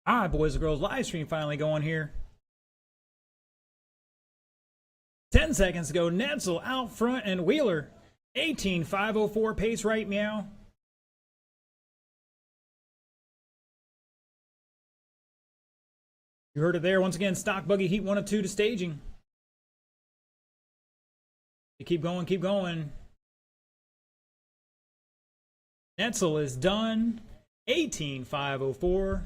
All right, boys and girls, live stream finally going here. 10 seconds to go. Netzel out front and Wheeler. 18.504 pace right meow. You heard it there. Once again, stock buggy heat 1 of 2 to staging. You keep going, keep going. Netzel is done. 18.504.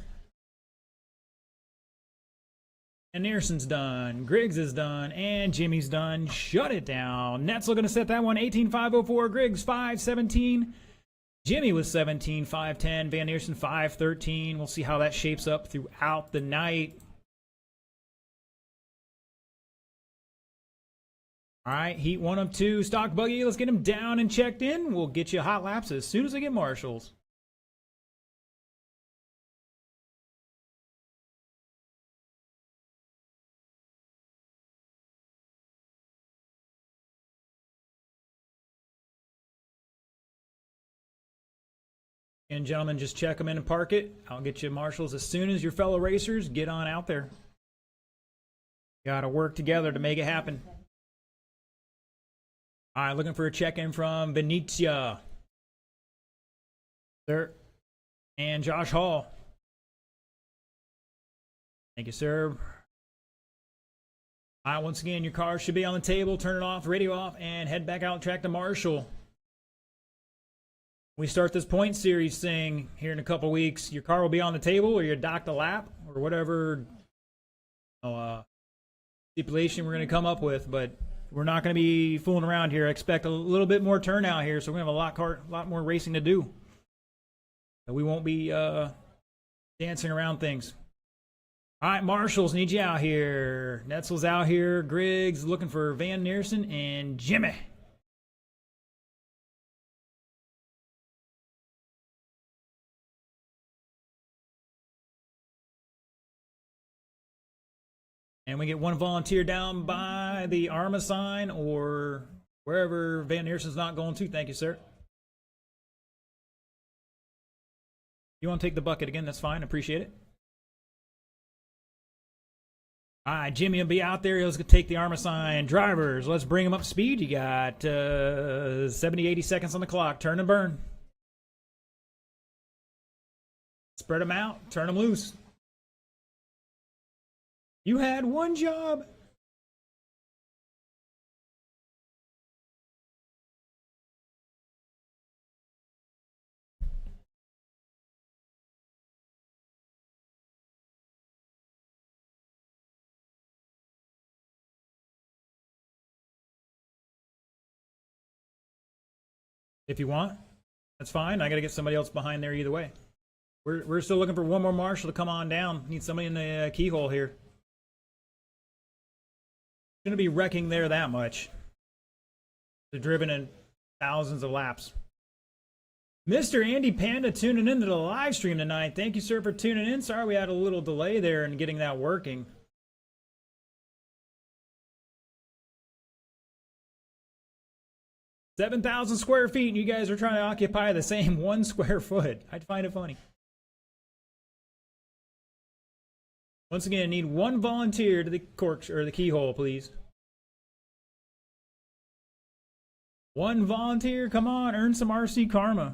And Nearson's done. Griggs is done. And Jimmy's done. Shut it down. Netzel going to set that one. 18.504. Griggs 5.17. Jimmy was 17.510. Van Nearson 5.13. We'll see how that shapes up throughout the night. All right, heat 1 of 2. Stock buggy. Let's get him down and checked in. We'll get you hot laps as soon as I get marshals. And gentlemen, just check them in and park it. I'll get you marshals as soon as your fellow racers get on out there. Gotta work together to make it happen. All right, looking for a check-in from Benicia. Sir. And Josh Hall. Thank you, sir. All right, once again, your car should be on the table. Turn it off, radio off, and head back out track to Marshall. We start this point series thing here in a couple weeks. Your car will be on the table, or you dock the lap, or whatever stipulation we're going to come up with. But we're not going to be fooling around here. I expect a little bit more turnout here, so we're going to have a lot more racing to do. We won't be dancing around things. All right, Marshals, need you out here. Netzel's out here. Griggs looking for Van Nearson and Jimmy. And we get one volunteer down by the Arma sign or wherever Van Nearson's not going to. Thank you, sir. You want to take the bucket again? That's fine. Appreciate it. All right, Jimmy will be out there. He'll take the Arma sign. Drivers, let's bring him up to speed. You got 70, 80 seconds on the clock. Turn and burn. Spread them out. Turn them loose. You had one job. If you want, that's fine. I got to get somebody else behind there either way. We're still looking for one more marshal to come on down. Need somebody in the keyhole here. Going to be wrecking there that much. They're driven in thousands of laps. Mr. Andy Panda tuning into the live stream tonight. Thank you, sir, for tuning in. Sorry we had a little delay there in getting that working. $7,000 square feet, and you guys are trying to occupy the same 1 square foot. I'd find it funny. Once again, I need one volunteer to the cork or the keyhole, please. One volunteer, come on, earn some RC karma.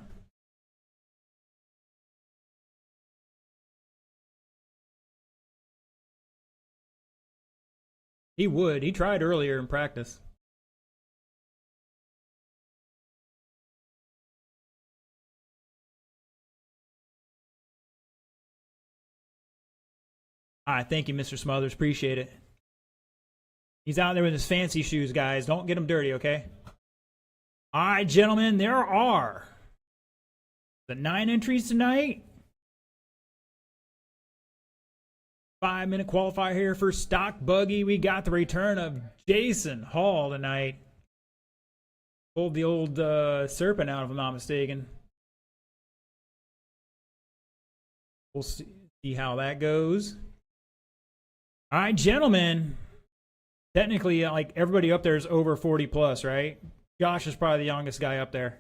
He would. He tried earlier in practice. All right, thank you, Mr. Smothers. Appreciate it. He's out there with his fancy shoes, guys. Don't get him dirty, okay? All right, gentlemen, there are the 9 entries tonight. 5-minute qualifier here for Stock Buggy. We got the return of Jason Hall tonight. Pulled the old serpent out, if I'm not mistaken. We'll see how that goes. All right, gentlemen. Technically, like everybody up there is over 40 plus, right? Josh is probably the youngest guy up there.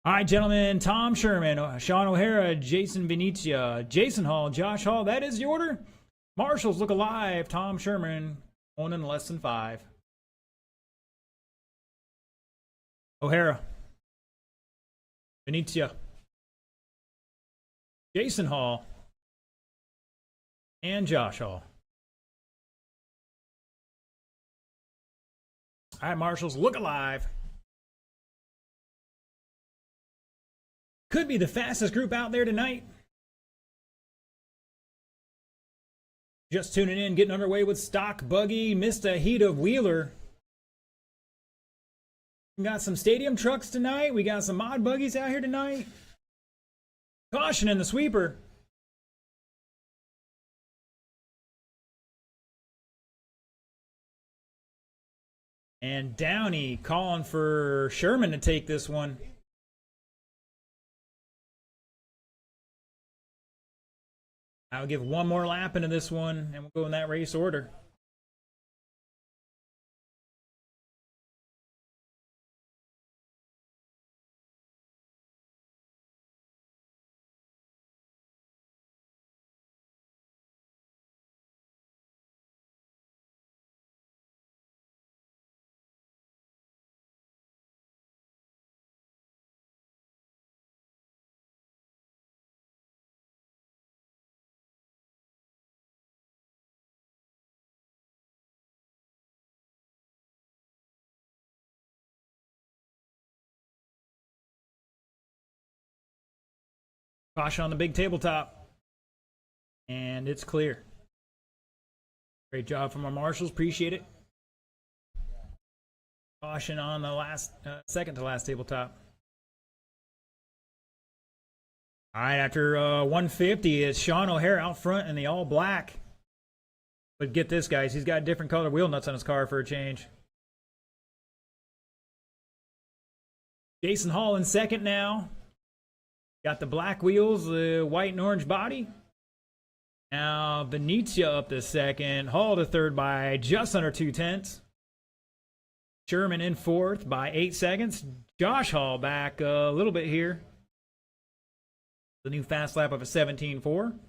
All right, gentlemen. Tom Sherman, Sean O'Hara, Jason Venetia, Jason Hall, Josh Hall. That is the order. Marshals look alive. Tom Sherman, on in less than 5. O'Hara, Venetia, Jason Hall, and Josh Hall. All right, Marshals, look alive. Could be the fastest group out there tonight. Just tuning in, getting underway with Stock Buggy, missed a heat of Wheeler. We got some stadium trucks tonight. We got some mod buggies out here tonight. Caution in the sweeper. And Downey calling for Sherman to take this one. I'll give one more lap into this one, and we'll go in that race order. Caution on the big tabletop. And it's clear. Great job from our marshals. Appreciate it. Caution on the last, second to last tabletop. All right, after 150, it's Sean O'Hara out front in the all black. But get this, guys. He's got different color wheel nuts on his car for a change. Jason Hall in second now. Got the black wheels, the white and orange body. Now, Venetia up to second. Hall to third by just under 2/10. Sherman in fourth by 8 seconds. Josh Hall back a little bit here. The new fast lap of a 17.4.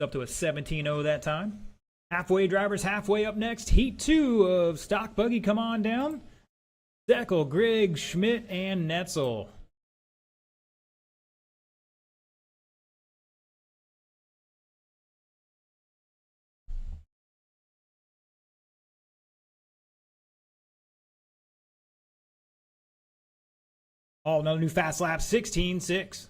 Up to a 17.0 that time. Halfway drivers halfway up next. Heat 2 of Stock Buggy, come on down. Deckel, Grigg, Schmidt, and Netzel. Oh, another new fast lap, 16.6.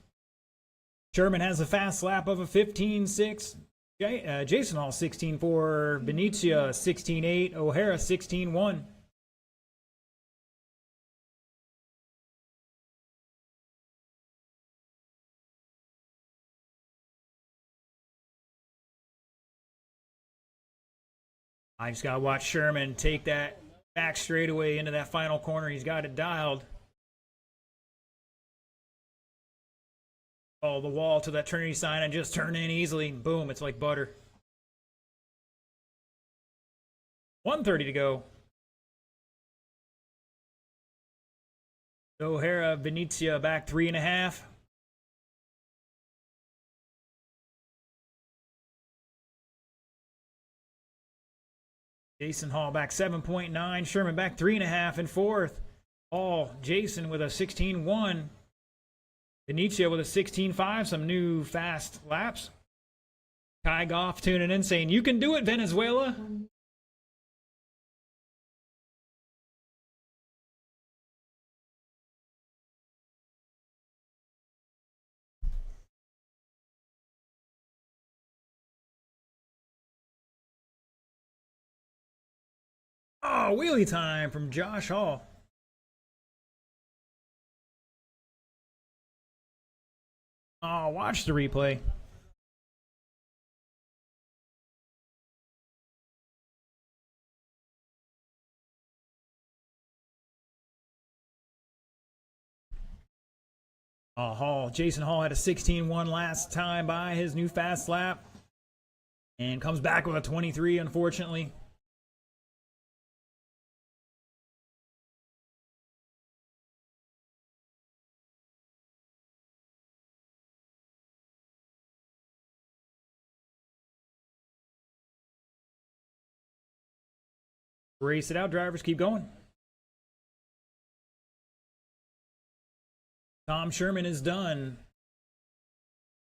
Sherman has a fast lap of a 15.6. Jason Hall, 16.4. Venetia, 16.8. O'Hara, 16.1. I just got to watch Sherman take that back straightaway into that final corner. He's got it dialed. Oh, the wall to that Trinity sign and just turn in easily. Boom, it's like butter. 1:30 to go. O'Hara, Venetia back 3.5. Jason Hall back 7.9. Sherman back 3.5 in fourth. Hall, Jason with a 16.1. Venetia with a 16.5. Some new fast laps. Kai Goff tuning in saying, "You can do it, Venezuela." Oh, wheelie time from Josh Hall. Oh, watch the replay. Oh, Hall. Jason Hall had a 16.1 last time by his new fast lap. And comes back with a 23, unfortunately. Race it out, drivers. Keep going. Tom Sherman is done.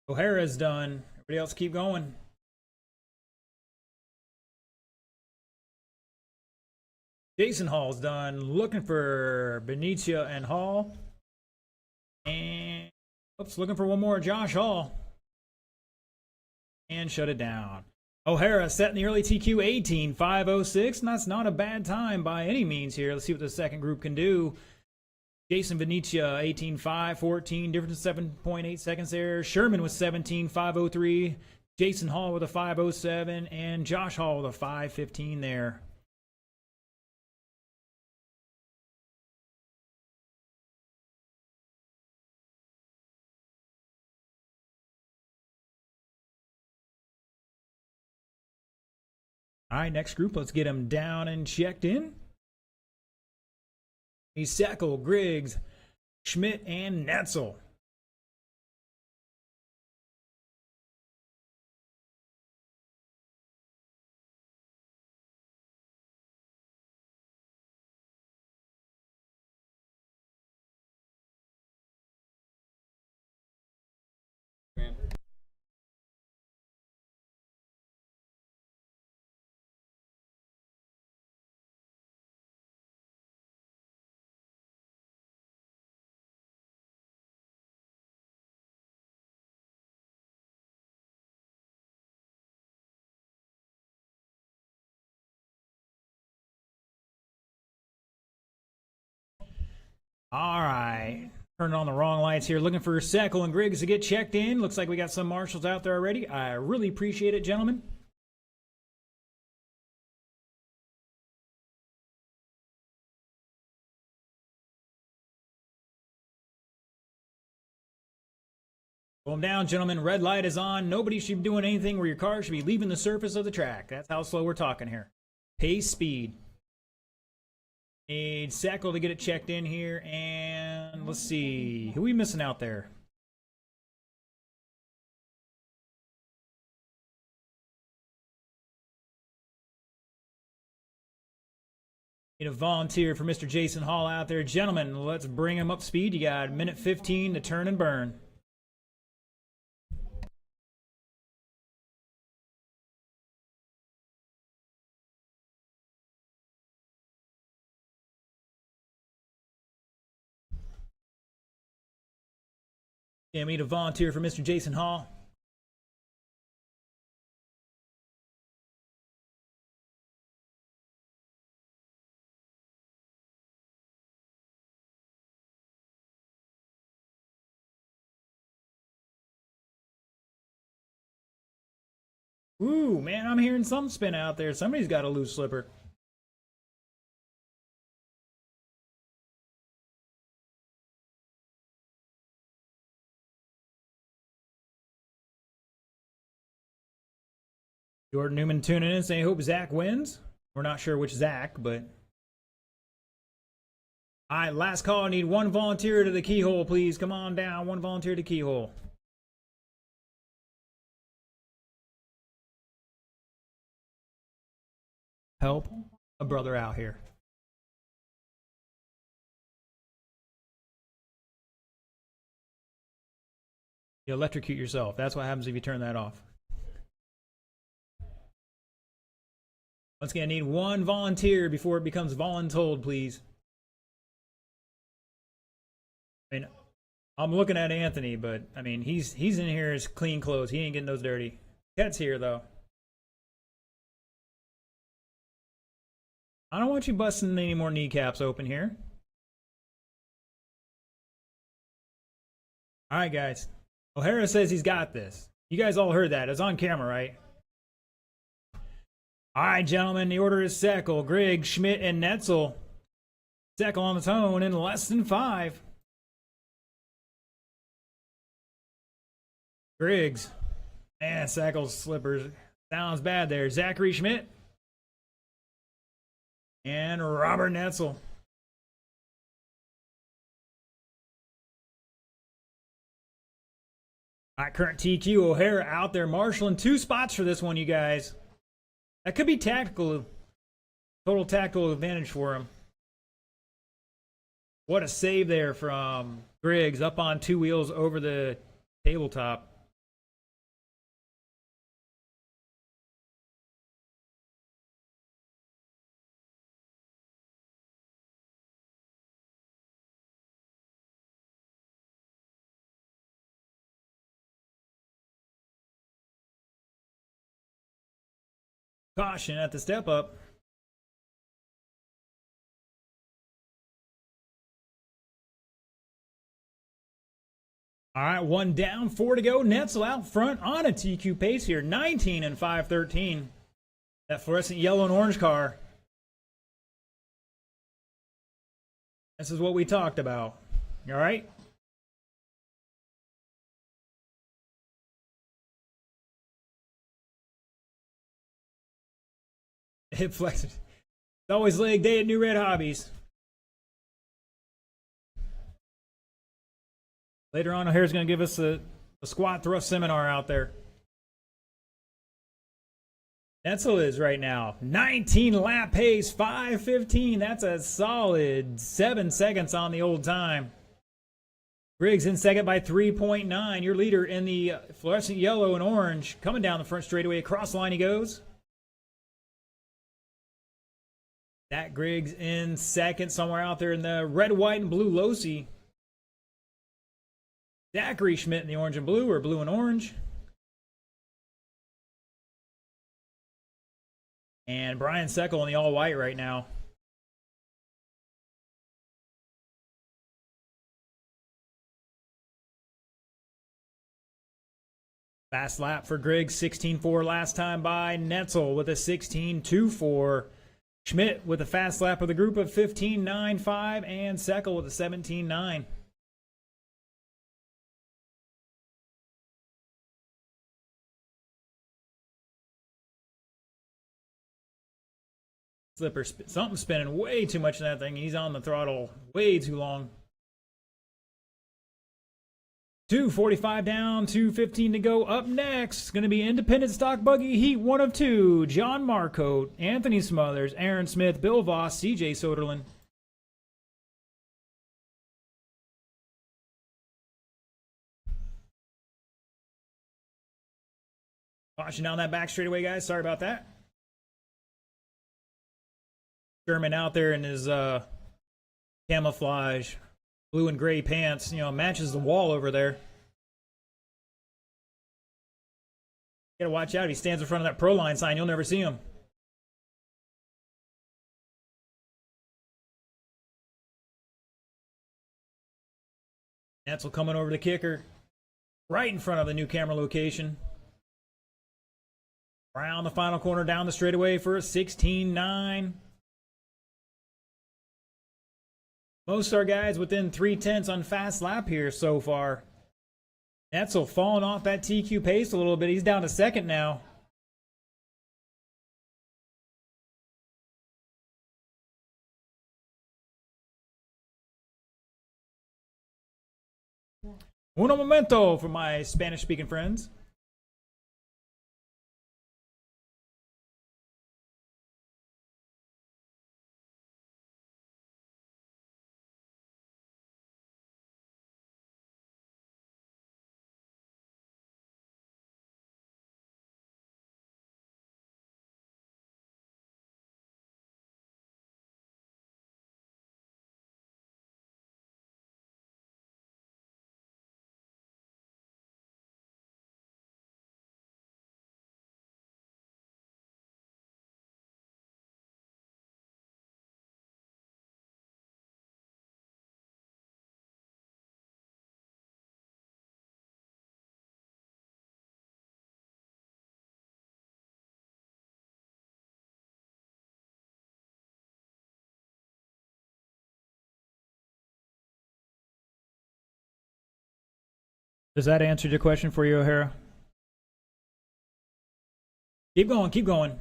O'Hara's done. Everybody else keep going. Jason Hall's done. Looking for Benicia and Hall. And oops, looking for one more. Josh Hall. And shut it down. O'Hara set in the early TQ 18.506. And that's not a bad time by any means here. Let's see what the second group can do. Jason Benicia 18.514. Difference of 7.8 seconds there. Sherman with 17.503. Jason Hall with a 507. And Josh Hall with a 515 there. All right, next group, let's get him down and checked in. He's Seckel, Griggs, Schmidt, and Netzel. All right, turning on the wrong lights here. Looking for Seckel and Griggs to get checked in. Looks like we got some marshals out there already. I really appreciate it, gentlemen. Slow them down, gentlemen. Red light is on. Nobody should be doing anything where your car should be leaving the surface of the track. That's how slow we're talking here. Pace, speed. Need Seckel to get it checked in here, and let's see. Who are we missing out there? Need a volunteer for Mr. Jason Hall out there. Gentlemen, let's bring him up speed. You got a minute 15 to turn and burn. Yeah, we need a volunteer for Mr. Jason Hall. Ooh, man, I'm hearing some spin out there. Somebody's got a loose slipper. Jordan Newman tuning in saying, hope Zach wins. We're not sure which Zach, but... All right, last call. I need one volunteer to the keyhole, please. Come on down. One volunteer to the keyhole. Help a brother out here. You electrocute yourself. That's what happens if you turn that off. Once again, I need one volunteer before it becomes voluntold, please. I mean, I'm looking at Anthony, but I mean, he's in here as clean clothes. He ain't getting those dirty. Cat's here though. I don't want you busting any more kneecaps open here. All right, guys. O'Hara says he's got this. You guys all heard that. It's on camera, right? All right, gentlemen. The order is Seckel, Griggs, Schmidt, and Netzel. Seckel on the tone in less than 5. Griggs. Man, Seckel's slippers. Sounds bad there. Zachary Schmidt. And Robert Netzel. All right, current TQ. O'Hara out there marshaling 2 spots for this one, you guys. That could be tactical. Total tactical advantage for him. What a save there from Griggs, up on 2 wheels over the tabletop. Caution at the step up. All right, 1 down, 4 to go. Netzel out front on a TQ pace here, 19 and 513. That fluorescent yellow and orange car. This is what we talked about. All right? Hip flexes. It's always leg day at Newred Hobbies. Later on, O'Hara's going to give us a squat thrust seminar out there. Netzel is right now 19 lap pace, 5:15. That's a solid 7 seconds on the old time. Griggs in second by 3.9. Your leader in the fluorescent yellow and orange. Coming down the front straightaway. Across the line he goes. That Griggs in second, somewhere out there in the red, white, and blue Losi. Zachary Schmidt in the orange and blue, or blue and orange. And Brian Seckel in the all-white right now. Fast lap for Griggs, 16.4 last time by. Netzel with a 16.24. Schmidt with a fast lap of the group of 15.95, and Seckel with a 17.9. Slipper, something spinning way too much in that thing. He's on the throttle way too long. 2:45 down, 2:15 to go. Up next, going to be Independent Stock Buggy Heat 1 of 2. John Marcotte, Anthony Smothers, Aaron Smith, Bill Voss, CJ Soderlin. Caution down that back straightaway, guys. Sorry about that. Sherman out there in his camouflage blue and gray pants, you know, matches the wall over there. Gotta watch out. If he stands in front of that Pro Line sign, you'll never see him. Netzel coming over the kicker, right in front of the new camera location. Around the final corner, down the straightaway for a 16.9. Most of our guys within 3/10 on fast lap here so far. Netzel falling off that TQ pace a little bit. He's down to second now. Uno momento for my Spanish-speaking friends. Does that answer your question for you, O'Hara? Keep going, keep going.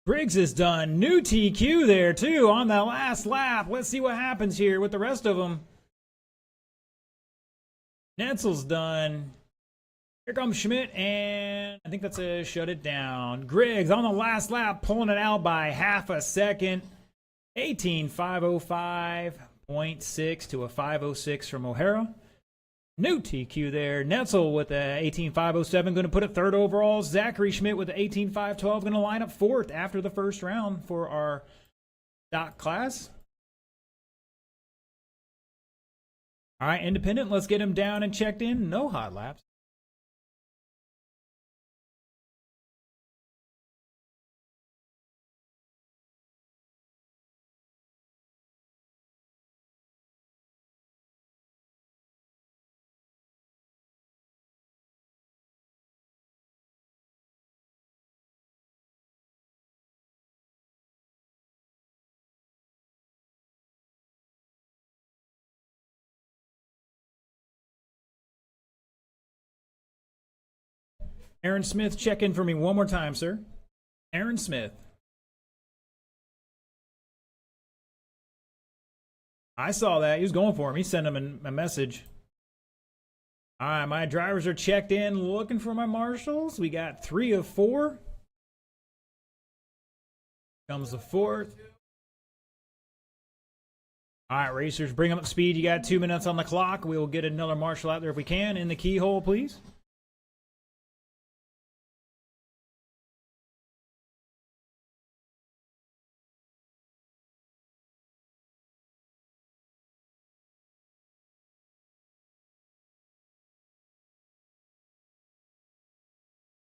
Griggs is done. New TQ there, too, on that last lap. Let's see what happens here with the rest of them. Netzel's done. Here comes Schmidt, and I think that's a shut it down. Griggs on the last lap, pulling it out by half a second. 18.505.6 to a 506 from O'Hara. New TQ there. Netzel with a 18.507, going to put it third overall. Zachary Schmidt with the 18.512, going to line up fourth after the first round for our stock class. All right, independent, let's get him down and checked in. No hot laps. Aaron Smith, check in for me one more time, sir. Aaron Smith. I saw that. He was going for him. He sent him a message. All right, my drivers are checked in, looking for my marshals. We got 3 of 4. Comes the 4th. All right, racers, bring them up to speed. You got 2 minutes on the clock. We will get another marshal out there if we can. In the keyhole, please.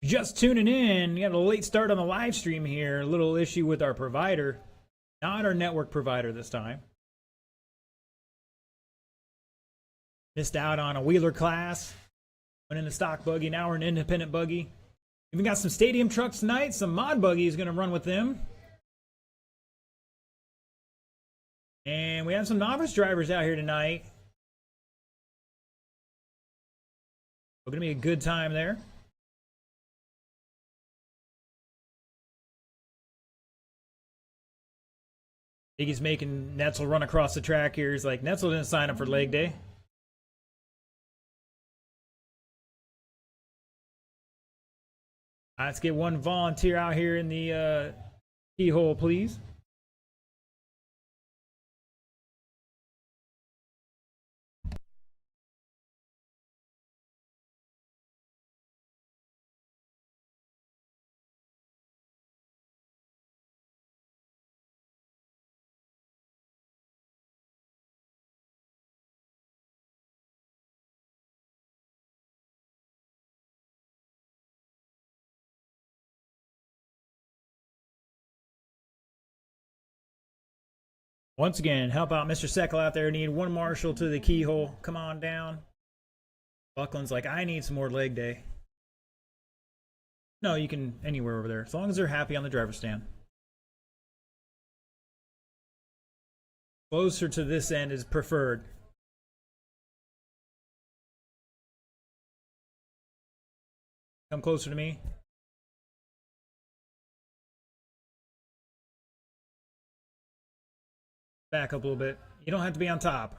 Just tuning in, we got a late start on the live stream here. A little issue with our provider. Not our network provider this time. Missed out on a wheeler class. Went in the stock buggy, now we're an independent buggy. Even got some stadium trucks tonight. Some mod buggy is going to run with them. And we have some novice drivers out here tonight. It's going to be a good time there. Iggy's making Netzel run across the track here. He's like, Netzel didn't sign up for leg day. All right, let's get one volunteer out here in the keyhole, please. Once again, help out Mr. Seckle out there. Need one marshal to the keyhole. Come on down. Buckland's like, I need some more leg day. No, you can anywhere over there, as long as they're happy on the driver's stand. Closer to this end is preferred. Come closer to me. Back up a little bit. You don't have to be on top.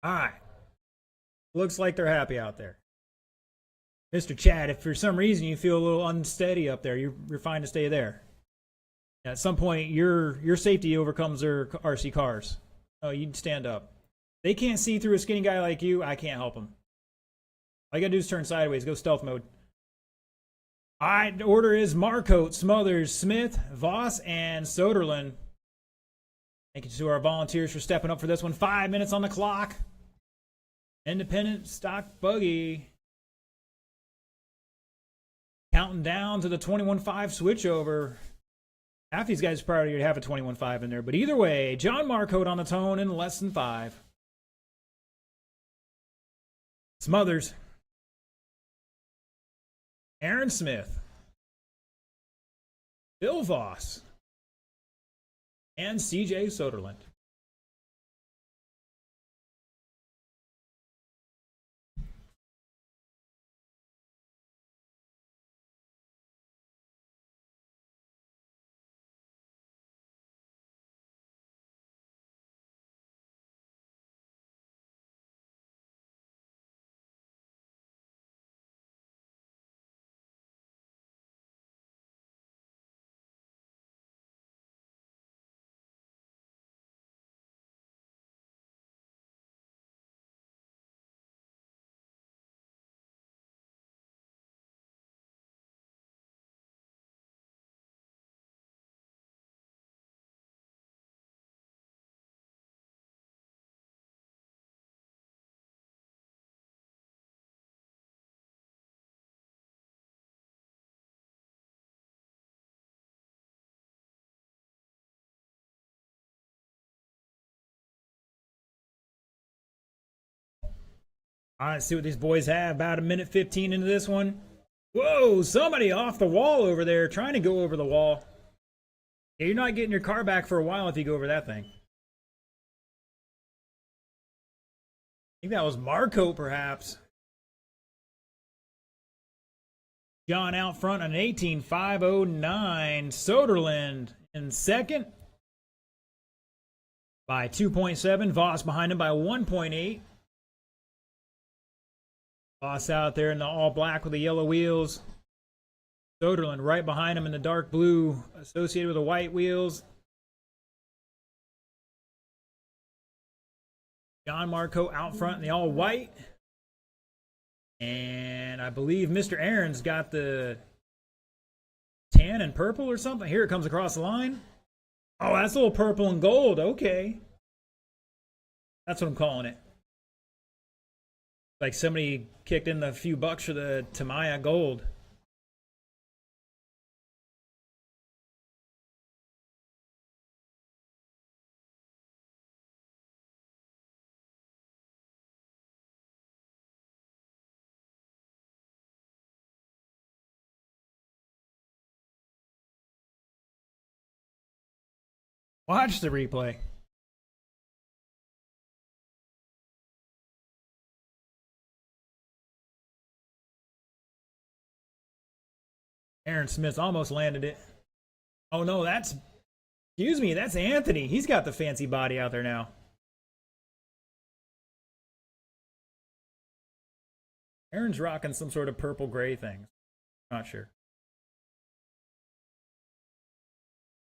All right. Looks like they're happy out there. Mr. Chad, if for some reason you feel a little unsteady up there, you're fine to stay there. At some point, your safety overcomes their RC cars. Oh, you'd stand up. They can't see through a skinny guy like you. I can't help them. All you gotta do is turn sideways. Go stealth mode. All right, the order is Marcote, Smothers, Smith, Voss, and Soderlund. Thank you to our volunteers for stepping up for this one. 5 minutes on the clock. Independent stock buggy. Counting down to the 21.5 switchover. Half these guys probably have a 21.5 in there. But either way, John Marcote on the tone in less than 5. Smothers. Aaron Smith. Bill Voss. And CJ Soderlund. All right, let's see what these boys have. About a minute 15 into this one. Whoa, somebody off the wall over there trying to go over the wall. Yeah, you're not getting your car back for a while if you go over that thing. I think that was Marco, perhaps. John out front on an 18.509. Soderlund in second by 2.7. Voss behind him by 1.8. Voss out there in the all black with the yellow wheels. Soderlund right behind him in the dark blue associated with the white wheels. John Marco out front in the all white. And I believe Mr. Aaron's got the tan and purple or something. Here it comes across the line. Oh, that's a little purple and gold. Okay. That's what I'm calling it. Like somebody kicked in the few bucks for the Tamaya gold. Watch the replay. Aaron Smith almost landed it. Oh no, that's, excuse me, that's Anthony. He's got the fancy body out there now. Aaron's rocking some sort of purple gray thing. Not sure.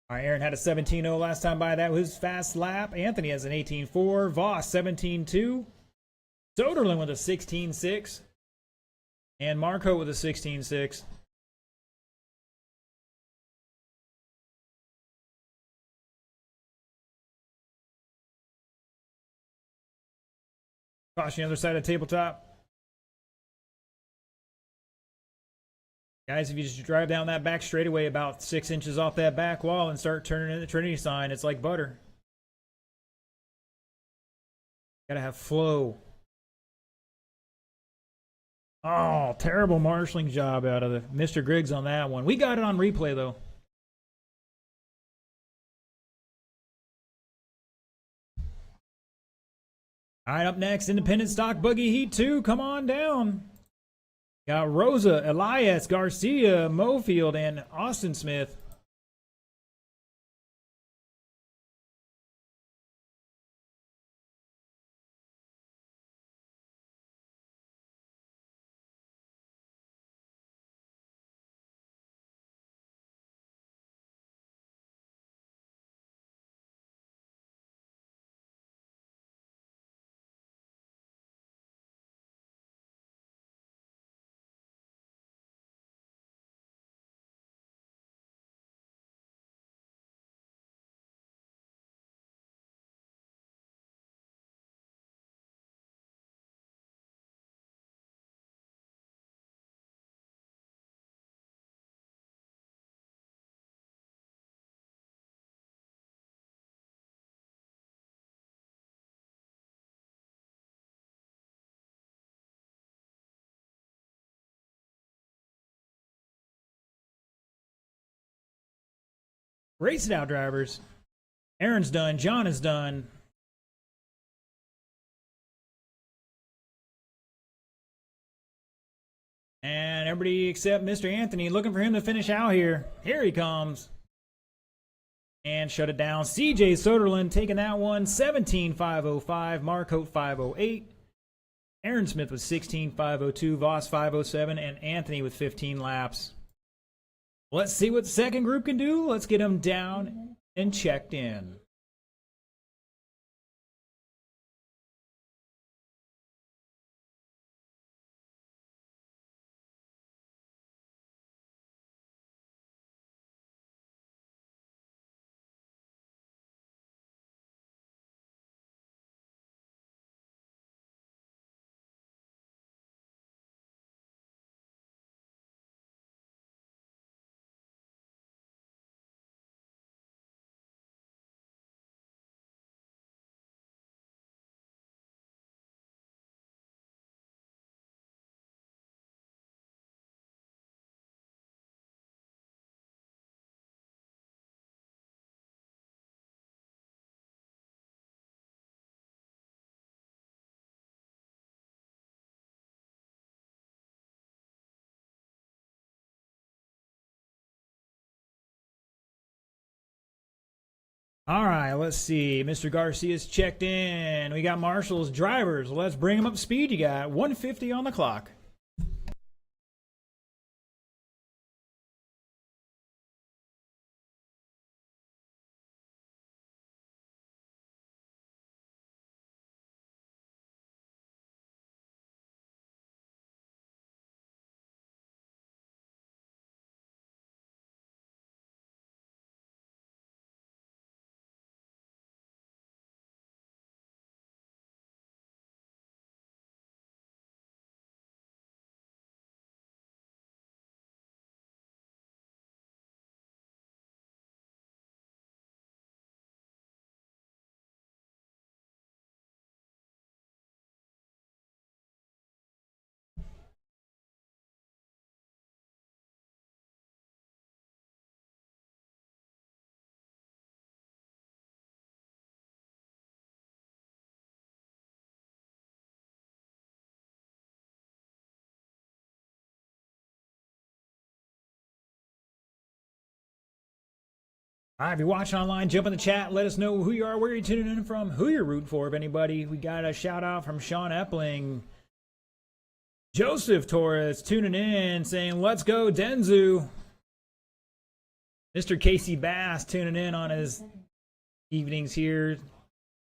All right, Aaron had a 17.0 last time by. That was his fast lap. Anthony has an 18.4. Voss 17.2. Soderlund with a 16.6. And Marco with a 16.6. Caution the other side of the tabletop. Guys, if you just drive down that back straightaway about 6 inches off that back wall and start turning in the Trinity sign, it's like butter. Gotta have flow. Oh, terrible marshalling job out of the Mr. Griggs on that one. We got it on replay, though. All right, up next, Independent Stock Buggy Heat 2. Come on down. Got Rosa, Elias, Garcia, Mofield, and Austin Smith. Race it out, drivers. Aaron's done. John is done. And everybody except Mr. Anthony looking for him to finish out here. Here he comes. And shut it down. CJ Soderlund taking that one. 17.505. Marco 508. Aaron Smith with 16.502. Voss 507. And Anthony with 15 laps. Let's see what the second group can do. Let's get them down and checked in. All right, let's see. Mr. Garcia's checked in. We got Marshall's drivers. Let's bring them up to speed. You got 150 on the clock. All right, if you're watching online, jump in the chat. Let us know who you are, where you're tuning in from, who you're rooting for, if anybody. We got a shout out from Sean Epling. Joseph Torres tuning in, saying, let's go, Denzu. Mr. Casey Bass tuning in on his evenings here.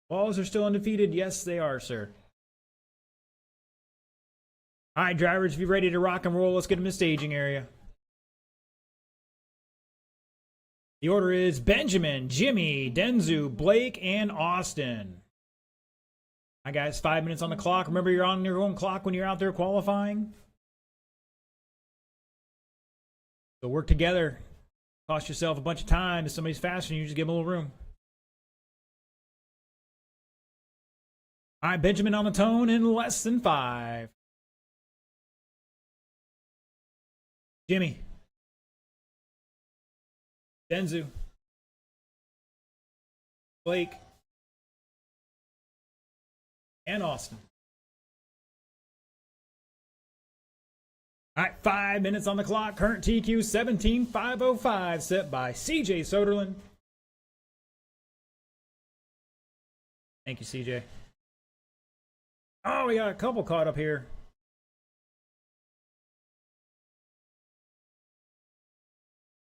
Balls are still undefeated. Yes, they are, sir. All right, drivers, if you're ready to rock and roll, let's get them to staging area. The order is Benjamin, Jimmy, Denzu, Blake, and Austin. All right, guys, 5 minutes on the clock. Remember, you're on your own clock when you're out there qualifying. So work together. Cost yourself a bunch of time. If somebody's faster than you, just give them a little room. All right, Benjamin on the tone in less than 5. Jimmy. Denzu. Blake. And Austin. All right, 5 minutes on the clock. Current TQ 17.505 set by CJ Soderlund. Thank you, CJ. Oh, we got a couple caught up here.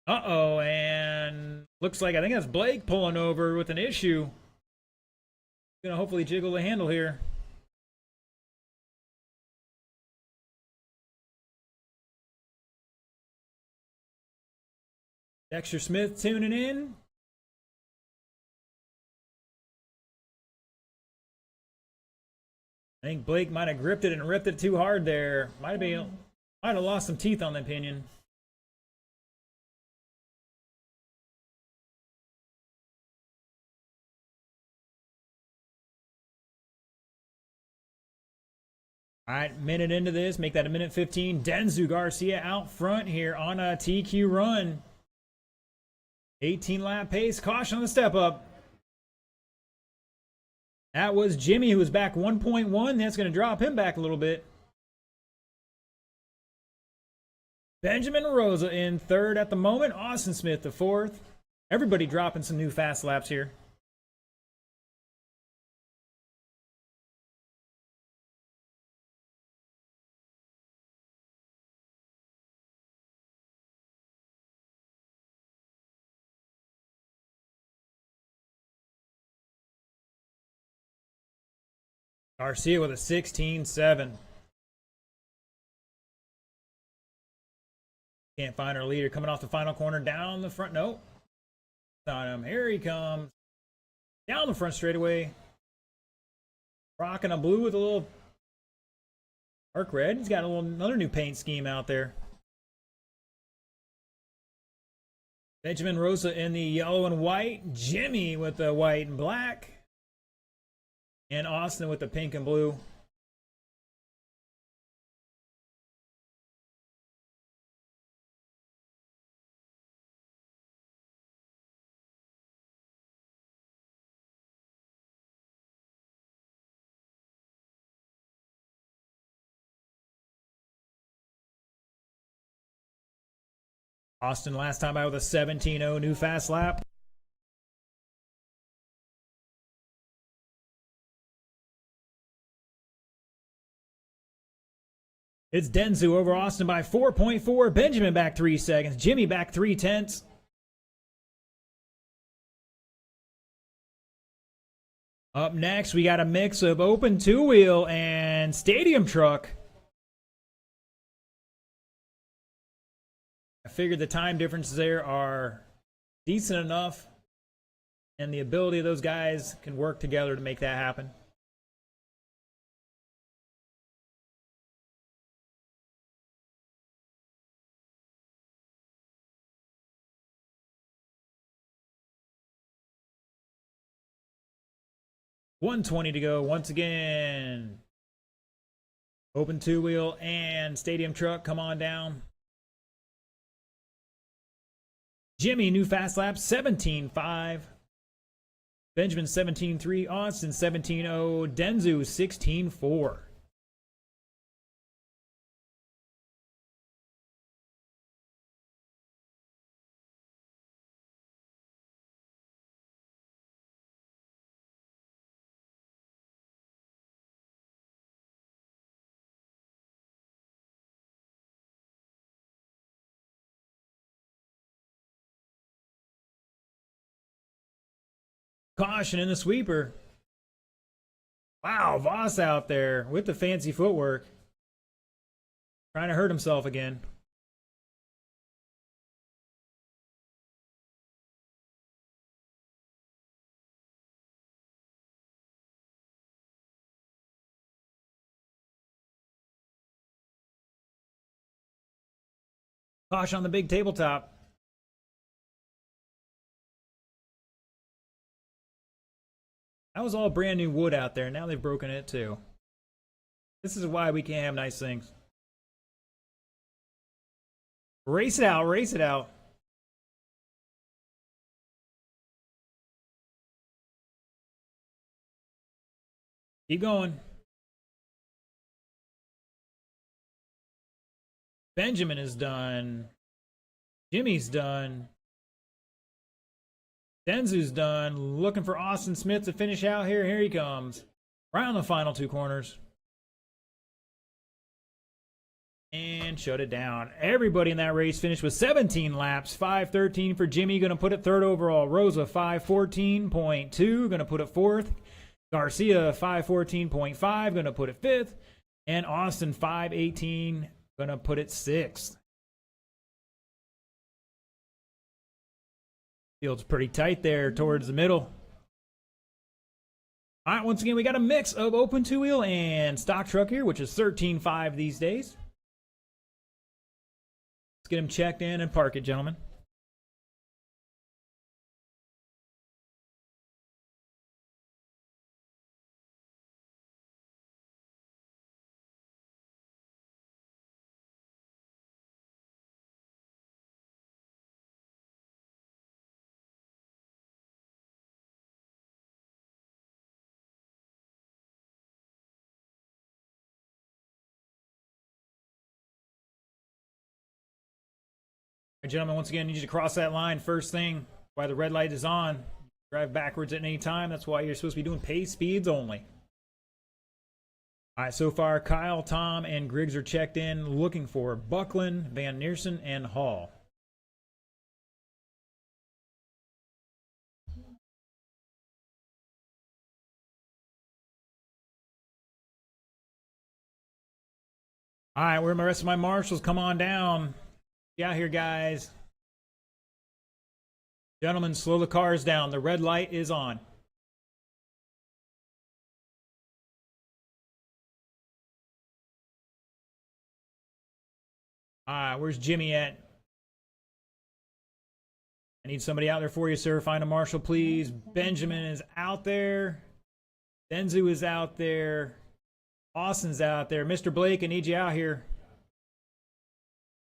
Uh-oh, and looks like I think that's Blake pulling over with an issue. Gonna hopefully jiggle the handle here. Dexter Smith tuning in. I think Blake might have gripped it and ripped it too hard there. Might have lost some teeth on the pinion. All right, minute into this, make that a minute 15. Denzu Garcia out front here on a TQ run. 18 lap pace, caution on the step up. That was Jimmy, who was back 1.1. That's going to drop him back a little bit. Benjamin Rosa in third at the moment. Austin Smith the fourth. Everybody dropping some new fast laps here. Garcia with a 16.7. Can't find our leader coming off the final corner down the front. Nope. On him. Here he comes. Down the front straightaway. Rocking a blue with a little dark red. He's got another new paint scheme out there. Benjamin Rosa in the yellow and white. Jimmy with the white and black. And Austin with the pink and blue. Austin last time out with a 17.0 new fast lap. It's Denzu over Austin by 4.4. Benjamin back 3 seconds. Jimmy back 3/10. Up next, we got a mix of open two-wheel and stadium truck. I figured the time differences there are decent enough, and the ability of those guys can work together to make that happen. $120 to go once again. Open two-wheel and stadium truck, come on down. Jimmy, new fast lap, 17.5. Benjamin, 17.3. Austin, 17.0. Denzu, 16.4. Caution in the sweeper. Wow, Voss out there with the fancy footwork. Trying to hurt himself again. Caution on the big tabletop. That was all brand new wood out there. Now they've broken it too. This is why we can't have nice things. Race it out, race it out. Keep going. Benjamin is done. Jimmy's done. Denzu's done. Looking for Austin Smith to finish out here. Here he comes. Right on the final two corners. And shut it down. Everybody in that race finished with 17 laps. 5:13 for Jimmy. Going to put it third overall. Rosa, 5:14.2. Going to put it fourth. Garcia, 5:14.5. Going to put it fifth. And Austin, 5:18. Going to put it sixth. Field's pretty tight there towards the middle. All right, once again, we got a mix of open two-wheel and stock truck here, which is 13.5 these days. Let's get him checked in and park it, gentlemen. Gentlemen, once again, I need you to cross that line first thing while the red light is on. Drive backwards at any time. That's why you're supposed to be doing pace speeds only. All right, so far, Kyle, Tom, and Griggs are checked in looking for Buckland, Van Neersen, and Hall. All right, where are the rest of my marshals? Come on down. Get out here, guys. Gentlemen, slow the cars down. The red light is on. All right, where's Jimmy at? I need somebody out there for you, sir. Find a marshal, please. Benjamin is out there. Denzu is out there. Austin's out there. Mr. Blake, I need you out here.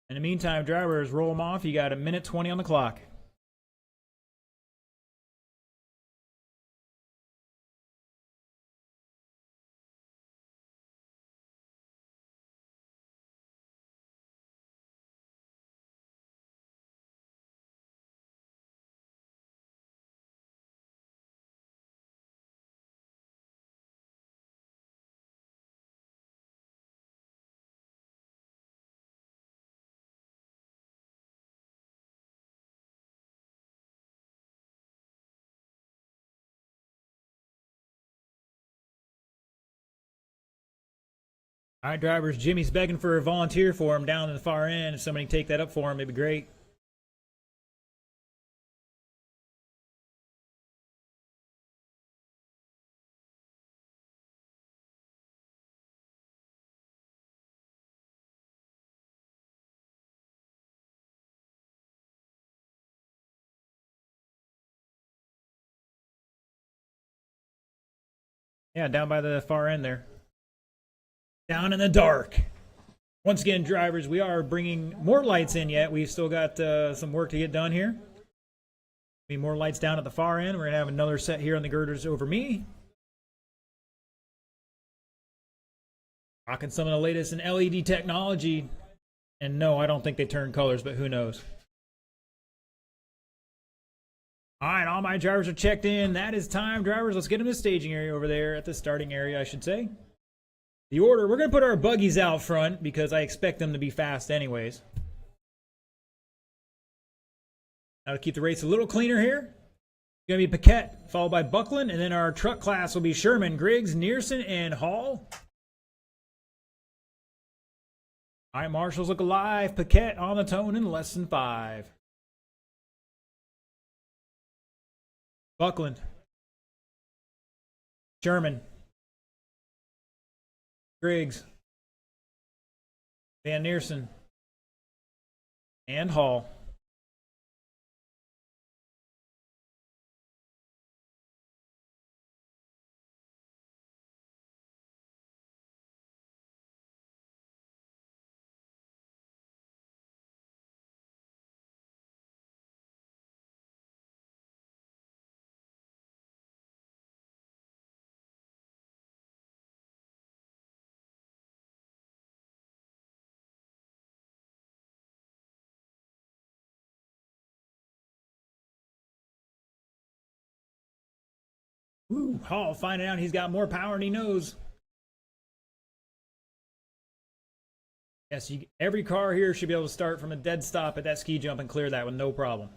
In the meantime, drivers, roll them off. You got 1:20 on the clock. All right, drivers. Jimmy's begging for a volunteer for him down in the far end. If somebody can take that up for him, it'd be great. Yeah, down by the far end there. Down in the dark. Once again, drivers, we are bringing more lights in yet. We've still got some work to get done here. Be more lights down at the far end. We're going to have another set here on the girders over me. Rocking some of the latest in LED technology. And no, I don't think they turn colors, but who knows. All right, all my drivers are checked in. That is time, drivers. Let's get them to the staging area over there, at the starting area, I should say. The order, we're going to put our buggies out front because I expect them to be fast anyways. Now to keep the race a little cleaner here, it's going to be Paquette, followed by Buckland, and then our truck class will be Sherman, Griggs, Nearson, and Hall. All right, marshals look alive. Paquette on the tone in less than 5. Buckland. Sherman. Griggs. Van Neersen. And Hall. Ooh, Hall finding out he's got more power than he knows. Yes, every car here should be able to start from a dead stop at that ski jump and clear that with no problem.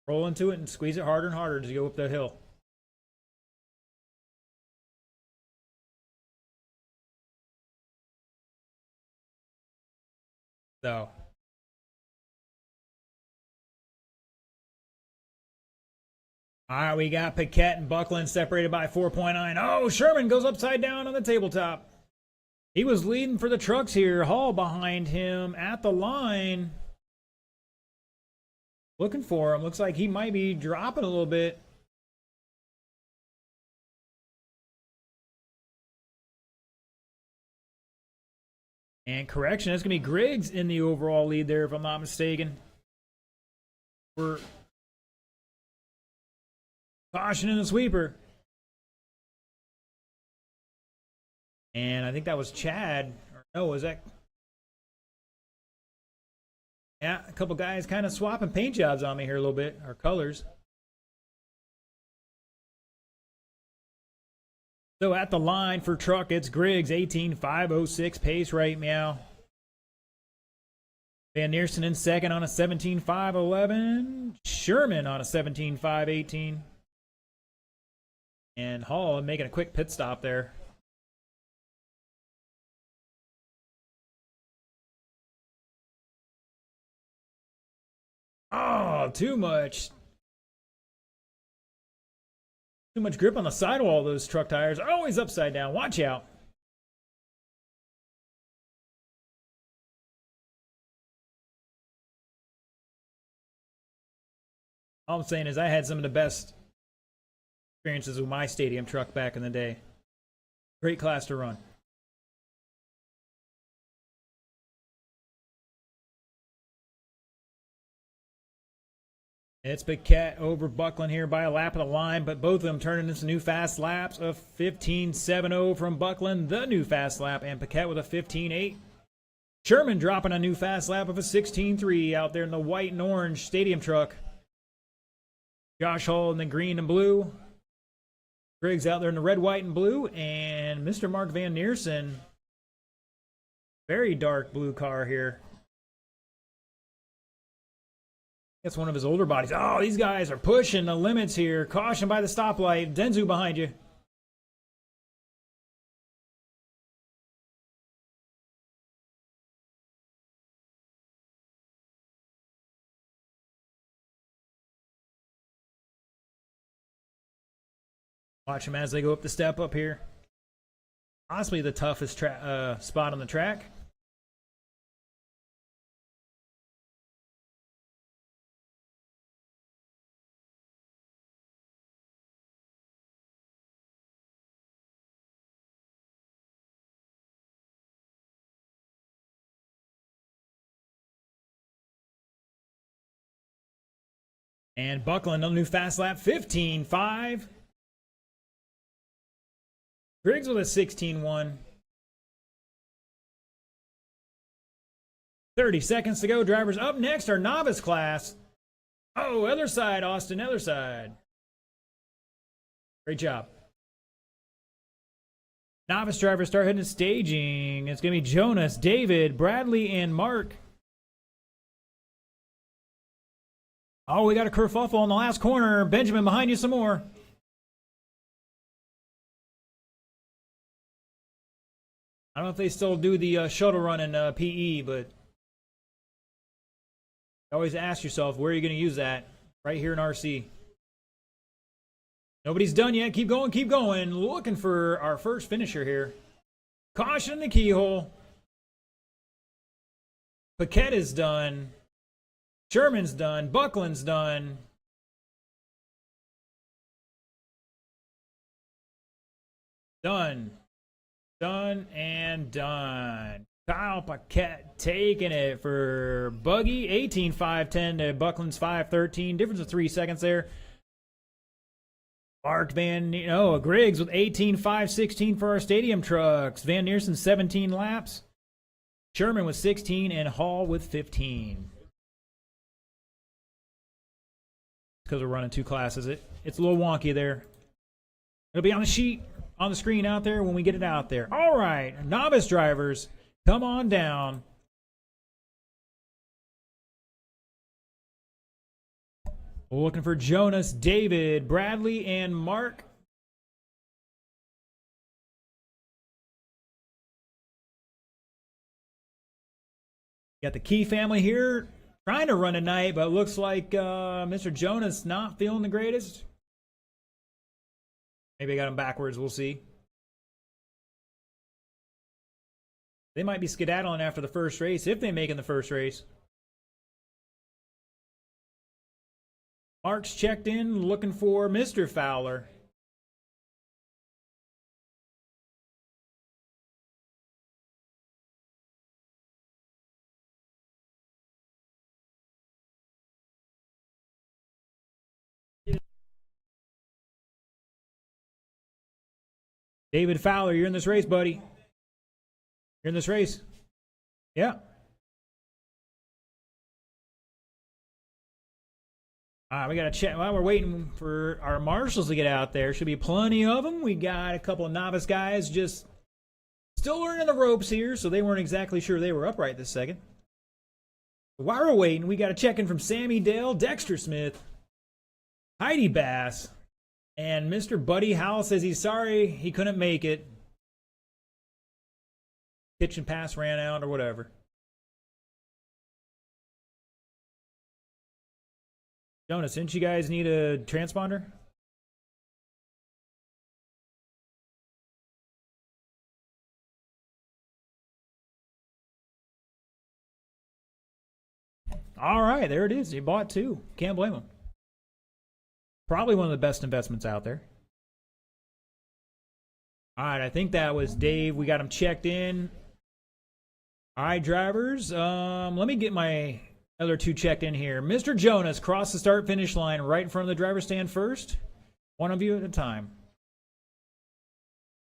Roll into it and squeeze it harder and harder as you go up the hill. So. All right, we got Paquette and Buckland separated by 4.9. Oh, Sherman goes upside down on the tabletop. He was leading for the trucks here. Hall behind him at the line. Looking for him. Looks like he might be dropping a little bit. And correction, that's going to be Griggs in the overall lead there, if I'm not mistaken. We're caution in the sweeper. And I think that was Chad. Or no, was that? Yeah, a couple guys kind of swapping paint jobs on me here a little bit, or colors. So at the line for truck, it's Griggs, 18.506 pace right now. Van Neersen in second on a 17.511. Sherman on a 17.518. And Hall making a quick pit stop there. Oh, too much. Too much grip on the sidewall of those truck tires. Always upside down. Watch out. All I'm saying is I had some of the best experiences with my stadium truck back in the day. Great class to run. It's Paquette over Buckland here by a lap of the line, but both of them turning into new fast laps of 15.70 from Buckland, the new fast lap, and Paquette with a 15.8. Sherman dropping a new fast lap of a 16.3 out there in the white and orange stadium truck. Josh Hall in the green and blue. Griggs out there in the red, white, and blue. And Mr. Mark Van Neersen. Very dark blue car here. That's one of his older bodies. Oh, these guys are pushing the limits here. Caution by the stoplight. Denzu behind you. Watch them as they go up the step up here. Possibly the toughest spot on the track. And buckling on the new fast lap, 15.5. Griggs with a 16.1. 30 seconds to go. Drivers up next are novice class. Oh, other side, Austin, other side. Great job. Novice drivers start heading to staging. It's going to be Jonas, David, Bradley, and Mark. Oh, we got a kerfuffle in the last corner. Benjamin, behind you some more. I don't know if they still do the shuttle run in PE, but always ask yourself, where are you going to use that? Right here in RC. Nobody's done yet. Keep going, keep going. Looking for our first finisher here. Caution in the keyhole. Paquette is done. Sherman's done. Buckland's done. Done. Done and done. Kyle Paquette taking it for Buggy. 18.510 to Buckland's 5.13. Difference of 3 seconds there. Mark Griggs with 18.516 for our stadium trucks. Van Neersen 17 laps. Sherman with 16 and Hall with 15. Because we're running two classes. It's a little wonky there. It'll be on the sheet, on the screen out there when we get it out there. All right, novice drivers, come on down. We're looking for Jonas, David, Bradley, and Mark. Got the Key family here trying to run tonight, but it looks like Mr. Jonas not feeling the greatest. Maybe I got him backwards. We'll see. They might be skedaddling after the first race, if they make it in the first race. Mark's checked in, looking for Mr. Fowler. David Fowler, you're in this race, buddy. You're in this race. Yeah. We got to check. While we're waiting for our marshals to get out there, should be plenty of them. We got a couple of novice guys just still learning the ropes here, so they weren't exactly sure they were upright this second. While we're waiting, we got a check-in from Sammy Dale, Dexter Smith, Heidi Bass, and Mr. Buddy Howell says he's sorry he couldn't make it. Kitchen pass ran out or whatever. Jonas, didn't you guys need a transponder? All right, there it is. He bought two. Can't blame him. Probably one of the best investments out there. All right, I think that was Dave. We got him checked in. All right, drivers. Let me get my other two checked in here. Mr. Jonas crossed the start-finish line right in front of the driver's stand first. One of you at a time.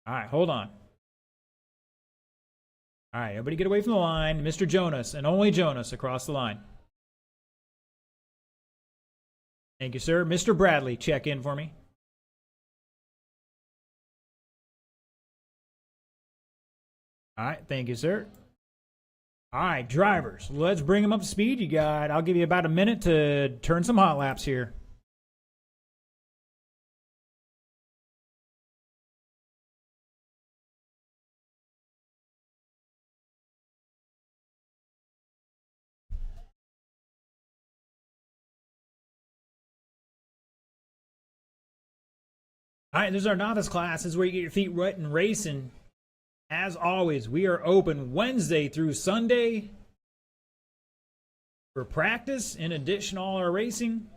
All right, hold on. All right, everybody get away from the line. Mr. Jonas, and only Jonas, across the line. Thank you, sir. Mr. Bradley, check in for me. All right, thank you, sir. All right, drivers, let's bring them up to speed. I'll give you about a minute to turn some hot laps here. All right, this is our novice class. This is where you get your feet wet and racing. As always, we are open Wednesday through Sunday for practice, in addition to all our racing.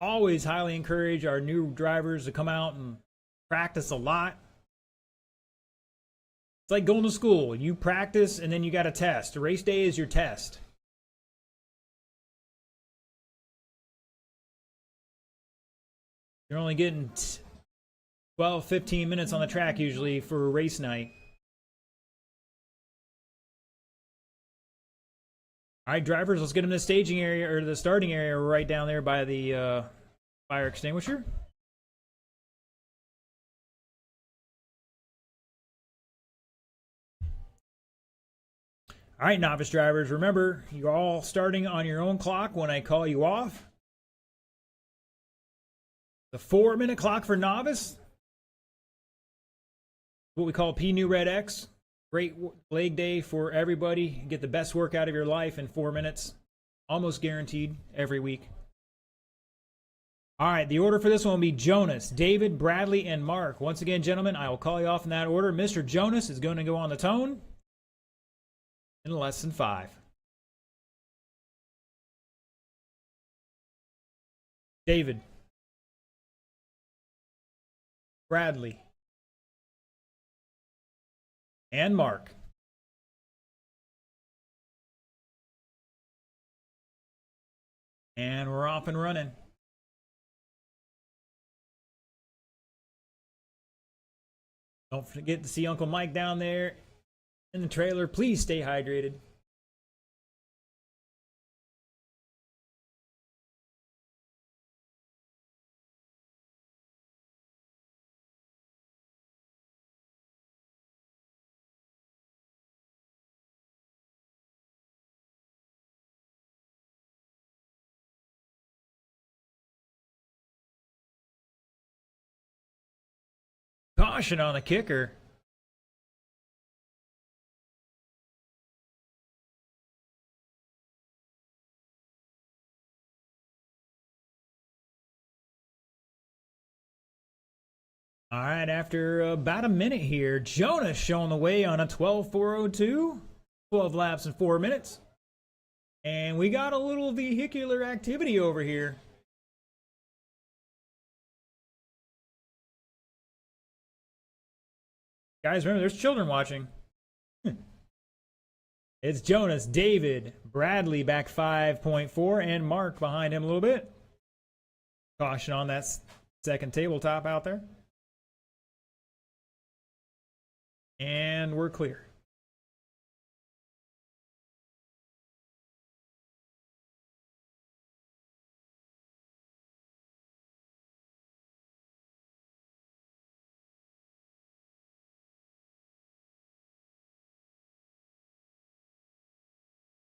Always highly encourage our new drivers to come out and practice a lot. It's like going to school. You practice and then you got a test. Race day is your test. You're only getting 12, 15 minutes on the track usually for race night. All right, drivers, let's get them to the staging area, or the starting area right down there by the fire extinguisher. All right, novice drivers, remember, you're all starting on your own clock when I call you off. The 4-minute clock for novice, what we call P New Red X. Great leg day for everybody. Get the best work out of your life in 4 minutes. Almost guaranteed every week. All right, the order for this one will be Jonas, David, Bradley, and Mark. Once again, gentlemen, I will call you off in that order. Mr. Jonas is going to go on the tone in less than 5. David. Bradley. And Mark. And we're off and running. Don't forget to see Uncle Mike down there in the trailer. Please stay hydrated. Caution on the kicker. All right, after about a minute here, Jonas showing the way on a 12.402. 12 laps in 4 minutes. And we got a little vehicular activity over here. Guys, remember, there's children watching. It's Jonas, David, Bradley back 5.4, and Mark behind him a little bit. Caution on that second tabletop out there. And we're clear.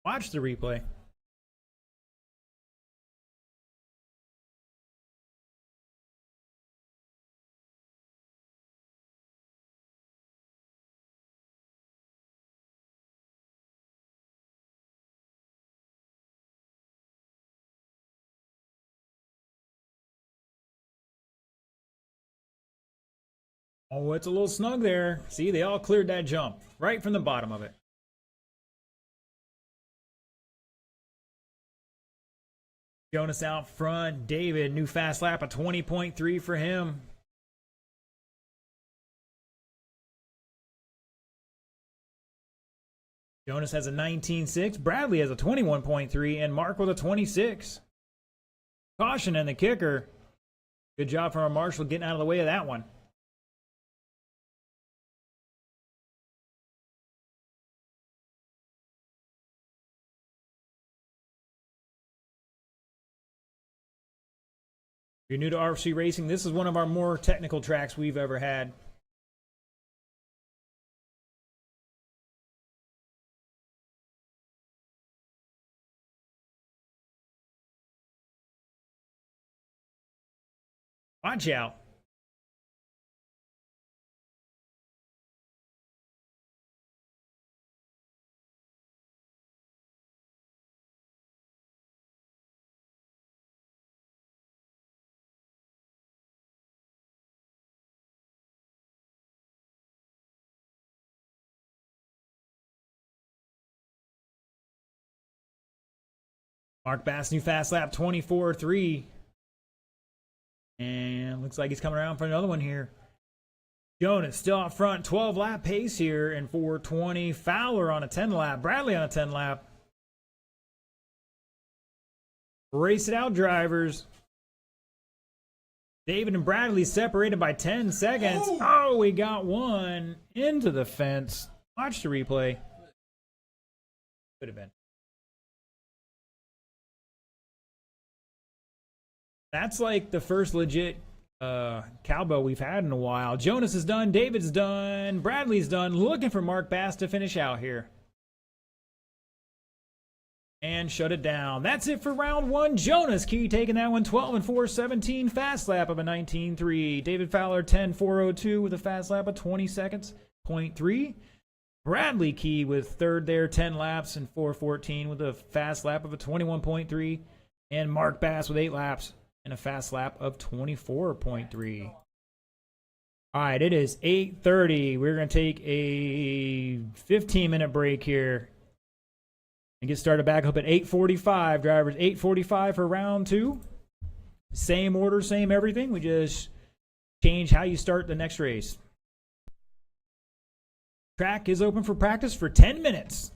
Watch the replay. Oh, it's a little snug there. See, they all cleared that jump right from the bottom of it. Jonas out front. David, new fast lap, a 20.3 for him. Jonas has a 19.6. Bradley has a 21.3. And Mark with a 26. Caution and the kicker. Good job from our marshal getting out of the way of that one. If you're new to RC Racing, this is one of our more technical tracks we've ever had. Watch out. Mark Bass, new fast lap, 24.3. And looks like he's coming around for another one here. Jonas still out front, 12 lap pace here, and 420. Fowler on a 10 lap. Bradley on a 10 lap. Race it out, drivers. David and Bradley separated by 10 seconds. Oh, we got one into the fence. Watch the replay. Could have been. That's like the first legit cowbell we've had in a while. Jonas is done. David's done. Bradley's done. Looking for Mark Bass to finish out here. And shut it down. That's it for round one. Jonas Key taking that one 12 and 4, 17 fast lap of a 19.3. David Fowler 10.402 with a fast lap of 20 seconds, 0.3. Bradley Key with third there, 10 laps and 4.14 with a fast lap of a 21.3. And Mark Bass with 8 laps and a fast lap of 24.3. All right, it is 8:30. We're going to take a 15-minute break here and get started back up at 8:45. Drivers, 8:45 for round two. Same order, same everything. We just change how you start the next race. Track is open for practice for 10 minutes.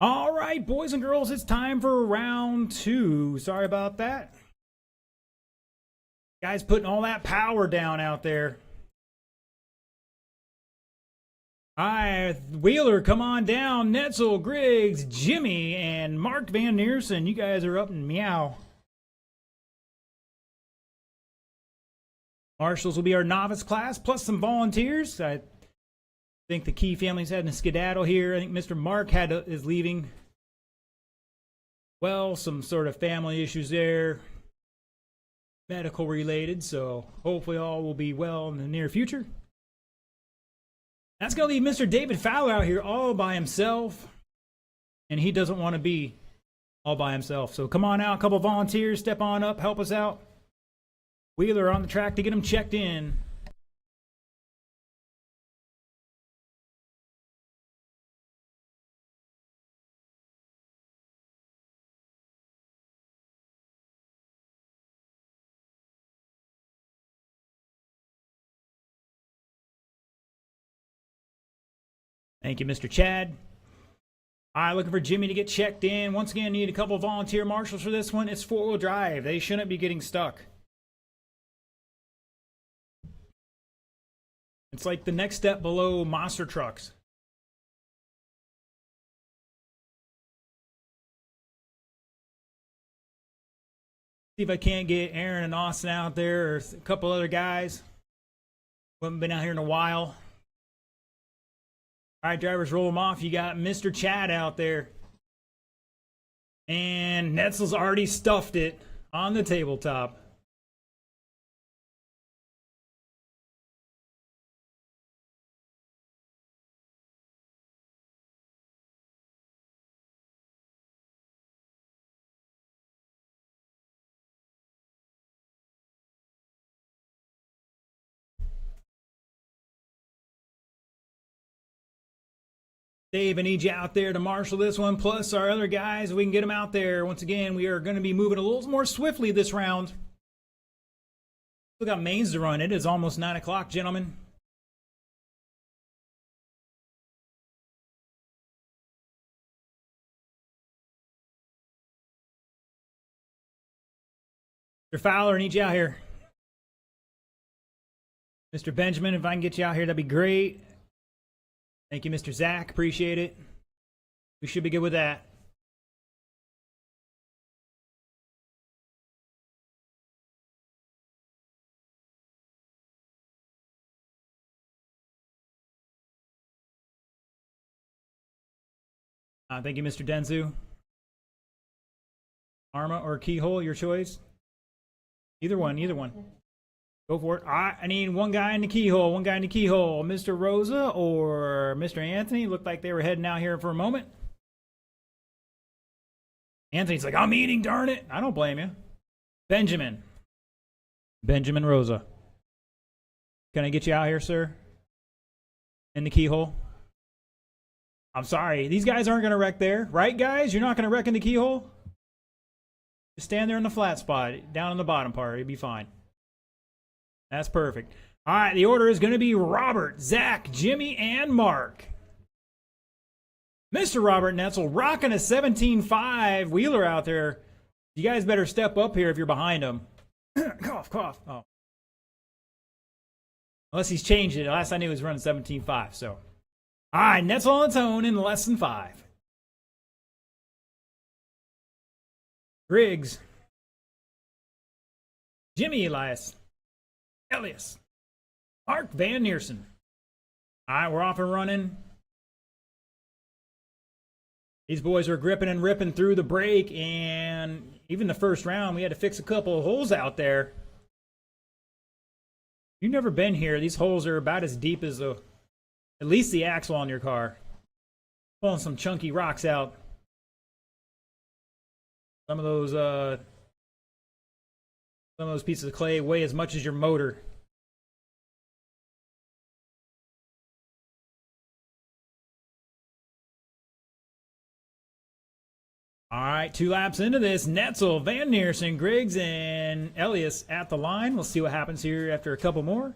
All right, boys and girls, it's time for round 2. Sorry about that. Guys putting all that power down out there. All right, Wheeler, come on down. Netzel, Griggs, Jimmy, and Mark Van Neersen. You guys are up in meow. Marshals will be our novice class, plus some volunteers. I think the Key family's having a skedaddle here. I think Mr. Mark is leaving. Well, some sort of family issues there. Medical related, so hopefully all will be well in the near future. That's going to leave Mr. David Fowler out here all by himself. And he doesn't want to be all by himself. So come on out, a couple volunteers, step on up, help us out. Wheeler on the track to get him checked in. Thank you, Mr. Chad. All right, looking for Jimmy to get checked in. Once again, need a couple of volunteer marshals for this one. It's 4-wheel drive. They shouldn't be getting stuck. It's like the next step below monster trucks. See if I can't get Aaron and Austin out there, or a couple other guys who haven't been out here in a while. All right, drivers, roll them off. You got Mr. Chad out there. And Netzel's already stuffed it on the tabletop. Dave, I need you out there to marshal this one, plus our other guys. We can get them out there. Once again, we are going to be moving a little more swiftly this round. We got mains to run. It is almost 9 o'clock, gentlemen. Mr. Fowler, I need you out here. Mr. Benjamin, if I can get you out here, that'd be great. Thank you, Mr. Zach. Appreciate it. We should be good with that. Thank you, Mr. Denzu. Arma or Keyhole, your choice. Either one, either one. Go for it. I need one guy in the keyhole. One guy in the keyhole. Mr. Rosa or Mr. Anthony. Looked like they were heading out here for a moment. Anthony's like, I'm eating, darn it. I don't blame you. Benjamin. Benjamin Rosa. Can I get you out here, sir? In the keyhole? I'm sorry. These guys aren't going to wreck there. Right, guys? You're not going to wreck in the keyhole? Just stand there in the flat spot. Down in the bottom part. You'll be fine. That's perfect. All right, the order is going to be Robert, Zach, Jimmy, and Mark. Mr. Robert Netzel rocking a 17.5 Wheeler out there. You guys better step up here if you're behind him. Cough, cough. Oh. Unless he's changed it. Last I knew he was running 17.5. So, all right, Netzel on its own in less than 5. Griggs. Jimmy Elias. Elias. Mark Van Neersen. All right, we're off and running. These boys are gripping and ripping through the break, and even the first round, we had to fix a couple of holes out there. You've never been here. These holes are about as deep as at least the axle on your car. Pulling some chunky rocks out. Some of those pieces of clay weigh as much as your motor. All right, 2 laps into this. Netzel, Van Neersen, Griggs, and Elias at the line. We'll see what happens here after a couple more.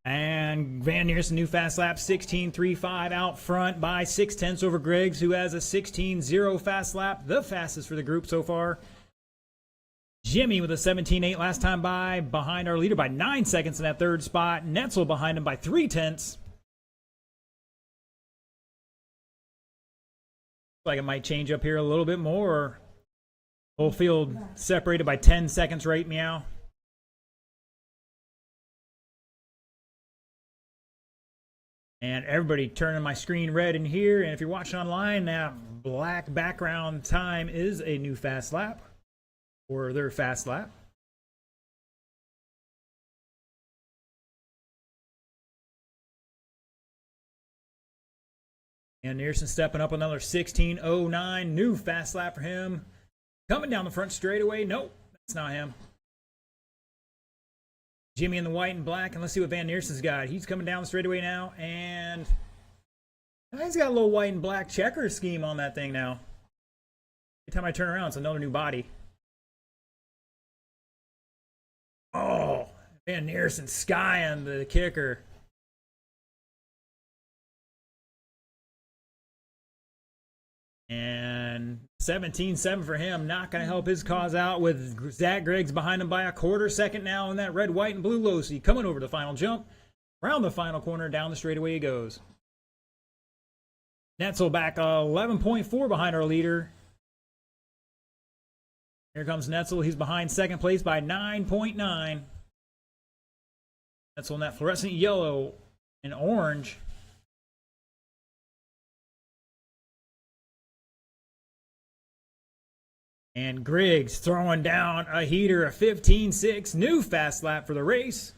And Van Neersen, new fast lap, 16.35 out front by 0.6 over Griggs, who has a 16.0 fast lap, the fastest for the group so far. Jimmy with a 17.8 last time by, behind our leader by 9 seconds in that third spot. Netzel behind him by 0.3. Like it might change up here a little bit more. Whole field separated by 10 seconds right meow. And everybody turning my screen red in here. And if you're watching online, that black background time is a new fast lap, or their fast lap. And Neersen stepping up another 16.09. New fast lap for him. Coming down the front straightaway. Nope, that's not him. Jimmy in the white and black, and let's see what Van Neersen's got. He's coming down the straightaway now, and he's got a little white and black checker scheme on that thing now. Every time I turn around, it's another new body. Oh, Van Neersen skying the kicker. And 17.7 for him. Not going to help his cause out with Zach Griggs behind him by a quarter second now in that red, white, and blue Losi. Coming over the final jump. Around the final corner, down the straightaway he goes. Netzel back 11.4 behind our leader. Here comes Netzel. He's behind second place by 9.9. Netzel in that fluorescent yellow and orange. And Griggs throwing down a heater, a 15.6. New fast lap for the race.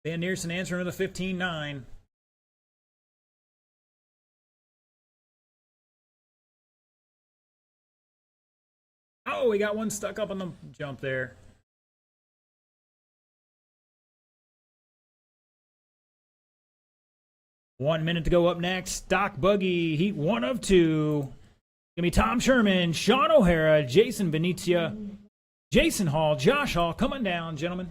Van Neersen answering with a 15.9. Oh, we got one stuck up on the jump there. One minute to go up next. Stock buggy, heat 1 of 2. Gonna be Tom Sherman, Sean O'Hara, Jason Venezia, Jason Hall, Josh Hall coming down, gentlemen.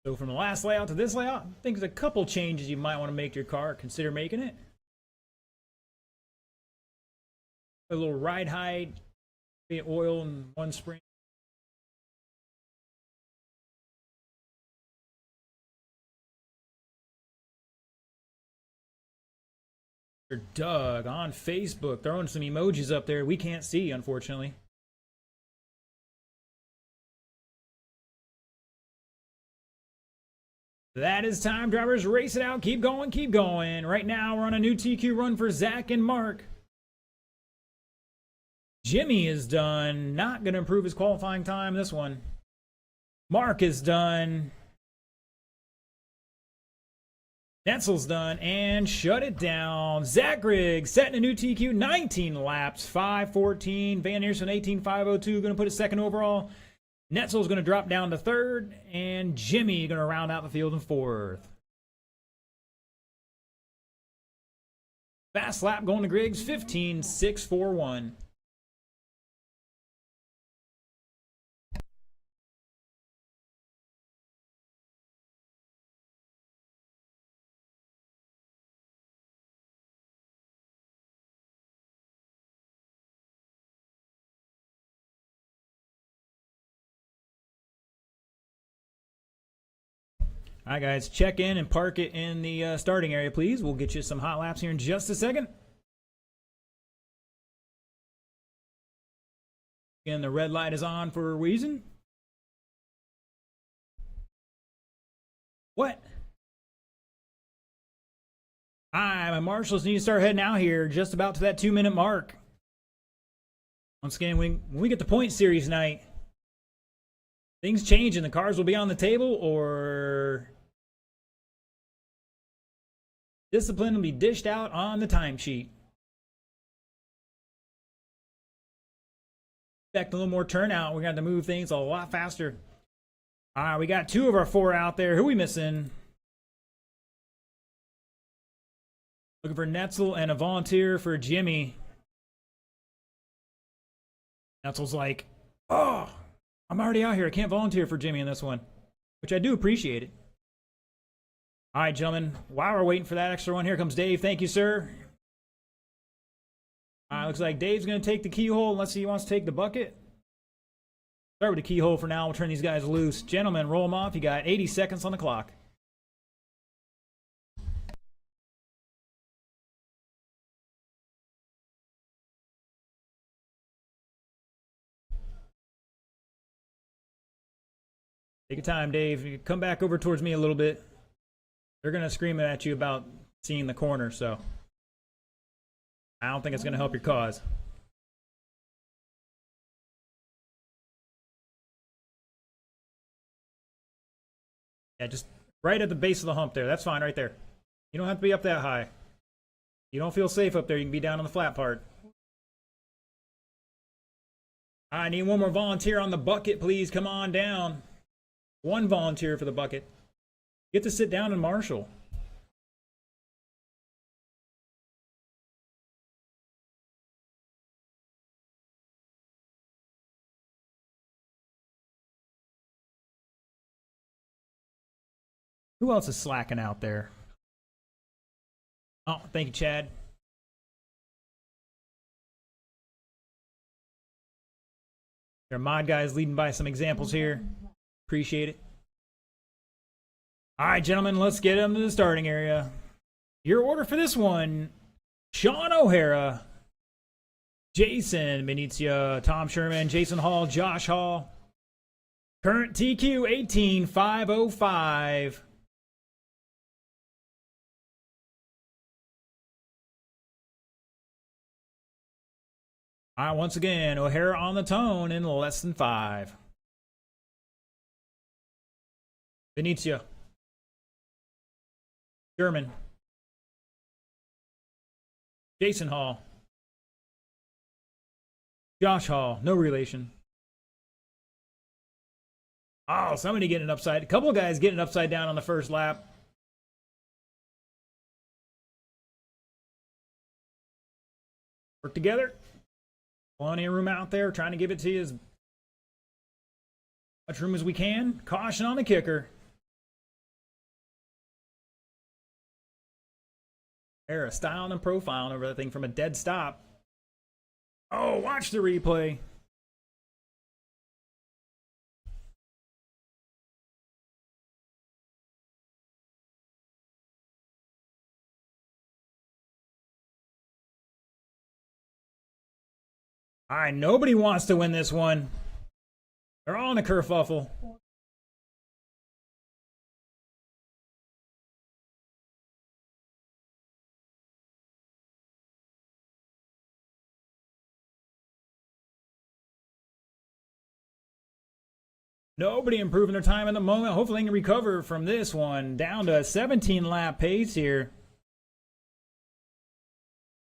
So from the last layout to this layout, I think there's a couple changes you might want to make to your car. Consider making it. A little ride height, oil and one spring. Doug on Facebook throwing some emojis up there we can't see, unfortunately. That is time, drivers. Race it out. Keep going, keep going. Right now, we're on a new TQ run for Zach and Mark. Jimmy is done. Not going to improve his qualifying time this one. Mark is done. Netzel's done. And shut it down. Zach Griggs setting a new TQ. 19 laps. 5:14. Van Neersen 18.502. Going to put a second overall. Netzel's going to drop down to third, and Jimmy going to round out the field in fourth. Fast lap going to Griggs, 15.641. All right, guys, check in and park it in the starting area, please. We'll get you some hot laps here in just a second. Again, the red light is on for a reason. What? Hi, my marshals need to start heading out here just about to that 2-minute mark. Once again, when we get the point series night, things change and the cars will be on the table, or discipline will be dished out on the timesheet. expect a little more turnout. We're going to have to move things a lot faster. All right, we got 2 of our 4 out there. Who are we missing? Looking for Netzel and a volunteer for Jimmy. Netzel's like, oh, I'm already out here. I can't volunteer for Jimmy in this one, which I do appreciate it. All right, gentlemen. While we're waiting for that extra one, here comes Dave. Thank you, sir. All right, looks like Dave's going to take the keyhole unless he wants to take the bucket. Start with the keyhole for now. We'll turn these guys loose. Gentlemen, roll them off. You got 80 seconds on the clock. Take your time, Dave. You come back over towards me a little bit. They're going to scream at you about seeing the corner, so I don't think it's going to help your cause. Yeah, just right at the base of the hump there. That's fine right there. You don't have to be up that high. You don't feel safe up there. You can be down on the flat part. I need one more volunteer on the bucket, please. Come on down. 1 volunteer for the bucket. Get to sit down and marshal. Who else is slacking out there? Oh, thank you, Chad. Our mod guys leading by some examples here. Appreciate it. All right, gentlemen, let's get them to the starting area. Your order for this one: Sean O'Hara, Jason Benicia, Tom Sherman, Jason Hall, Josh Hall. Current TQ 18505. All right, once again, O'Hara on the tone in less than 5. Benicia. Sherman. Jason Hall. Josh Hall, no relation. Oh, somebody getting upside. A couple of guys getting upside down on the first lap. Work together. Plenty of room out there. Trying to give it to you as much room as we can. Caution on the kicker. Era styling and profiling over that thing from a dead stop. Oh, watch the replay. All right, nobody wants to win this one. They're all in a kerfuffle. Nobody improving their time at the moment. Hopefully they can recover from this one. Down to a 17 lap pace here.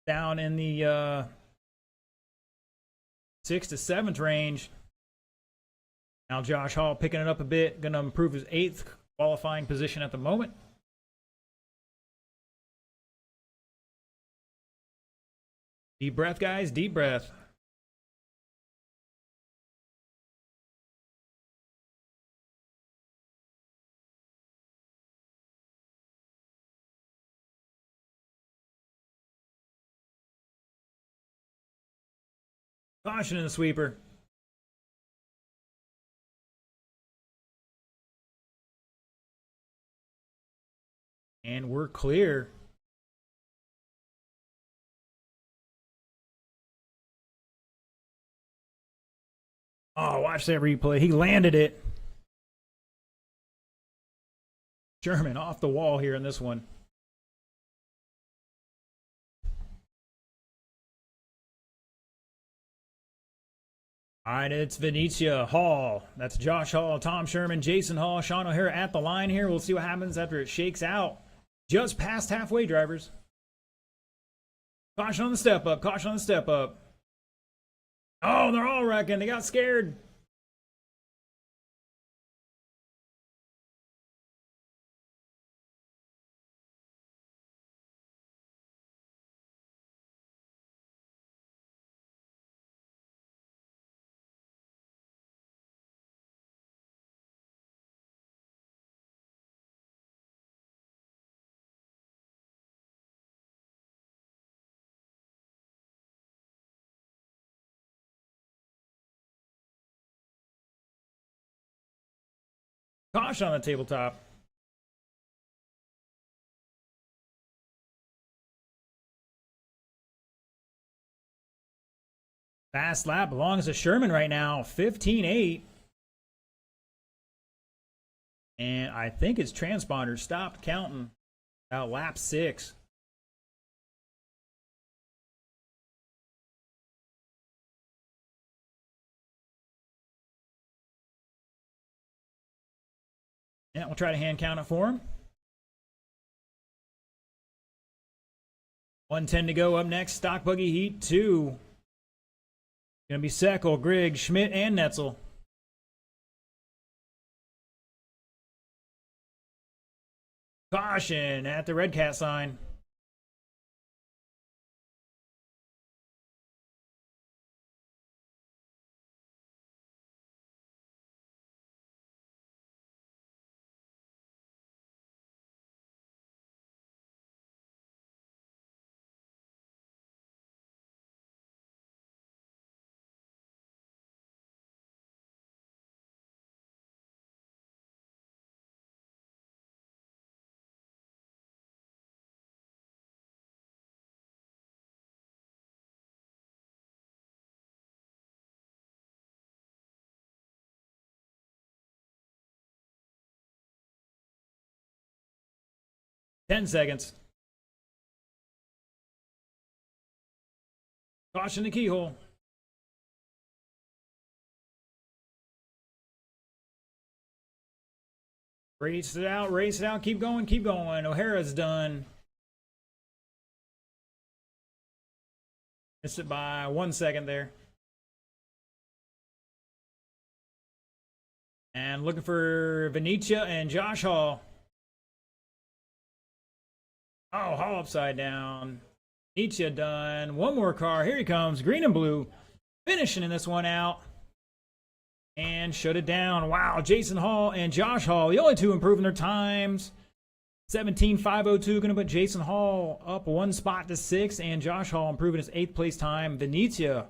Down in the 6th to 7th range. Now Josh Hall picking it up a bit. Going to improve his 8th qualifying position at the moment. Deep breath, guys. Deep breath. Caution in the sweeper. And we're clear. Oh, watch that replay. He landed it. Sherman off the wall here in this one. All right, it's Venetia Hall. That's Josh Hall, Tom Sherman, Jason Hall, Sean O'Hara at the line here. We'll see what happens after it shakes out. Just past halfway, drivers. Caution on the step up. Caution on the step up. Oh, they're all wrecking. They got scared. Caution on the tabletop. Fast lap belongs to Sherman right now, 15-8. And I think his transponder stopped counting about lap 6. Yeah, we'll try to hand count it for him. 110 to go. Up next, Stock Buggy Heat 2. Gonna be Seckel, Grigg, Schmidt, and Netzel. Caution at the red cat sign. Ten seconds. Caution the keyhole. Race it out, keep going, keep going. O'Hara's done. Missed it by 1 second there. And looking for Venetia and Josh Hall. Oh, Hall upside down. Venetia done. One more car. Here he comes. Green and blue. Finishing in this one out. And shut it down. Wow, Jason Hall and Josh Hall, the only two improving their times. 17.502 going to put Jason Hall up 1 spot to 6, and Josh Hall improving his 8th place time. Venetia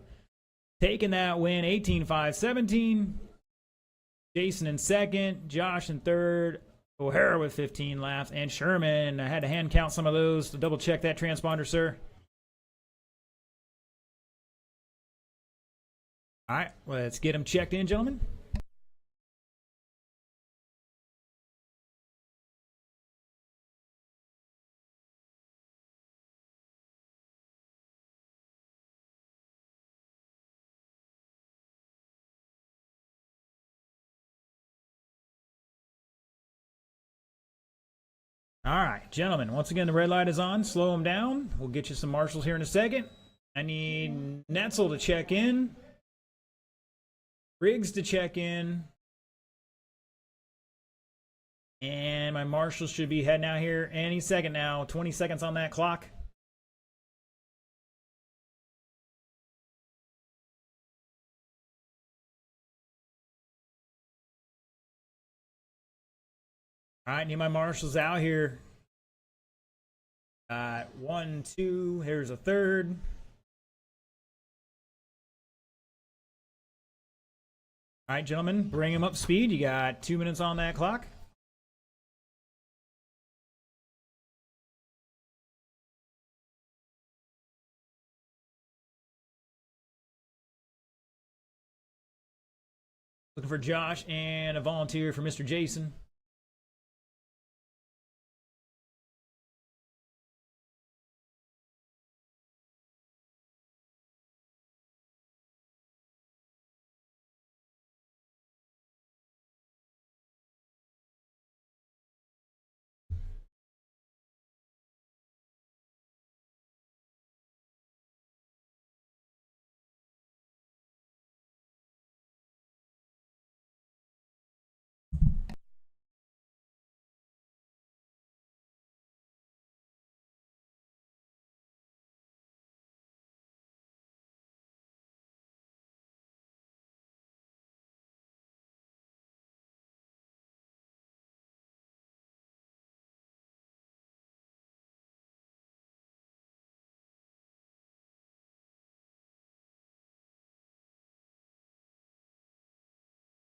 taking that win, 18.517. Jason in 2nd, Josh in 3rd, O'Hara with 15 laps, and Sherman. I had to hand count some of those to double check that transponder, sir. All right, let's get them checked in, gentlemen. All right, gentlemen, once again, the red light is on. Slow them down. We'll get you some marshals here in a second. I need Netzel to check in. Riggs to check in. And my marshals should be heading out here any second now. 20 seconds on that clock. All right, need my marshals out here. 1, 2, here's a third. All right, gentlemen, bring him up speed. You got 2 minutes on that clock. Looking for Josh and a volunteer for Mr. Jason.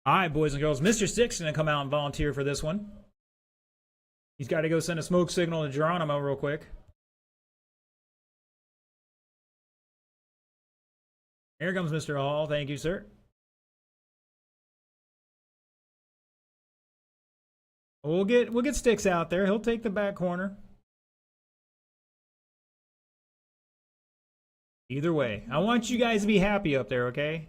All right, boys and girls. Mr. Stick's going to come out and volunteer for this one. He's got to go send a smoke signal to Geronimo real quick. Here comes Mr. Hall. Thank you, sir. We'll get Sticks out there. He'll take the back corner. Either way, I want you guys to be happy up there, okay?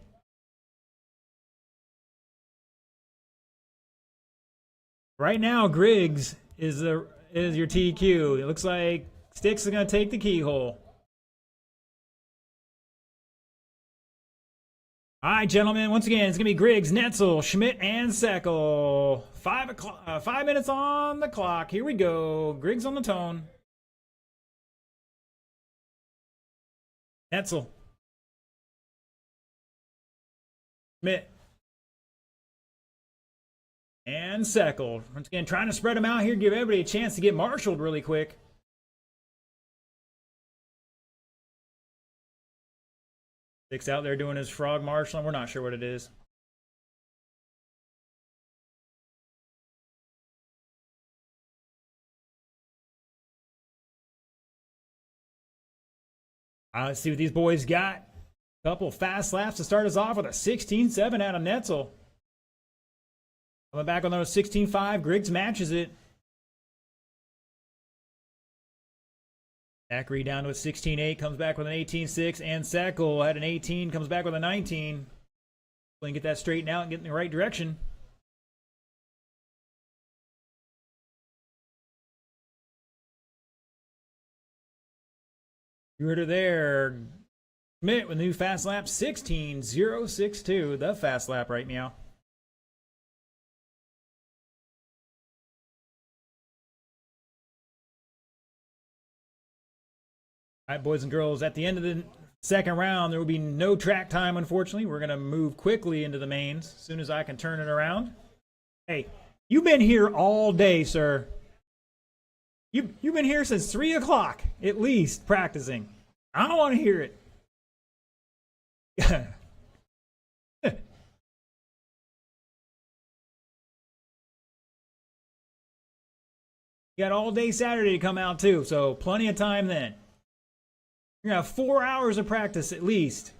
Right now, Griggs is your TQ. It looks like Sticks is going to take the keyhole. All right, gentlemen. Once again, it's going to be Griggs, Netzel, Schmidt, and Seckel. 5 minutes on the clock. Here we go. Griggs on the tone. Netzel. Schmidt. And Seckel. Once again, trying to spread them out here, give everybody a chance to get marshaled really quick. Sticks out there doing his frog marshalling. We're not sure what it is. Let's see what these boys got. Couple fast laps to start us off with a 16.7 out of Netzel. Coming back on those 16.5, Griggs matches it. Zachary down to a 16.8, comes back with an 18.6, and Seckel had an 18, comes back with a 19. We can get that straightened out and get in the right direction. You heard her there. Schmidt with new fast lap 16.062, the fast lap right now. All right, boys and girls, at the end of the second round, there will be no track time, unfortunately. We're going to move quickly into the mains as soon as I can turn it around. Hey, you've been here all day, sir. You've been here since 3 o'clock, at least, practicing. I don't want to hear it. You got all day Saturday to come out, too, so plenty of time then. You're going to have 4 hours of practice at least.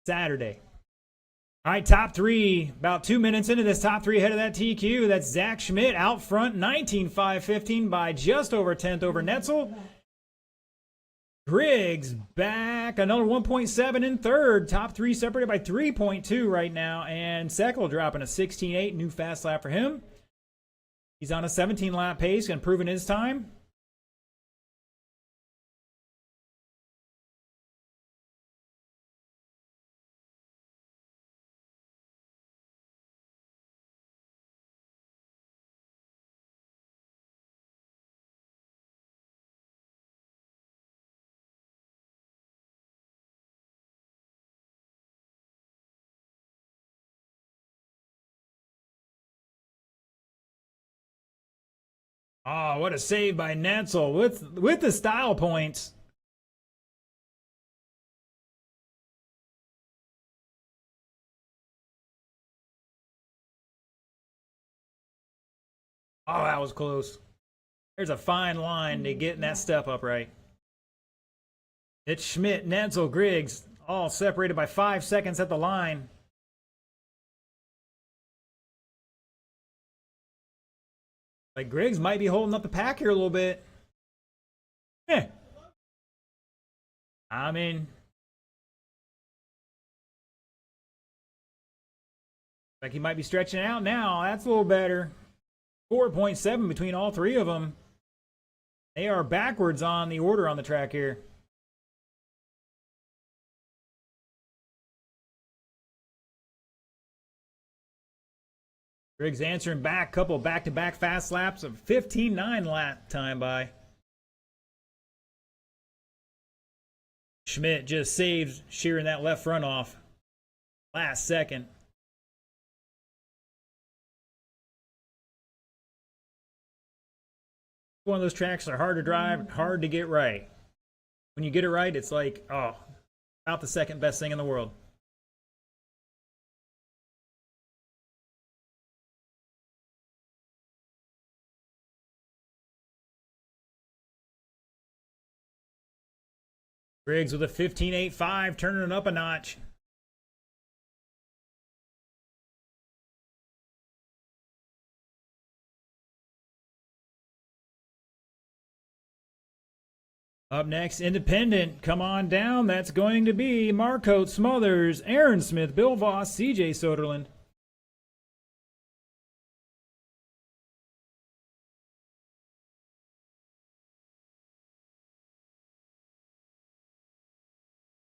Saturday. All right, top three. About 2 minutes into this top three ahead of that TQ. That's Zach Schmidt out front, 19.515 by just over 10th over Netzel. Griggs back, another 1.7 in third. Top three separated by 3.2 right now. And Seckel dropping a 16.8, new fast lap for him. He's on a 17-lap pace, improving his time. Oh, what a save by Netzel with the style points. Oh, that was close. There's a fine line to getting that step up right. It's Schmidt, Netzel, Griggs, all separated by 5 seconds at the line. Like Griggs might be holding up the pack here a little bit. Yeah. I mean, like he might be stretching out now. That's a little better. 4.7 between all three of them. They are backwards on the order on the track here. Griggs answering back, couple back-to-back fast laps of 15.9 lap time by. Schmidt just saved shearing that left front off. Last second. One of those tracks that are hard to drive, hard to get right. When you get it right, it's like, oh, about the second best thing in the world. Griggs with a 15.85, turning it up a notch. Up next, Independent. Come on down. That's going to be Marcote, Smothers, Aaron Smith, Bill Voss, CJ Soderlund.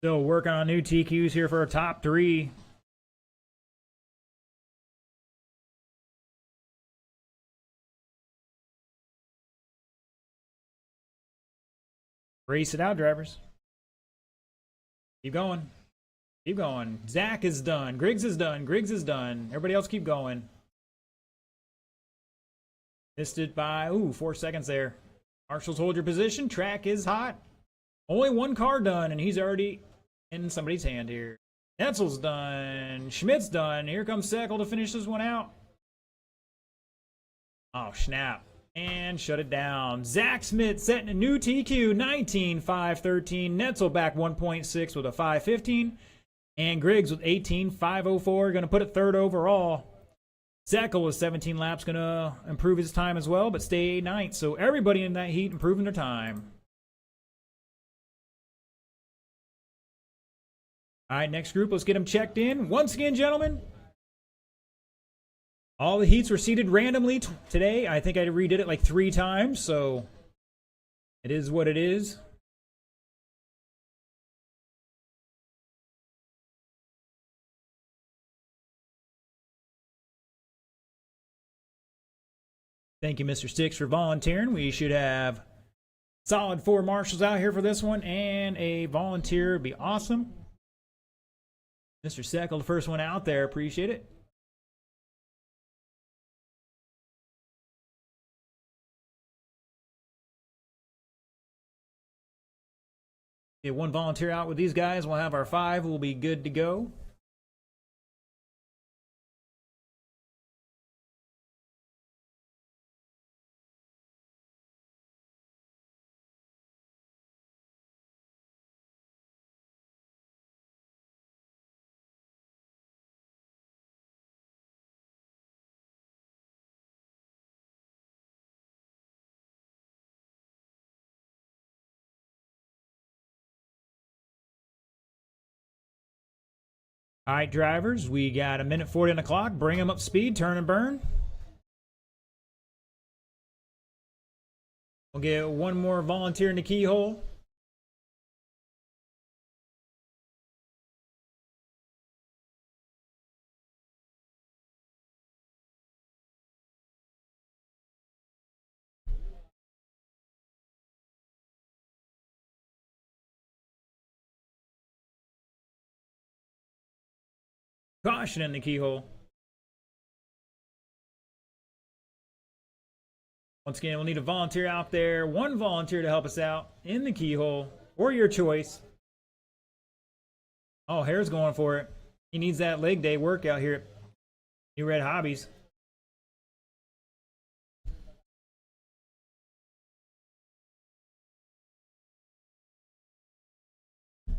Still working on new TQs here for our top three. Race it out, drivers. Keep going. Keep going. Zach is done. Griggs is done. Griggs is done. Everybody else keep going. Missed it by, 4 seconds there. Marshals, hold your position. Track is hot. Only one car done, and he's already in somebody's hand here. Netzel's done. Schmidt's done. Here comes Seckel to finish this one out. Oh, snap. And shut it down. Zach Smith setting a new TQ, 19.513. Netzel back 1.6 with a 5.15. And Griggs with 18.504. Going to put it third overall. Seckel with 17 laps. Going to improve his time as well, but stay ninth. So everybody in that heat improving their time. All right, next group. Let's get them checked in. Once again, gentlemen, all the heats were seeded randomly today. I think I redid it like 3 times, so it is what it is. Thank you, Mr. Sticks, for volunteering. We should have solid 4 marshals out here for this one, and a volunteer would be awesome. Mr. Seckel, the first one out there. Appreciate it. Get 1 volunteer out with these guys. We'll have our 5. We'll be good to go. All right, drivers, we got 1:40 on the clock. Bring them up speed, turn and burn. We'll get 1 more volunteer in the keyhole. Caution in the keyhole. Once again, we'll need a volunteer out there. 1 volunteer to help us out in the keyhole, or your choice. Oh, Hare's going for it. He needs that leg day workout here at Newred Hobbies.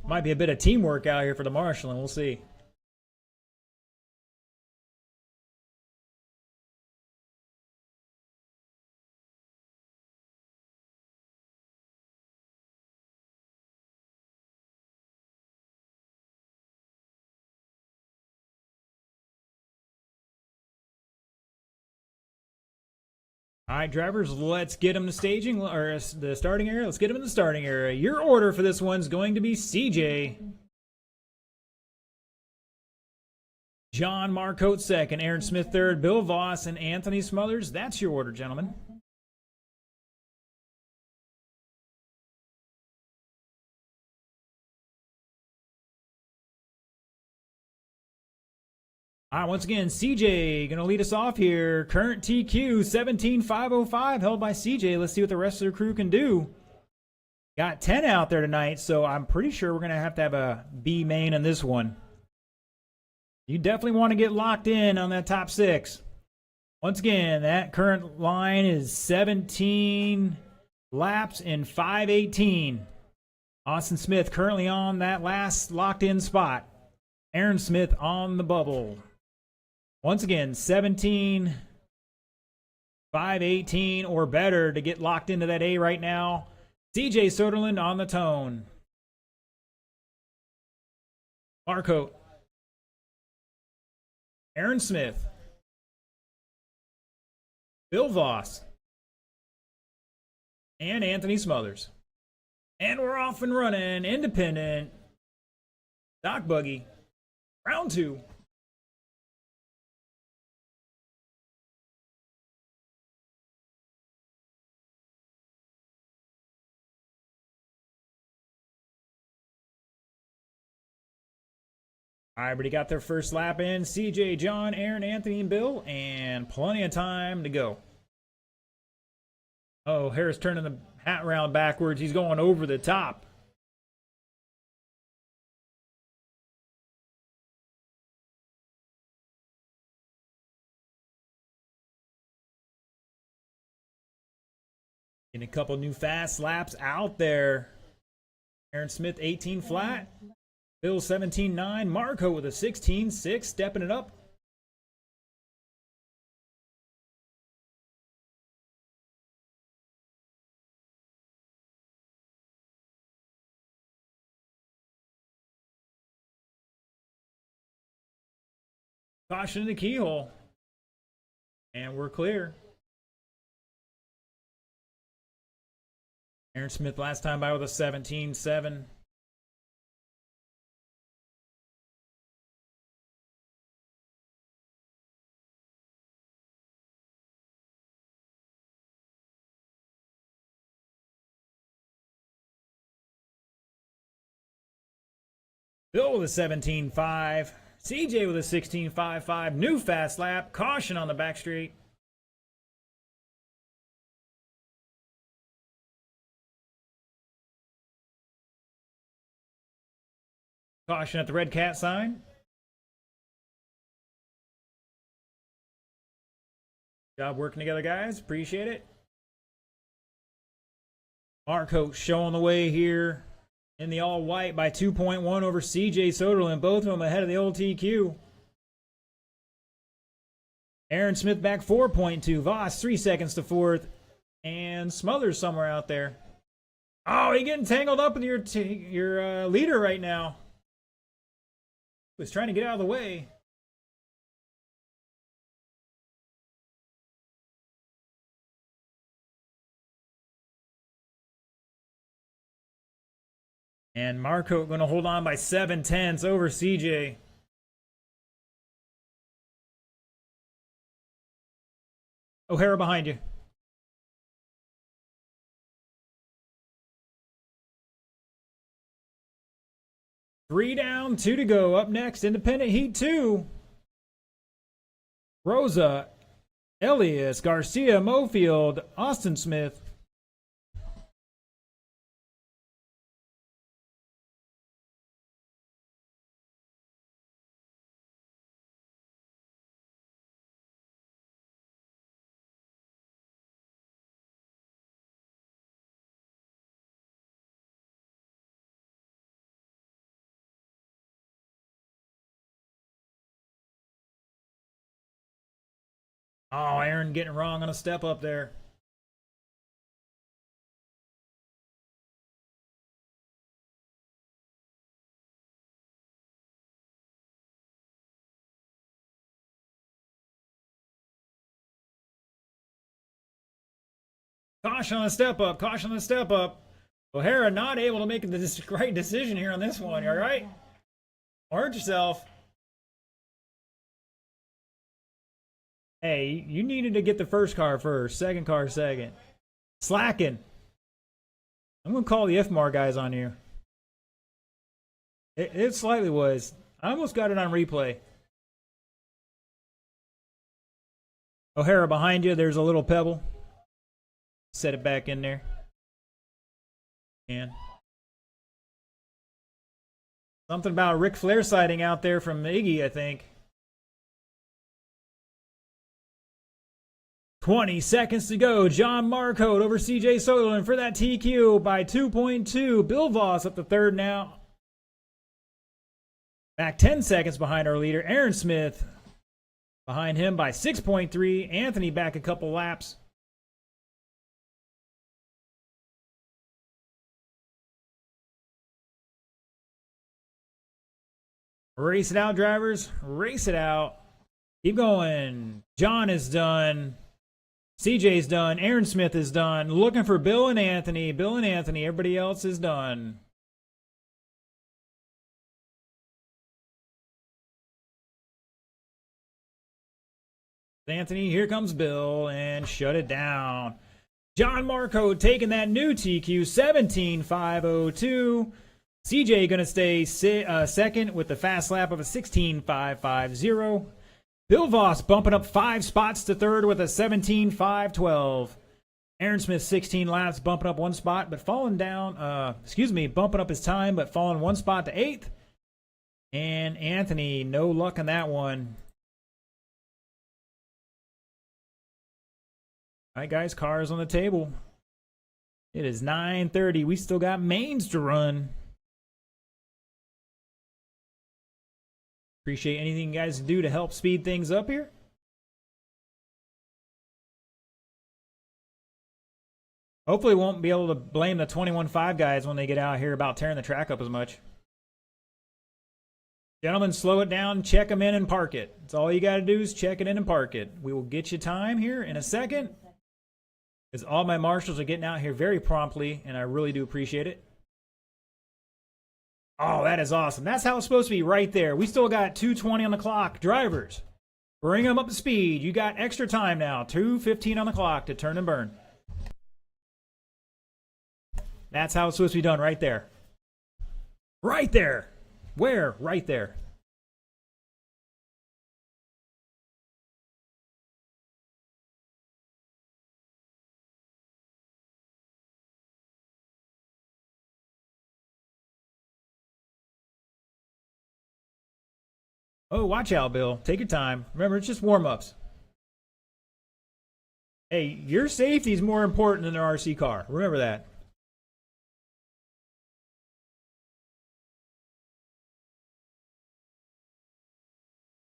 Might be a bit of teamwork out here for the marshal, and we'll see. All right, drivers, let's get them to staging, or the starting area. Let's get them in the starting area. Your order for this one's going to be CJ. John Marcote second, Aaron Smith third, Bill Voss, and Anthony Smothers. That's your order, gentlemen. All right, once again, CJ going to lead us off here. Current TQ 17.505 held by CJ. Let's see what the rest of the crew can do. Got 10 out there tonight, so I'm pretty sure we're going to have a B main in this one. You definitely want to get locked in on that top 6. Once again, that current line is 17 laps in 5:18. Austin Smith currently on that last locked-in spot. Aaron Smith on the bubble. Once again, 17, 518 or better to get locked into that A right now. CJ Soderlund on the tone. Marco. Aaron Smith. Bill Voss. And Anthony Smothers. And we're off and running. Independent. Doc Buggy. Round 2. Everybody got their first lap in. CJ, John, Aaron, Anthony, and Bill. And plenty of time to go. Oh, Harris turning the hat round backwards. He's going over the top. Getting a couple new fast laps out there. Aaron Smith 18 flat. Bill 17.9. Marco with a 16.6, stepping it up. Caution in the keyhole. And we're clear. Aaron Smith last time by with a 17.7. Bill with a 17.5. CJ with a 16.55. New fast lap. Caution on the back straight. Caution at the red cat sign. Job working together, guys. Appreciate it. Marco showing the way here in the all white by 2.1 over CJ Soderlund. Both of them ahead of the old TQ. Aaron Smith back 4.2. Voss 3 seconds to fourth. And Smothers somewhere out there. Oh, he getting tangled up with your leader right now. Was trying to get out of the way. And Marco going to hold on by 7/10 over CJ. O'Hara behind you. Three down, 2 to go. Up next, Independent Heat 2. Rosa, Elias, Garcia, Mofield, Austin Smith. Oh, Aaron getting wrong on a step up there. Caution on the step up. Caution on the step up. O'Hara not able to make the right decision here on this one. You all right? Hurt yourself. Hey, you needed to get the first car first. Second car second. Slacking. I'm going to call the FMAR guys on you. It slightly was. I almost got it on replay. O'Hara behind you. There's a little pebble. Set it back in there. And something about a Ric Flair sighting out there from Iggy, I think. 20 seconds to go. John Marcotte over CJ Soderlund for that TQ by 2.2. Bill Voss up to third now. Back 10 seconds behind our leader. Aaron Smith behind him by 6.3. Anthony back a couple laps. Race it out, drivers. Race it out. Keep going. John is done. CJ's done. Aaron Smith is done. Looking for Bill and Anthony. Bill and Anthony. Everybody else is done. Anthony, here comes Bill, and shut it down. John Marcotte taking that new TQ, 17.502. CJ going to stay second with the fast lap of a 16.550. Bill Voss bumping up 5 spots to third with a 17.512. Aaron Smith 16 laps, bumping up 1 spot, but falling down, bumping up his time, but falling 1 spot to 8th. And Anthony, no luck on that one. All right, guys, cars on the table. It is 9:30. We still got mains to run. Appreciate anything you guys do to help speed things up here. Hopefully won't be able to blame the 21.5 guys when they get out here about tearing the track up as much. Gentlemen, slow it down, check them in and park it. That's all you got to do is check it in and park it. We will get you time here in a second, because all my marshals are getting out here very promptly, and I really do appreciate it. Oh, that is awesome. That's how it's supposed to be right there. We still got 2:20 on the clock. Drivers, bring them up to speed. You got extra time now. 2:15 on the clock to turn and burn. That's how it's supposed to be done right there. Right there. Where? Right there. Oh, watch out, Bill. Take your time. Remember, it's just warm-ups. Hey, your safety is more important than an RC car. Remember that.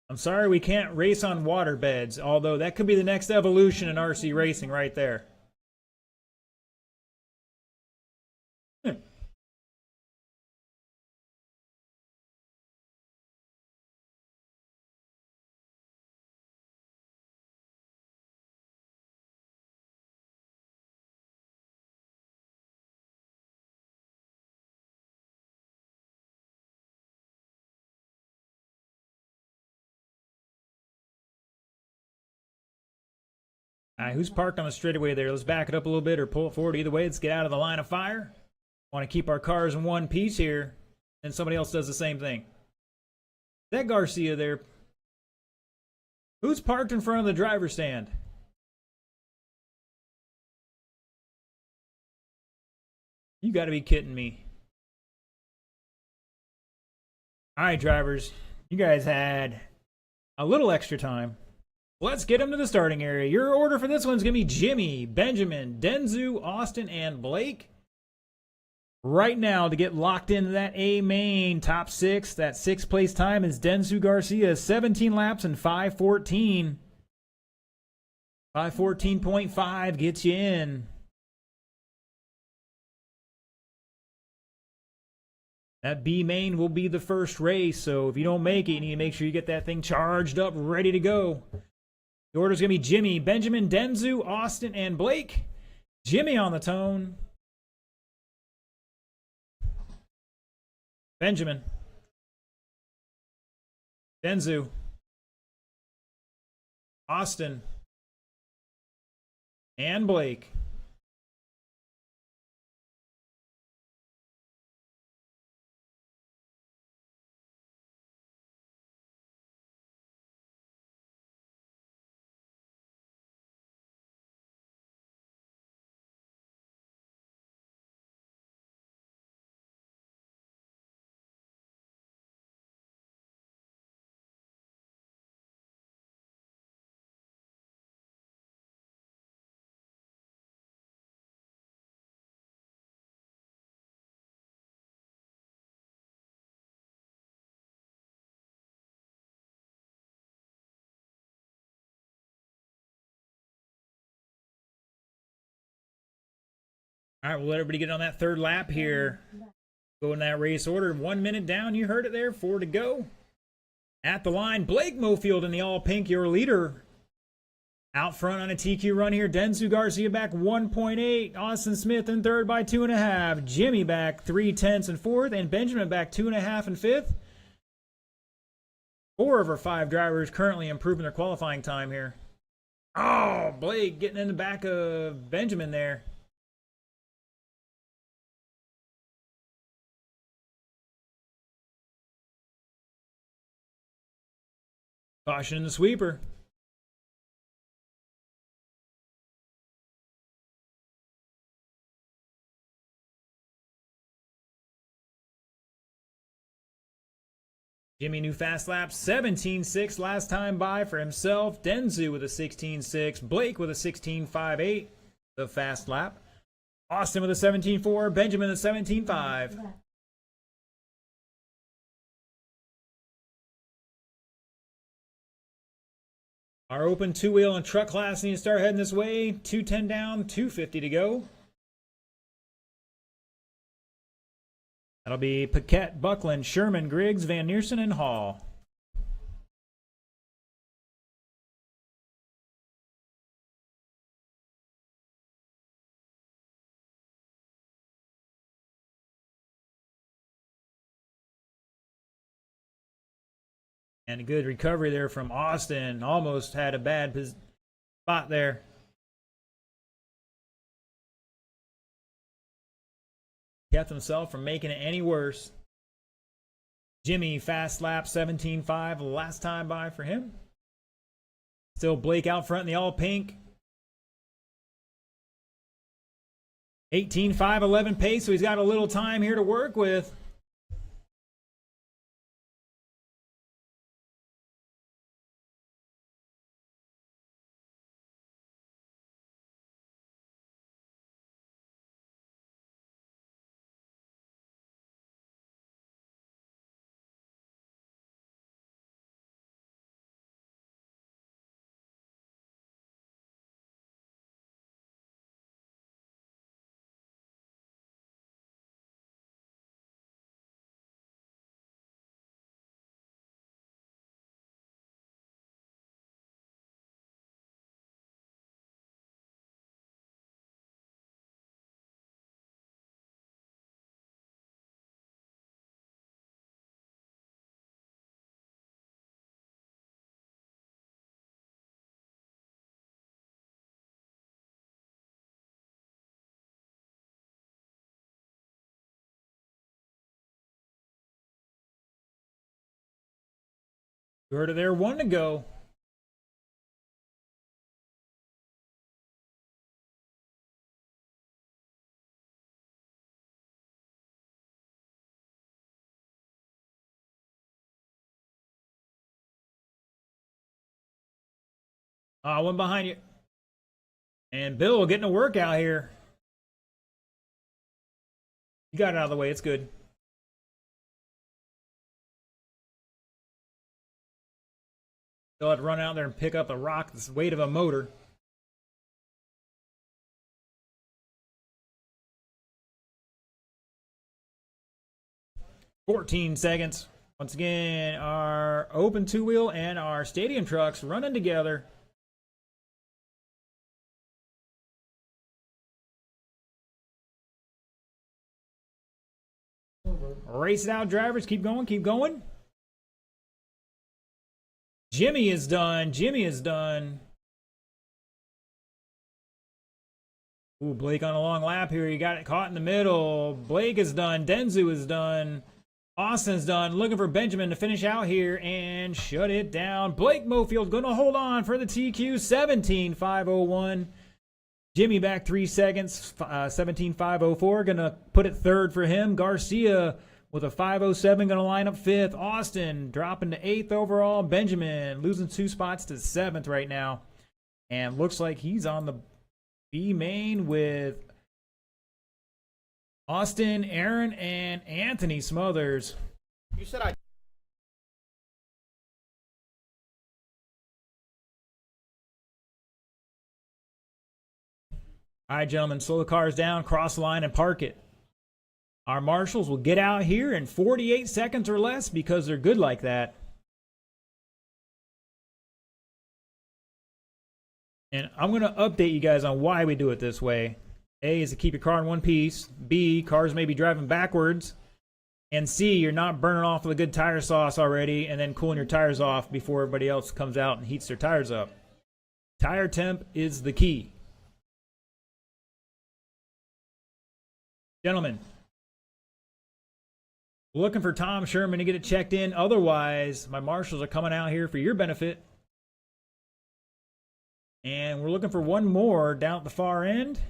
I'm sorry we can't race on water beds, although that could be the next evolution in RC racing right there. All right, who's parked on the straightaway there? Let's back it up a little bit or pull it forward. Either way, let's get out of the line of fire. Want to keep our cars in one piece here, and somebody else does the same thing. That Garcia there. Who's parked in front of the driver's stand? You got to be kidding me. All right, drivers. You guys had a little extra time. Let's get them to the starting area. Your order for this one's going to be Jimmy, Benjamin, Denzu, Austin, and Blake. Right now, to get locked into that A main top 6, that 6th place time is Denzu Garcia, 17 laps and 5:14. 5:14.5 gets you in. That B main will be the first race, so if you don't make it, you need to make sure you get that thing charged up, ready to go. The order's going to be Jimmy, Benjamin, Denzu, Austin, and Blake. Jimmy on the tone. Benjamin. Denzu. Austin. And Blake. All right, we'll let everybody get on that third lap here. Go in that race order. 1 minute down. You heard it there. 4 to go. At the line, Blake Mofield in the all pink, your leader. Out front on a TQ run here. Denzu Garcia back 1.8. Austin Smith in third by 2.5. Jimmy back 3/10 in fourth. And Benjamin back 2.5 in fifth. 4 of our 5 drivers currently improving their qualifying time here. Oh, Blake getting in the back of Benjamin there. Caution in the sweeper. Jimmy new fast lap, 17.6 last time by for himself. Denzu with a 16.6. Blake with a 16.58, the fast lap. Austin with a 17.4. Benjamin a 17.5. Our open two-wheel and truck class need to start heading this way. 210 down, 250 to go. That'll be Paquette, Buckland, Sherman, Griggs, Van Neersen, and Hall. And a good recovery there from Austin. Almost had a bad spot there. Kept himself from making it any worse. Jimmy, fast lap, 17.5 last time by for him. Still Blake out front in the all pink. 18.5, 11 pace, so he's got a little time here to work with. You heard it there, 1 to go. One behind you. And Bill getting a workout here. You got it out of the way. It's good. They'll have to run out there and pick up a rock that's the weight of a motor. "14 seconds. Once again, our open two-wheel and our stadium trucks running together. Race it out, drivers. Keep going, keep going. Jimmy is done. Jimmy is done. Ooh, Blake on a long lap here. He got it caught in the middle. Blake is done. Denzu is done. Austin's done. Looking for Benjamin to finish out here and shut it down. Blake Mofield going to hold on for the TQ. 17.501. Jimmy back 3 seconds. 17.504. Going to put it third for him. Garcia with a 5.07 going to line up fifth. Austin dropping to 8th overall. Benjamin losing 2 spots to 7th right now. And looks like he's on the B main with Austin, Aaron, and Anthony Smothers. You said I... All right, gentlemen, slow the cars down, cross the line, and park it. Our marshals will get out here in 48 seconds or less because they're good like that. And I'm going to update you guys on why we do it this way. A is to keep your car in one piece. B, cars may be driving backwards. And C, you're not burning off the good tire sauce already and then cooling your tires off before everybody else comes out and heats their tires up. Tire temp is the key. Gentlemen, looking for Tom Sherman to get it checked in. Otherwise, my marshals are coming out here for your benefit. And we're looking for one more down at the far end.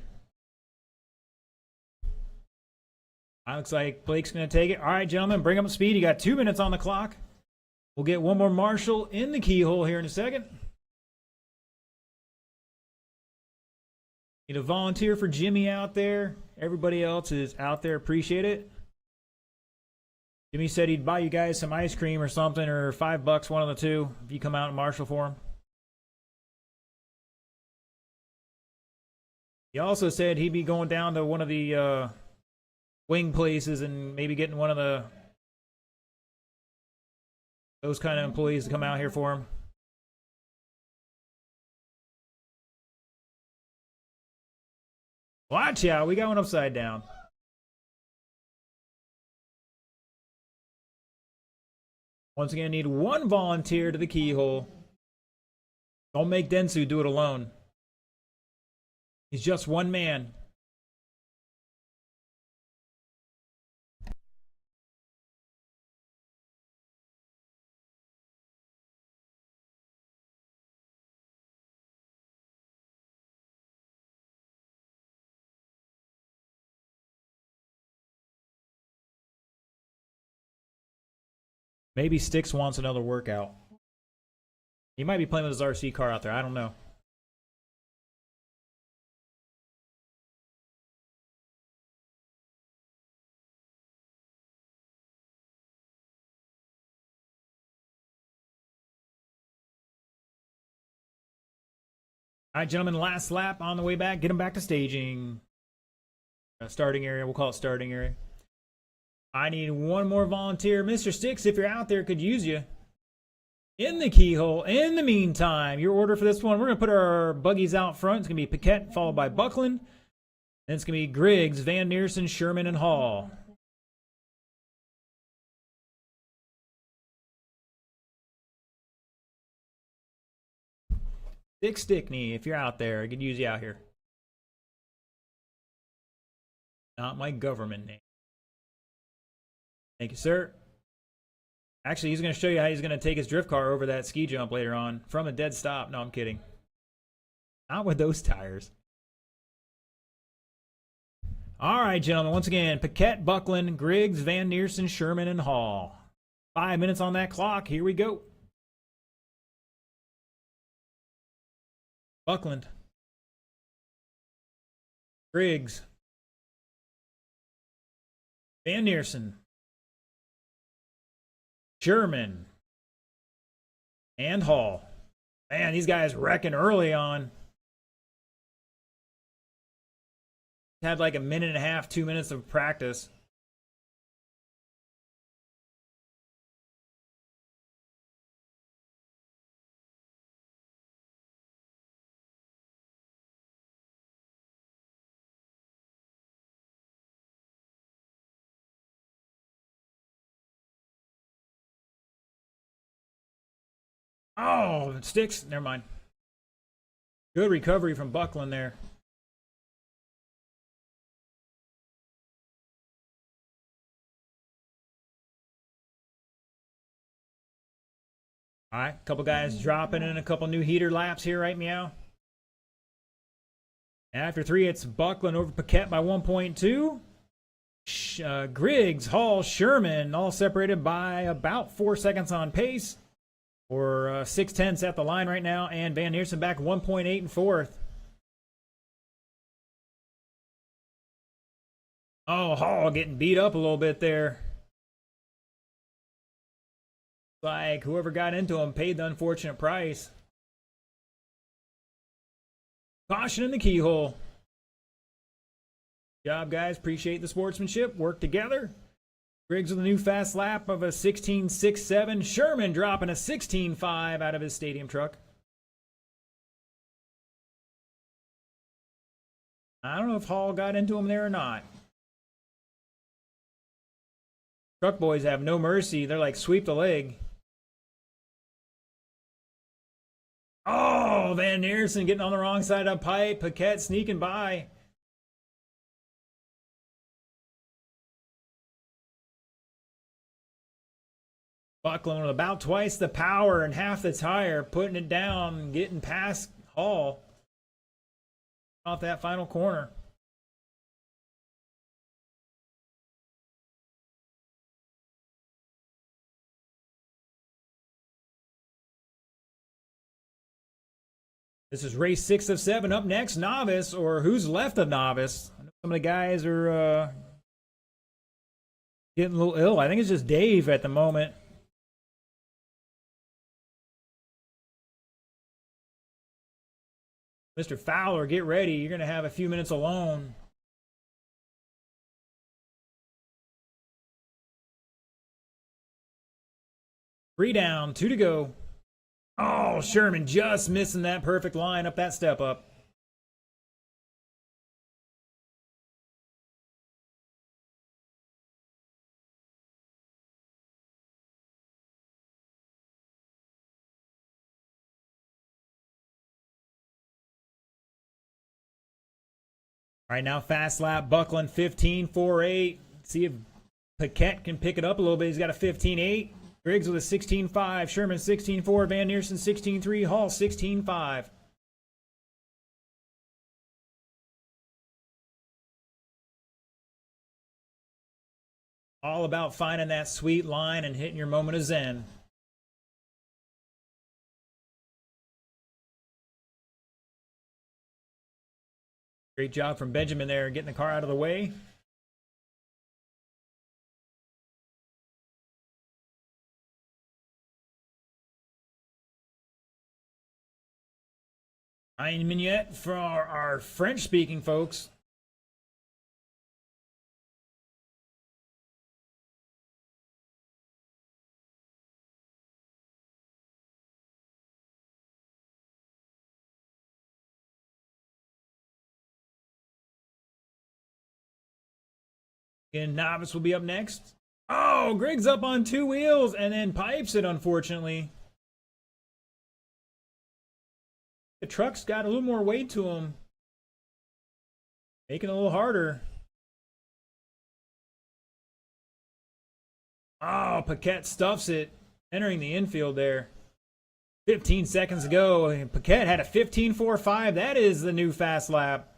Looks like Blake's going to take it. All right, gentlemen, bring up speed. You got 2 minutes on the clock. We'll get one more marshal in the keyhole here in a second. Need a volunteer for Jimmy out there. Everybody else is out there. Appreciate it. Jimmy said he'd buy you guys some ice cream or something, or $5, one of the two, if you come out and marshal for him. He also said he'd be going down to one of the wing places and maybe getting one of those kind of employees to come out here for him. Watch out, we got one upside down. Once again, need one volunteer to the keyhole. Don't make Densu do it alone. He's just one man. Maybe Styx wants another workout. He might be playing with his RC car out there. I don't know. All right, gentlemen, last lap on the way back. Get them back to staging. Starting area. We'll call it starting area. I need one more volunteer. Mr. Styx, if you're out there, could use you in the keyhole. In the meantime, your order for this one, we're going to put our buggies out front. It's going to be Paquette followed by Buckland. Then it's going to be Griggs, Van Neersen, Sherman, and Hall. Dick Stickney, if you're out there, I could use you out here. Not my government name. Thank you, sir. Actually, he's going to show you how he's going to take his drift car over that ski jump later on from a dead stop. No, I'm kidding. Not with those tires. All right, gentlemen. Once again, Paquette, Buckland, Griggs, Van Neersen, Sherman, and Hall. 5 minutes on that clock. Here we go. Buckland. Griggs. Van Neersen. Sherman. And Hall. Man, these guys wrecking early on. Had like a minute and a half, 2 minutes of practice. Oh, it sticks. Never mind. Good recovery from Buckland there. All right, a couple guys dropping in a couple new heater laps here, right, Meow? After 3, it's Buckland over Paquette by 1.2. Griggs, Hall, Sherman, all separated by about 4 seconds on pace. Or 6/10 at the line right now, and Van Neersen back 1.8 in 4th. Oh, Hall getting beat up a little bit there. Like whoever got into him paid the unfortunate price. Caution in the keyhole. Job, guys. Appreciate the sportsmanship. Work together. Griggs with a new fast lap of a 16.67. Sherman dropping a 16.5 out of his stadium truck. I don't know if Hall got into him there or not. Truck boys have no mercy. They're like, sweep the leg. Oh, Van Neersen getting on the wrong side of the pipe. Paquette sneaking by. Buckling with about twice the power and half the tire, putting it down, getting past Hall off that final corner. This is race 6 of 7. Up next, Novice, or who's left of Novice. I know some of the guys are getting a little ill. I think it's just Dave at the moment. Mr. Fowler, get ready. You're going to have a few minutes alone. Three down, 2 to go. Oh, Sherman just missing that perfect line up that step up. All right, now fast lap, Buckland 15.48. See if Paquette can pick it up a little bit. He's got a 15.8. Griggs with a 16.5. Sherman 16.4. Van Neersen 16.3. Hall 16.5. All about finding that sweet line and hitting your moment of zen. Great job from Benjamin there, getting the car out of the way. Ein Minute for our French-speaking folks. And Novice will be up next. Oh, Griggs up on 2 wheels and then pipes it, unfortunately. The truck's got a little more weight to him. Making it a little harder. Oh, Paquette stuffs it. Entering the infield there. 15 seconds ago. Paquette had a 15.45. That is the new fast lap.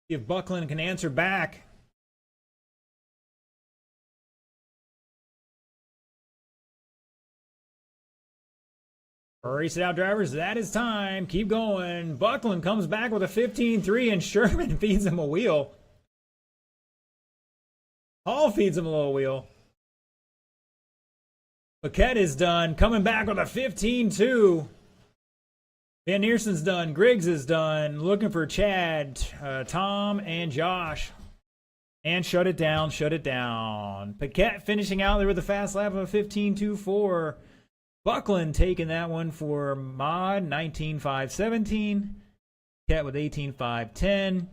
See if Buckland can answer back. Race it out, drivers. That is time. Keep going. Buckland comes back with a 15.3, and Sherman feeds him a wheel. Hall feeds him a little wheel. Paquette is done. Coming back with a 15.2. Van Neersen's done. Griggs is done. Looking for Chad, Tom, and Josh. And shut it down. Shut it down. Paquette finishing out there with a fast lap of a 15.24. Buckland taking that one for Mod, 19.517. Cat with 18.510.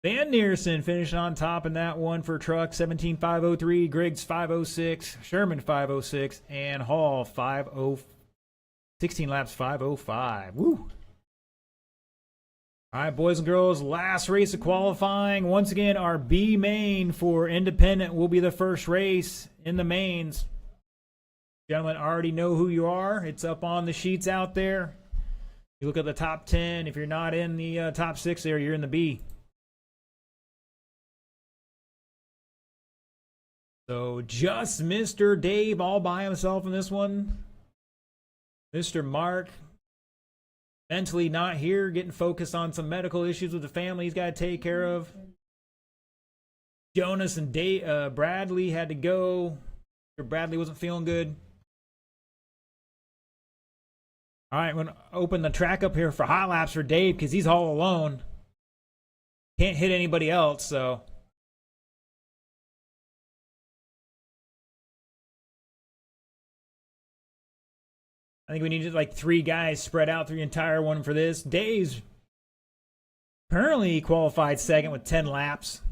Van Neersen finishing on top in that one for Truck, 17.503. Griggs 506. Sherman 506. And Hall 50. 16 laps 505. Woo! All right, boys and girls, last race of qualifying. Once again, our B main for Independent will be the first race in the mains. Gentlemen, already know who you are. It's up on the sheets out there. You look at the top 10. If you're not in the top 6 there, you're in the B. So just Mr. Dave all by himself in this one. Mr. Mark, mentally not here, getting focused on some medical issues with the family he's got to take care of. Jonas and Bradley had to go. Bradley wasn't feeling good. All right, I'm going to open the track up here for hot laps for Dave because he's all alone. can't hit anybody else, so. I think we needed like 3 guys spread out through the entire one for this. Dave's apparently qualified second with 10 laps.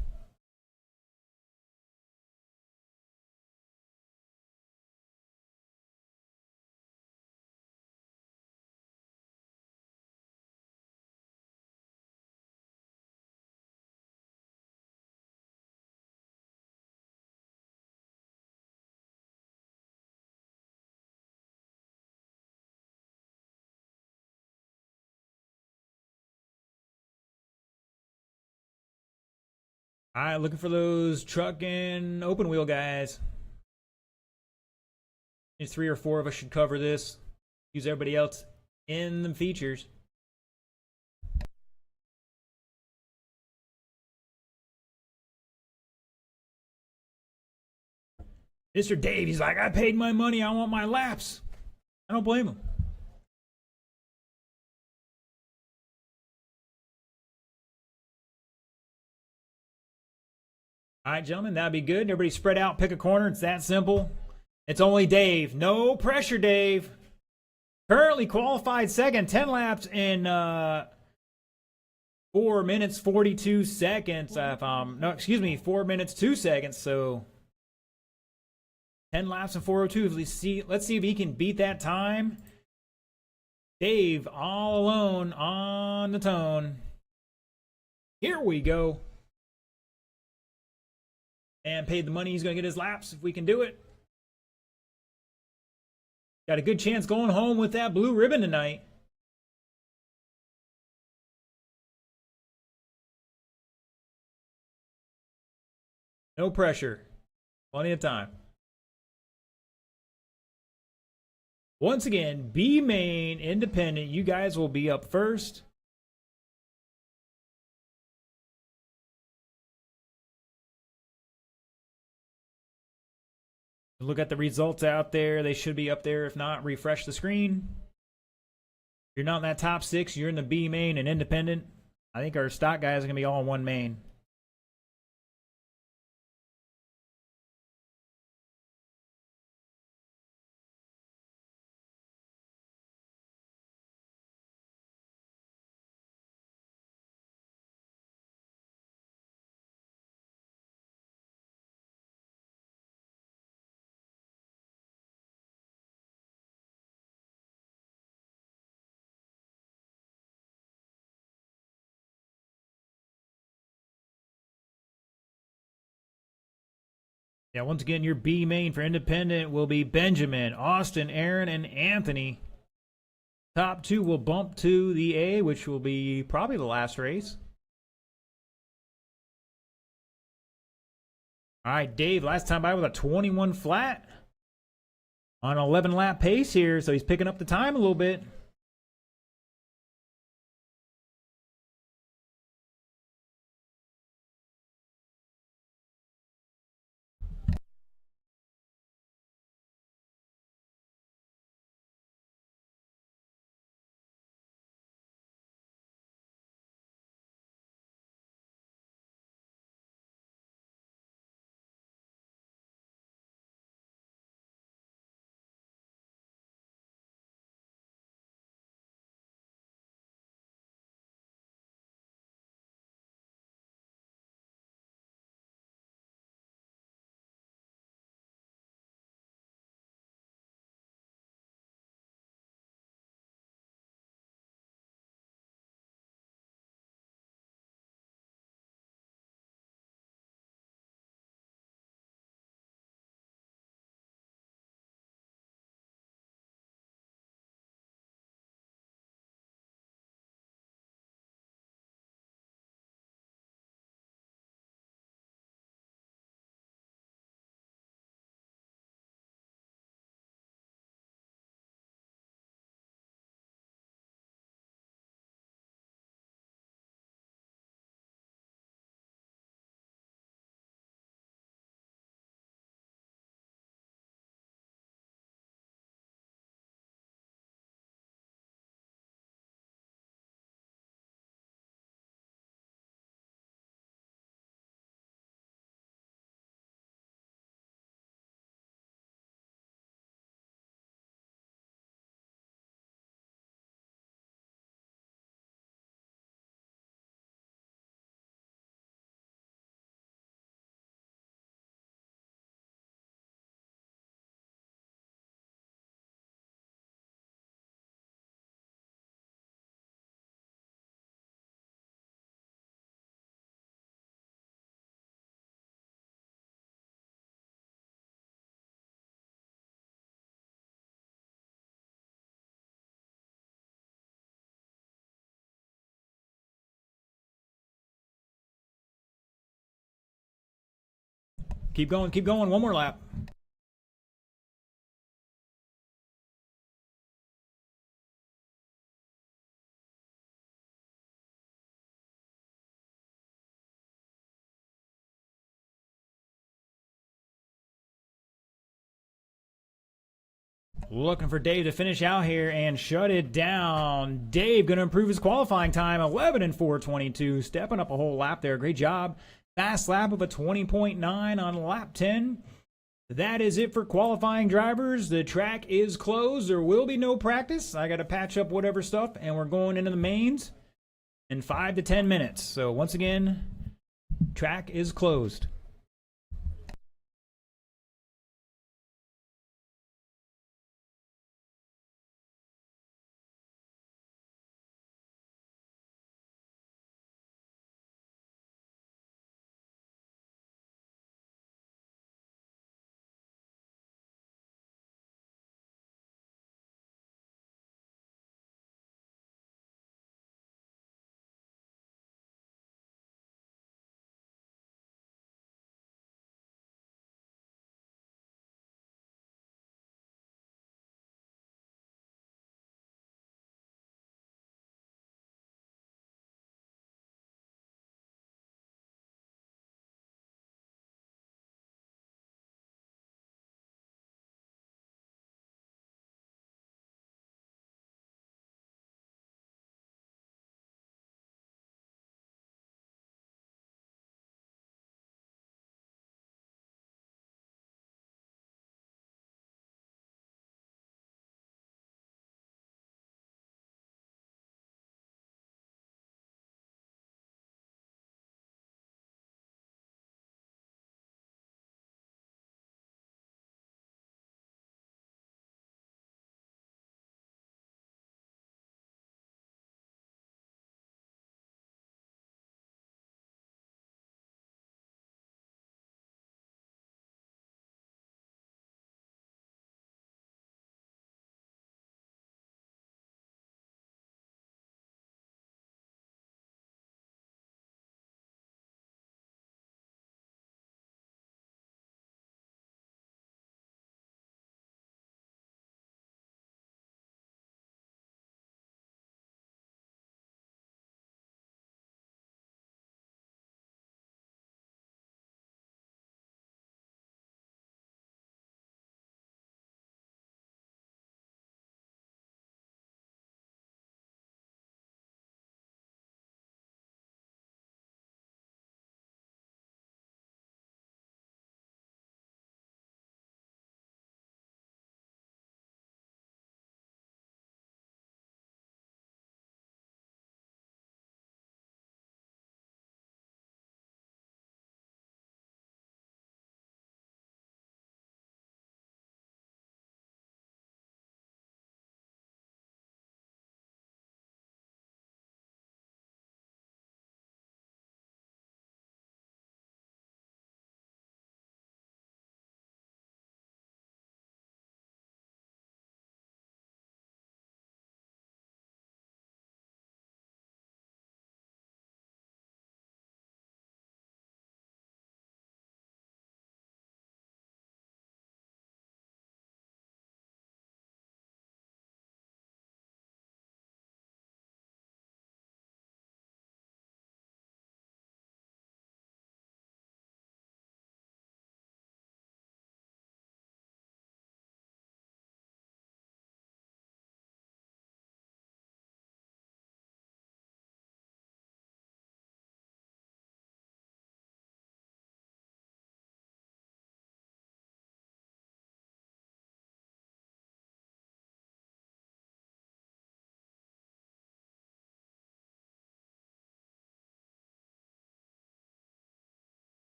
All right, looking for those truck and open wheel guys. 3 or 4 of us should cover this. Use everybody else in the features. Mr. Dave, he's like, I paid my money. I want my laps. I don't blame him. All right, gentlemen, that'd be good. Everybody spread out, pick a corner. It's that simple. It's only Dave. No pressure, Dave. Currently qualified second, 10 laps in 4 minutes 42 seconds. No, excuse me, 4 minutes 2 seconds. So 10 laps in 4:02. Let's see if he can beat that time. Dave all alone on the tone. Here we go. And paid the money. He's going to get his laps if we can do it. Got a good chance going home with that blue ribbon tonight. No pressure. Plenty of time. Once again, B main independent. You guys will be up first. Look at the results out there. They should be up there. If not, refresh the screen. If you're not in that top 6, you're in the B main and independent. I think our stock guys are going to be all in one main. Yeah, once again, your B main for independent will be Benjamin, Austin, Aaron, and Anthony. Top 2 will bump to the A, which will be probably the last race. All right, Dave, last time by with a 21 flat on an 11 lap pace here, so he's picking up the time a little bit. Keep going, keep going. One more lap. Looking for Dave to finish out here and shut it down. Dave going to improve his qualifying time, 11 and 4:22, stepping up a whole lap there. Great job. Fast lap of a 20.9 on lap 10. That is it for qualifying drivers. The track is closed. There will be no practice. I got to patch up whatever stuff, and we're going into the mains in 5 to 10 minutes. So once again, track is closed.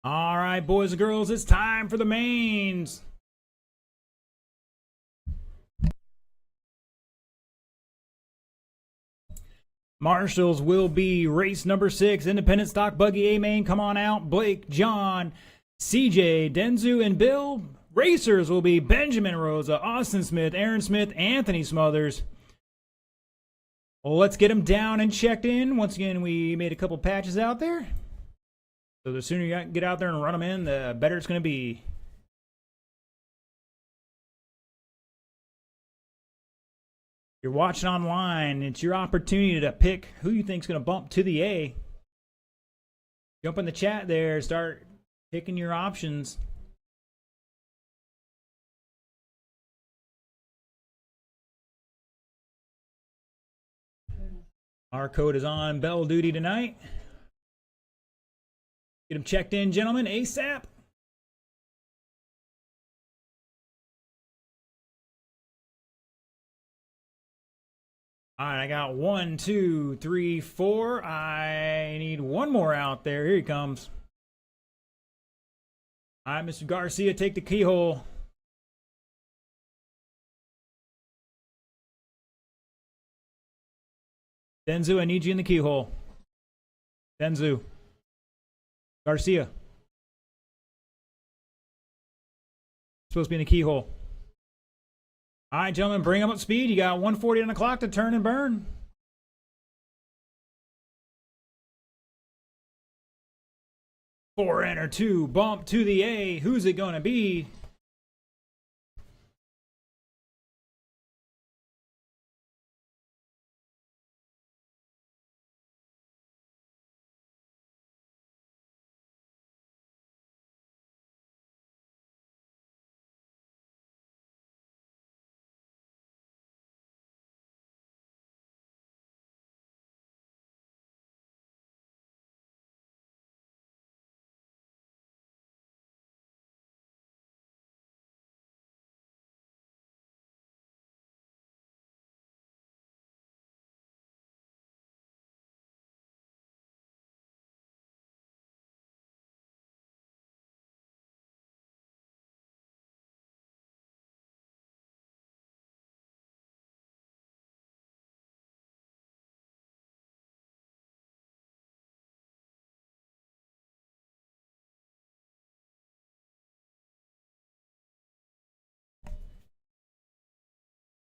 All right, boys and girls, it's time for the mains. Marshals will be race number 6, independent stock buggy A main. Come on out. Blake, John, CJ, Denzu, and Bill. Racers will be Benjamin Rosa, Austin Smith, Aaron Smith, Anthony Smothers. Well, let's get them down and checked in. Once again, we made a couple patches out there. So the sooner you get out there and run them in, the better it's going to be. You're watching online, it's your opportunity to pick who you think is going to bump to the A. Jump in the chat there, start picking your options. Our code is on bell duty tonight. Get them checked in, gentlemen, ASAP. All right, I got 1, 2, 3, 4. I need one more out there. Here he comes. All right, Mr. Garcia, take the keyhole. Denzu, I need you in the keyhole. Denzu. Garcia. Supposed to be in the keyhole. All right, gentlemen, bring them up speed. You got 140 on the clock to turn and burn. Four enter, 2, bump to the A. Who's it going to be?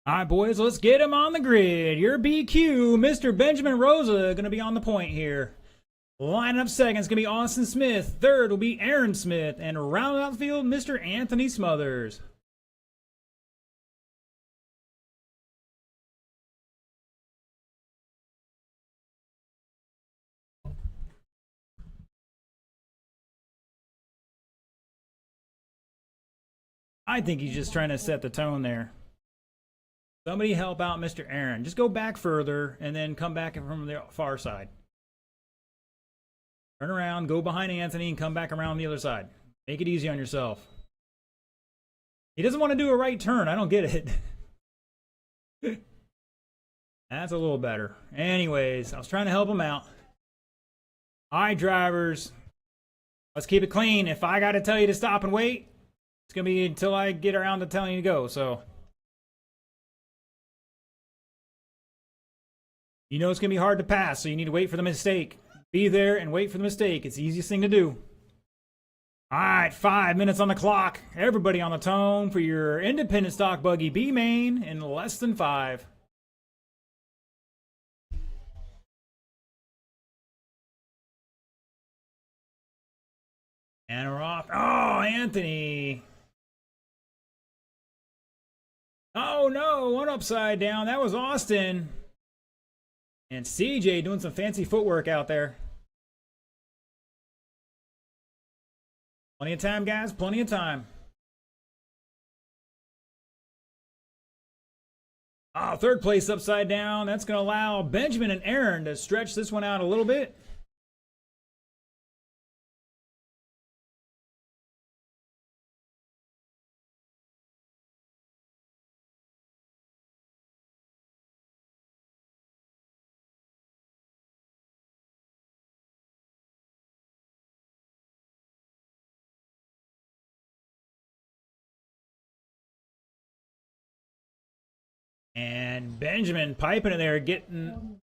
All right, boys, let's get him on the grid. Your BQ, Mr. Benjamin Rosa, going to be on the point here. Lining up second is going to be Austin Smith. Third will be Aaron Smith. And rounding out the field, Mr. Anthony Smothers. I think he's just trying to set the tone there. Somebody help out Mr. Aaron. Just go back further and then come back from the far side. Turn around, go behind Anthony, and come back around the other side. Make it easy on yourself. He doesn't want to do a right turn. I don't get it. That's a little better. Anyways, I was trying to help him out. All right, drivers. Let's keep it clean. If I got to tell you to stop and wait, it's going to be until I get around to telling you to go. So, you know it's going to be hard to pass, so you need to wait for the mistake. Be there and wait for the mistake. It's the easiest thing to do. All right, 5 minutes on the clock. Everybody on the tone for your independent stock buggy B main in less than 5. And we're off. Oh, Anthony. Oh, no. One upside down. That was Austin. And CJ doing some fancy footwork out there. Plenty of time, guys. Plenty of time. Oh, third place upside down. That's going to allow Benjamin and Aaron to stretch this one out a little bit. And Benjamin piping it there, getting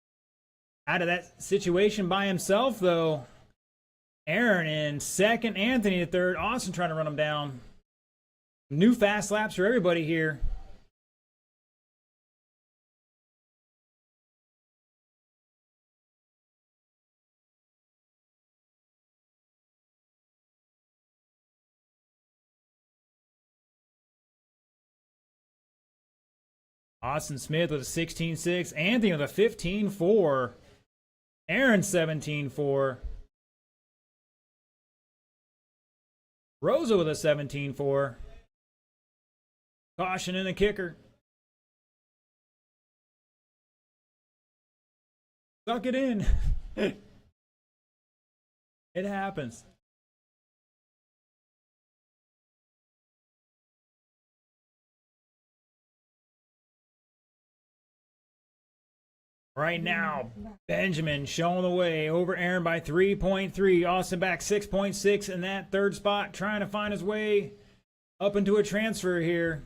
out of that situation by himself, though. Aaron in second, Anthony in third. Austin trying to run him down. New fast laps for everybody here. Austin Smith with a 16.6. Anthony with a 15.4. Aaron 17.4. Rosa with a 17.4. Caution in the kicker. Suck it in. It happens. Right now, Benjamin showing the way over Aaron by 3.3. Austin back 6.6 in that third spot, trying to find his way up into a transfer here.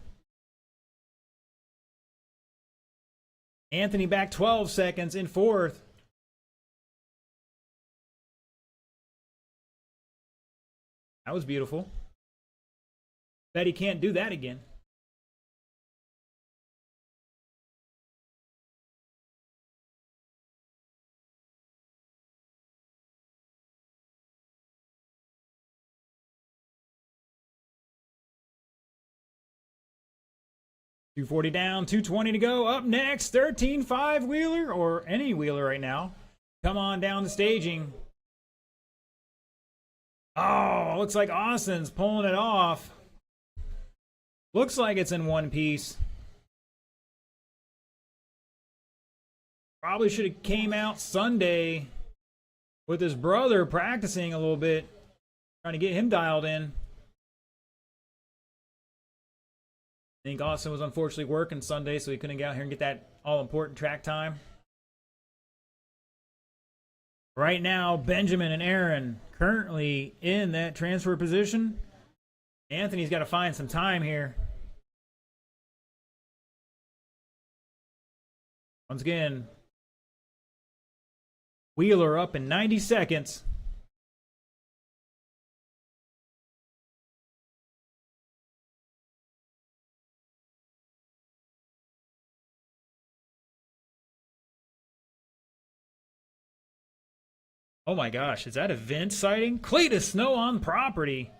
Anthony back 12 seconds in fourth. That was beautiful. Bet he can't do that again. .240 down, 220 to go. Up next, 13.5 wheeler, or any wheeler right now. Come on down the staging. Oh, looks like Austin's pulling it off. Looks like it's in one piece. Probably should have came out Sunday with his brother practicing a little bit, trying to get him dialed in. I think Austin was unfortunately working Sunday, so he couldn't get out here and get that all-important track time. Right now, Benjamin and Aaron currently in that transfer position. Anthony's got to find some time here. Once again, Wheeler up in 90 seconds. Oh my gosh, is that a vent sighting? Cletus snow on property.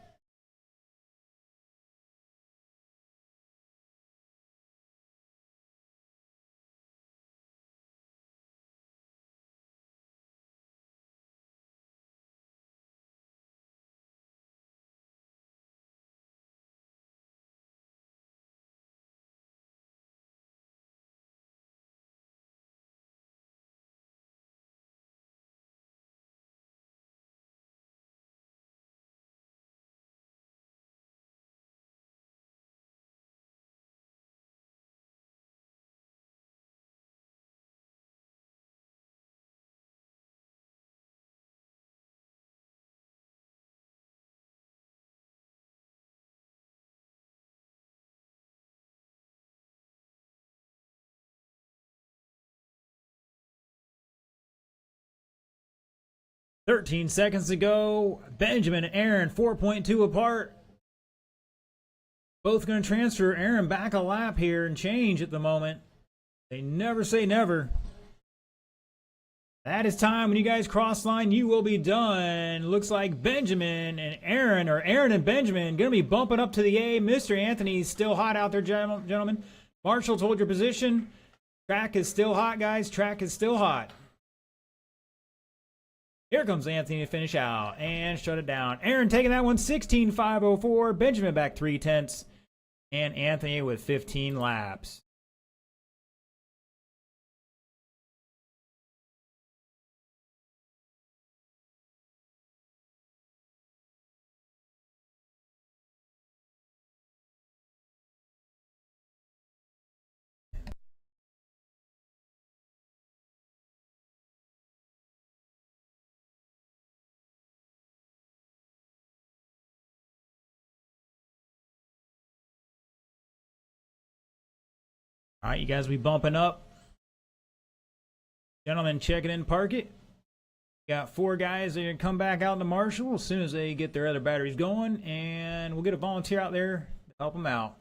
.13 seconds to go. Benjamin and Aaron 4.2 apart. Both going to transfer. Aaron back a lap here and change at the moment. They never say never. That is time. When you guys cross line, you will be done. Looks like Benjamin and Aaron, or Aaron and Benjamin, going to be bumping up to the A. Mr. Anthony's still hot out there, gentlemen. Marshall, hold your position. Track is still hot, guys. Track is still hot. Here comes Anthony to finish out and shut it down. Aaron taking that one, 16.504. Benjamin back 3/10. And Anthony with 15 laps. All right, you guys be bumping up. Gentlemen, check it in, park it. Got 4 guys that are going to come back out to Marshall as soon as they get their other batteries going, and we'll get a volunteer out there to help them out.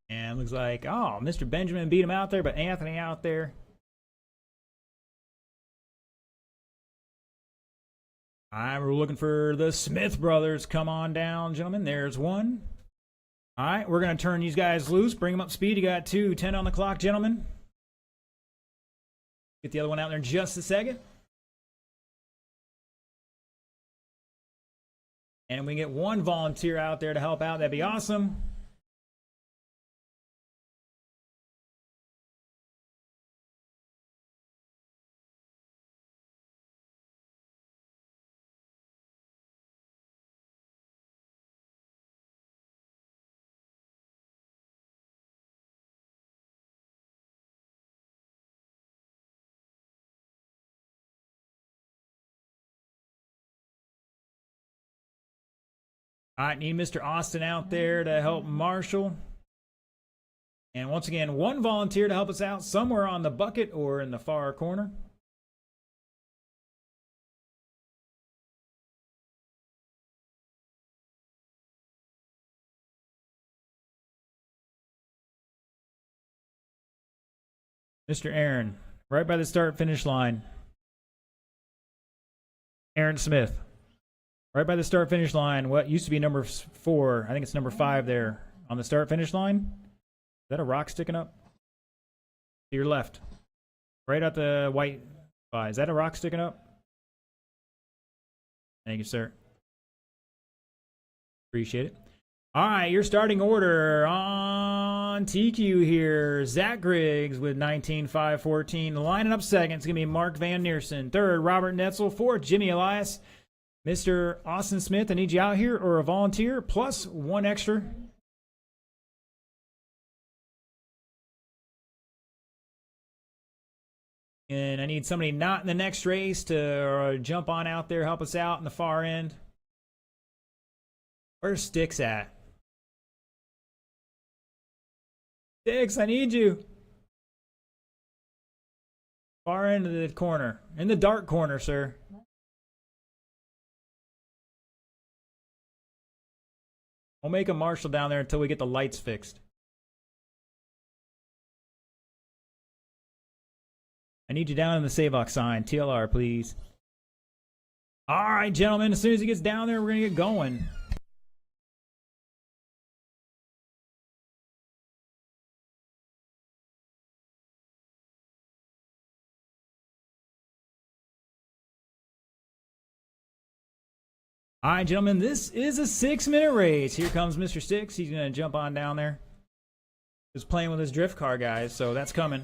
And looks like, oh, Mr. Benjamin beat him out there, but Anthony out there. All right, we're looking for the Smith brothers. Come on down, gentlemen. There's one. All right, we're going to turn these guys loose, bring them up speed. You got 2:10 on the clock, gentlemen. Get the other one out there in just a second. And we get 1 volunteer out there to help out. That'd be awesome. All right, need Mr. Austin out there to help Marshall. And once again, 1 volunteer to help us out somewhere on the bucket or in the far corner. Mr. Aaron, right by the start-finish line. Aaron Smith. Right by the start-finish line, what used to be number 4, I think it's number 5 there. On the start-finish line. Is that a rock sticking up? To your left. Right at the white spot. Is that a rock sticking up? Thank you, sir. Appreciate it. All right, your starting order on TQ here. Zach Griggs with 19.514. Lining up second, it's going to be Mark Van Neersen. Third, Robert Netzel. Fourth, Jimmy Elias. Mr. Austin Smith, I need you out here, or a volunteer, plus 1 extra. And I need somebody not in the next race to jump on out there, help us out in the far end. Where's Sticks at? Sticks, I need you. Far end of the corner. In the dark corner, sir. We'll make a marshal down there until we get the lights fixed. I need you down in the Savox sign. TLR, please. All right, gentlemen. As soon as he gets down there, we're going to get going. All right, gentlemen, this is a 6-minute race. Here comes Mr. Sticks. He's going to jump on down there. He's playing with his drift car, guys, so that's coming.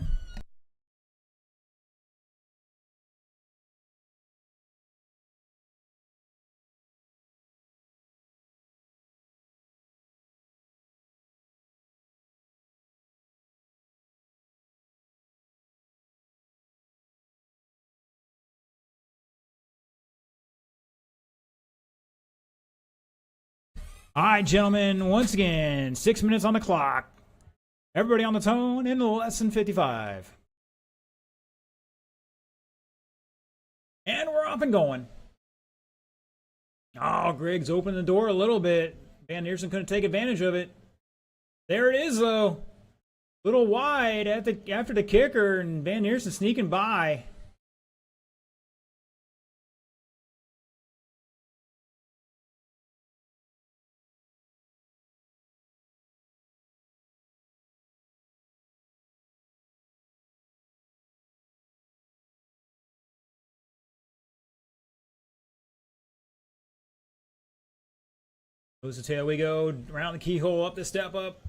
All right, gentlemen, once again, 6 minutes on the clock. Everybody on the tone in less than 55. And we're off and going. Oh, Griggs opened the door a little bit. Van Neersen couldn't take advantage of it. There it is, though. A little wide after the kicker, and Van Neersen sneaking by. Goes the tail we go, around the keyhole, up the step up.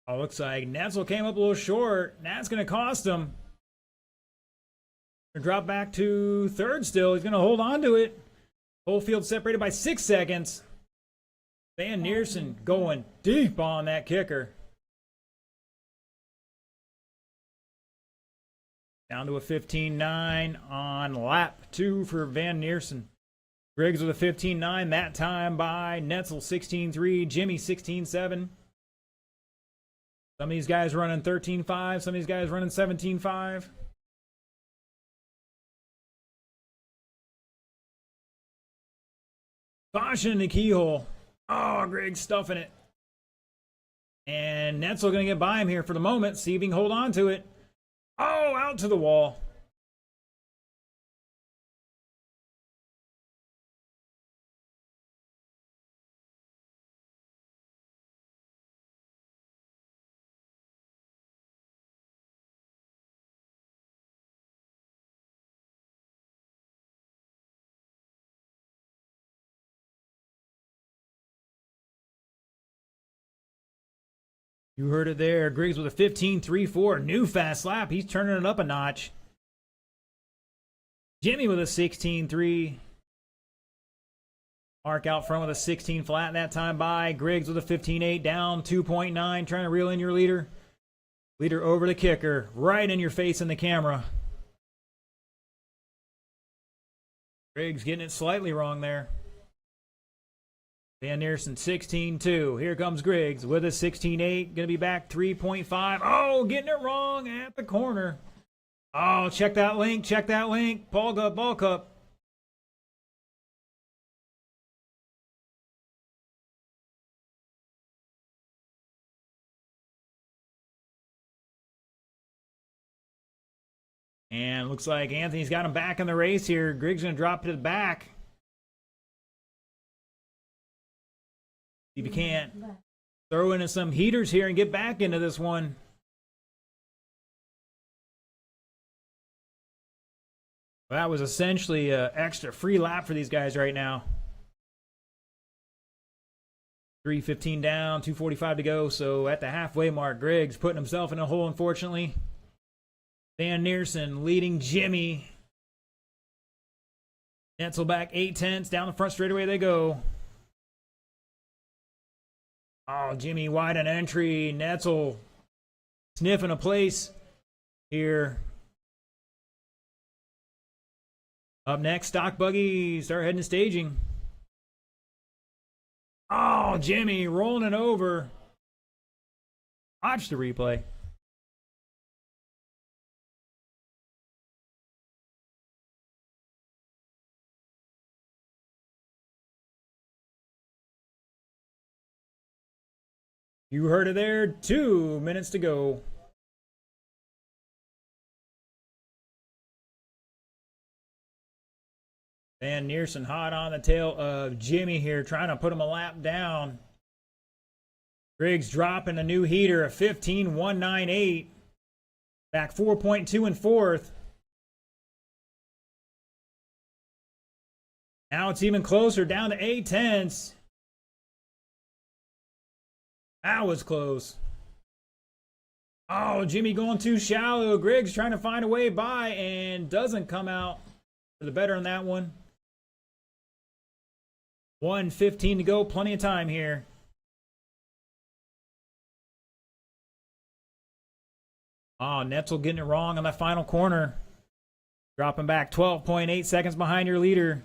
Oh, looks like Netzel came up a little short. That's going to cost him. Drop back to third still. He's going to hold on to it. Whole field separated by 6 seconds. Van Neersen going deep on that kicker. Down to a 15.9 on lap 2 for Van Neersen. Griggs with a 15.9, that time by Netzel 16.3, Jimmy 16.7. Some of these guys running 13.5, some of these guys running 17.5. Caution in the keyhole. Oh, Griggs stuffing it. And Netzel going to get by him here for the moment. See if he can hold on to it. Oh, out to the wall. You heard it there. Griggs with a 15.34. New fast lap. He's turning it up a notch. Jimmy with a 16.3. Mark out front with a 16 flat that time by. Griggs with a 15.8. Down 2.9. Trying to reel in your leader. Leader over the kicker. Right in your face in the camera. Griggs getting it slightly wrong there. Van Neersen 16.2. Here comes Griggs with a 16.8. Going to be back 3.5. Oh, getting it wrong at the corner. Oh, check that link. Check that link. Ball cup, ball cup. And looks like Anthony's got him back in the race here. Griggs going to drop to the back. If you can't throw into some heaters here and get back into this one. Well, that was essentially an extra free lap for these guys right now. 3:15 down, 2:45 to go. So at the halfway mark, Griggs putting himself in a hole, unfortunately. Van Neersen leading Jimmy. Netzel back 8/10. Down the front straightaway they go. Oh, Jimmy wide on entry. Netzel sniffing a place here. Up next, stock buggy. Start heading to staging. Oh, Jimmy rolling it over. Watch the replay. You heard it there. 2 minutes to go. Van Neersen hot on the tail of Jimmy here, trying to put him a lap down. Griggs dropping a new heater, a 15.198. Back 4.2 in fourth. Now it's even closer, down to 8/10. That was close. Oh, Jimmy going too shallow. Griggs trying to find a way by and doesn't come out for the better on that one. 1:15 to go. Plenty of time here. Oh, Netzel getting it wrong on that final corner. Dropping back 12.8 seconds behind your leader.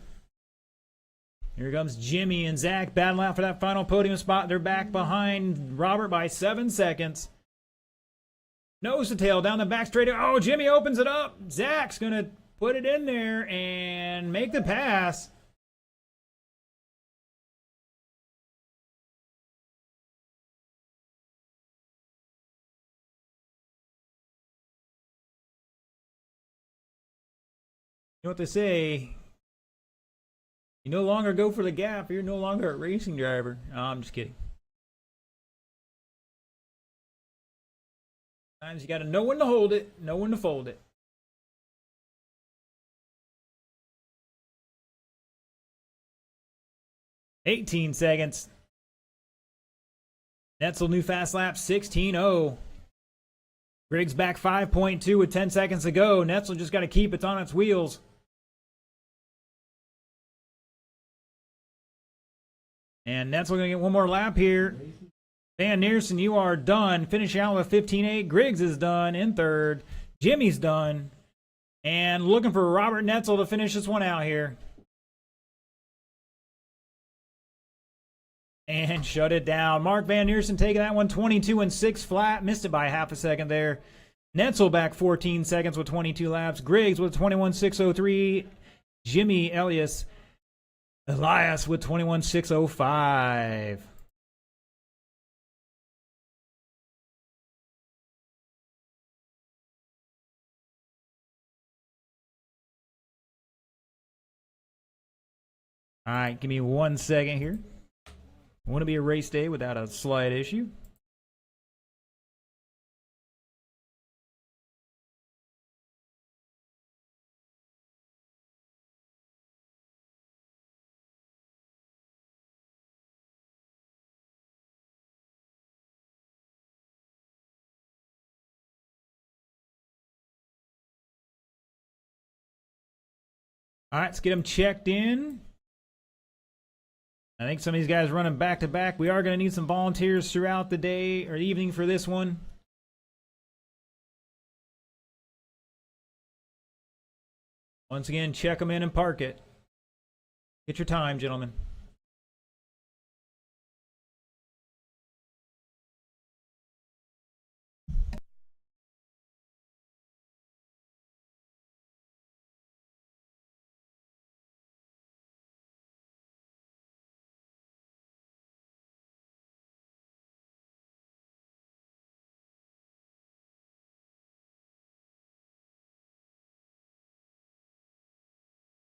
Here comes Jimmy and Zach battling out for that final podium spot. They're back behind Robert by 7 seconds. Nose to tail down the back straight. Oh, Jimmy opens it up. Zach's going to put it in there and make the pass. You know what they say? You no longer go for the gap. You're no longer a racing driver. Oh, I'm just kidding. Sometimes you got to know when to hold it, know when to fold it. $18 seconds. Netzel new fast lap 16.0. Griggs back 5.2 with 10 seconds to go. Netzel just got to keep it on its wheels. And Netzel going to get one more lap here. Van Neersen, you are done. Finish out with 15.8. Griggs is done in third. Jimmy's done. And looking for Robert Netzel to finish this one out here. And shut it down. Mark Van Neersen taking that one 22 and 6 flat. Missed it by half a second there. Netzel back 14 seconds with 22 laps. Griggs with 21.603. Jimmy Elias with 21.605. All right, give me 1 second here. Want to be a race day without a slight issue. All right, let's get them checked in. I think some of these guys running back to back. We are going to need some volunteers throughout the day or evening for this one. Once again, check them in and park it. Get your time, gentlemen.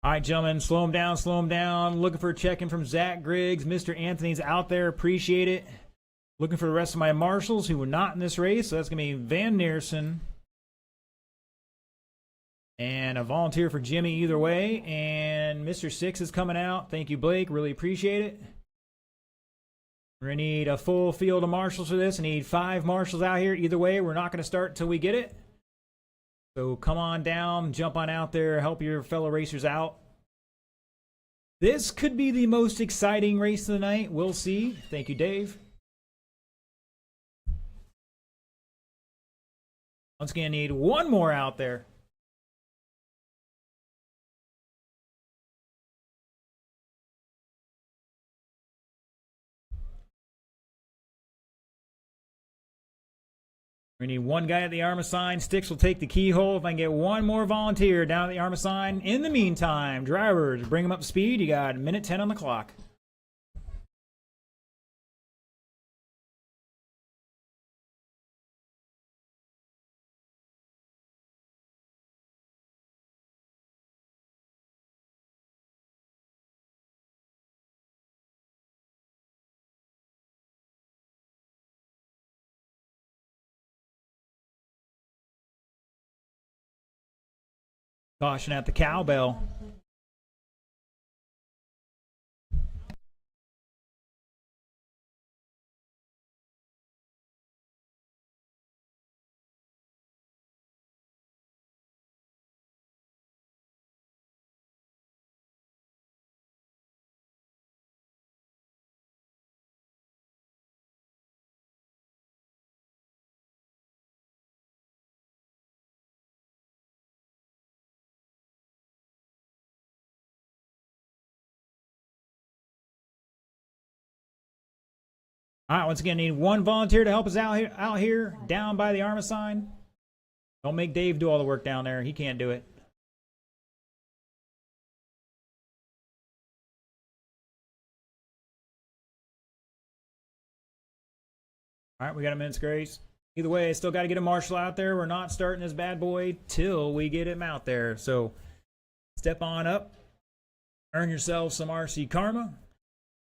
All right, gentlemen, slow them down, slow them down. Looking for a check-in from Zach Griggs. Mr. Anthony's out there. Appreciate it. Looking for the rest of my marshals who were not in this race. So that's going to be Van Neersen. And a volunteer for Jimmy either way. And Mr. Six is coming out. Thank you, Blake. Really appreciate it. We're going to need a full field of marshals for this. I need 5 marshals out here. Either way, we're not going to start until we get it. So come on down, jump on out there, help your fellow racers out. This could be the most exciting race of the night. We'll see. Thank you, Dave. Once again, need 1 more out there. We need 1 guy at the armor sign. Sticks will take the keyhole. If I can get 1 more volunteer down at the armor sign. In the meantime, drivers, bring them up to speed. You got 1:10 on the clock. Caution at the cowbell. All right, once again, need 1 volunteer to help us out here down by the armor sign. Don't make Dave do all the work down there. He can't do it. All right, we got a minute's grace. Either way, still got to get a marshal out there. We're not starting this bad boy till we get him out there. So step on up. Earn yourself some RC Karma.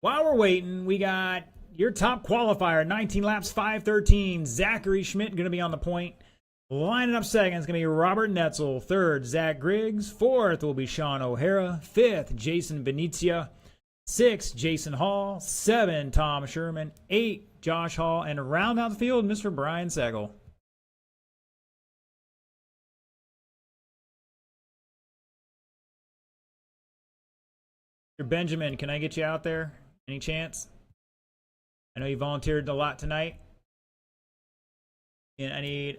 While we're waiting, we got your top qualifier, 19 laps, 5:13. Zachary Schmidt going to be on the point. Lining up second is going to be Robert Netzel. Third, Zach Griggs. Fourth will be Sean O'Hara. Fifth, Jason Venezia. 6, Jason Hall. 7, Tom Sherman. 8, Josh Hall. And round out the field, Mr. Brian Segel. Mr. Benjamin, can I get you out there? Any chance? I know you volunteered a lot tonight. And I need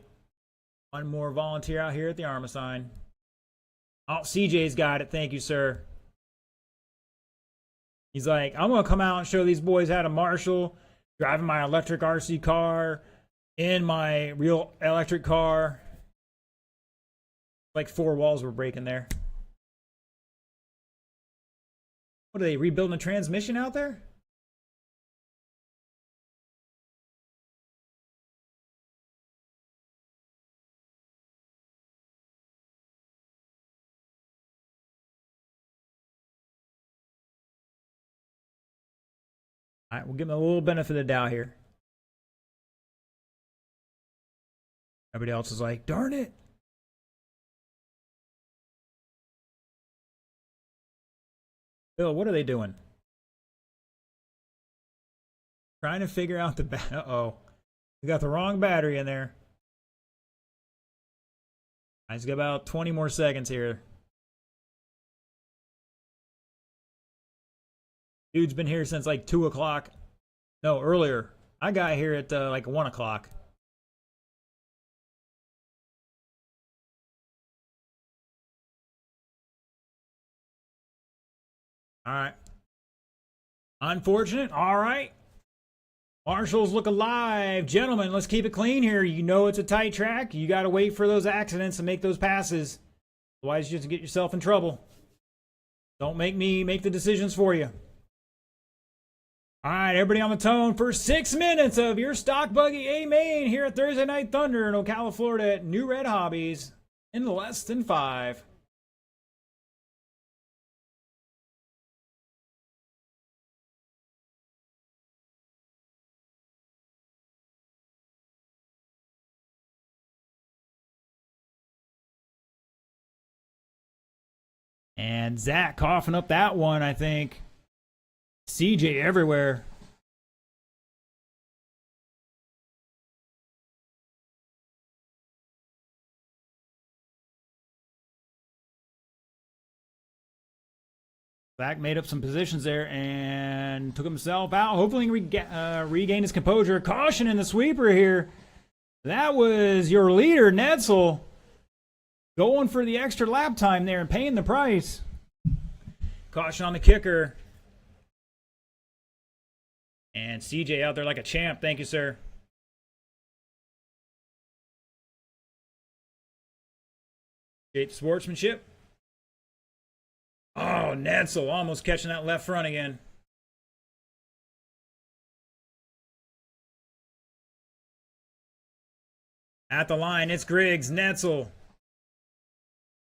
one more volunteer out here at the arm sign. Oh, CJ's got it. Thank you, sir. He's like, I'm going to come out and show these boys how to marshal, driving my electric RC car, in my real electric car. Like 4 walls were breaking there. What are they, rebuilding a transmission out there? All right, we'll give them a little benefit of the doubt here. Everybody else is like, darn it. Bill, what are they doing? Trying to figure out the uh-oh. We got the wrong battery in there. I just got about 20 more seconds here. Dude's been here since like 2 o'clock. No, earlier. I got here at like 1 o'clock. All right. Unfortunate. All right. Marshals look alive. Gentlemen, let's keep it clean here. You know it's a tight track. You got to wait for those accidents to make those passes. Otherwise, you just get yourself in trouble. Don't make me make the decisions for you. All right, everybody on the tone for 6 minutes of your Stock Buggy A-Main here at Thursday Night Thunder in Ocala, Florida at Newred Hobbies in less than 5. And Zach coughing up that one, I think. CJ everywhere. Zach made up some positions there and took himself out. Hopefully he can regain his composure. Caution in the sweeper here. That was your leader, Netzel, going for the extra lap time there and paying the price. Caution on the kicker. And CJ out there like a champ. Thank you, sir. Great sportsmanship. Oh, Netzel almost catching that left front again. At the line, it's Griggs, Netzel,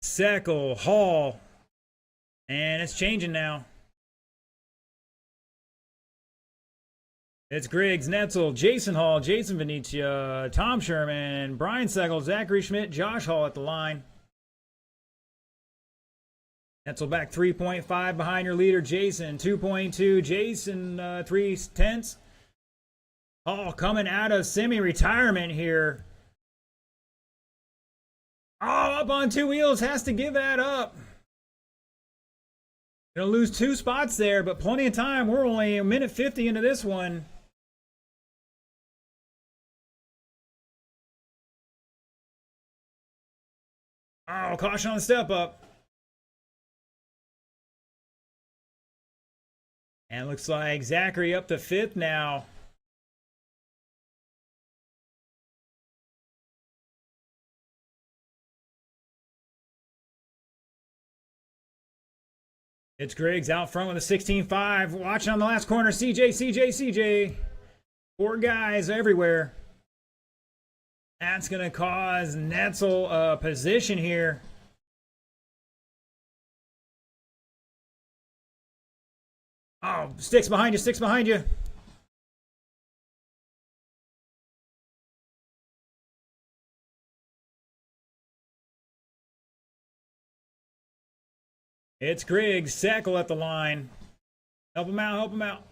Seckel, Hall. And it's changing now. It's Griggs, Netzel, Jason Hall, Jason Venetia, Tom Sherman, Brian Seckel, Zachary Schmidt, Josh Hall at the line. Netzel back 3.5 behind your leader, Jason. 2.2, Jason 3/10. Hall coming out of semi-retirement here. Oh, up on 2 wheels, has to give that up. Gonna lose 2 spots there, but plenty of time. We're only a minute 50 into this one. Oh, caution on the step up. And looks like Zachary up to 5th now. It's Griggs out front with a 16.5. Watching on the last corner. CJ. 4 guys everywhere. That's going to cause Netzel a position here. Oh, sticks behind you. It's Griggs, Seckel at the line. Help him out.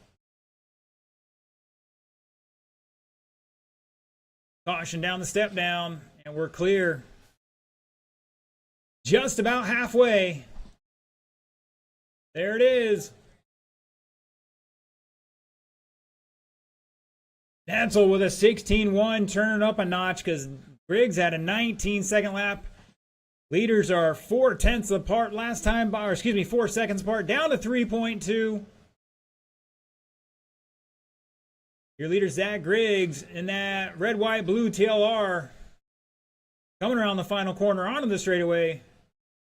Caution down the step down, and we're clear. Just about halfway. There it is. Netzel with a 16-1, turning up a notch because Griggs had a 19-second lap. Leaders are 4/10 apart last time, or excuse me, 4 seconds apart, down to 3.2. Your leader, Zach Griggs, in that red, white, blue TLR, coming around the final corner onto the straightaway.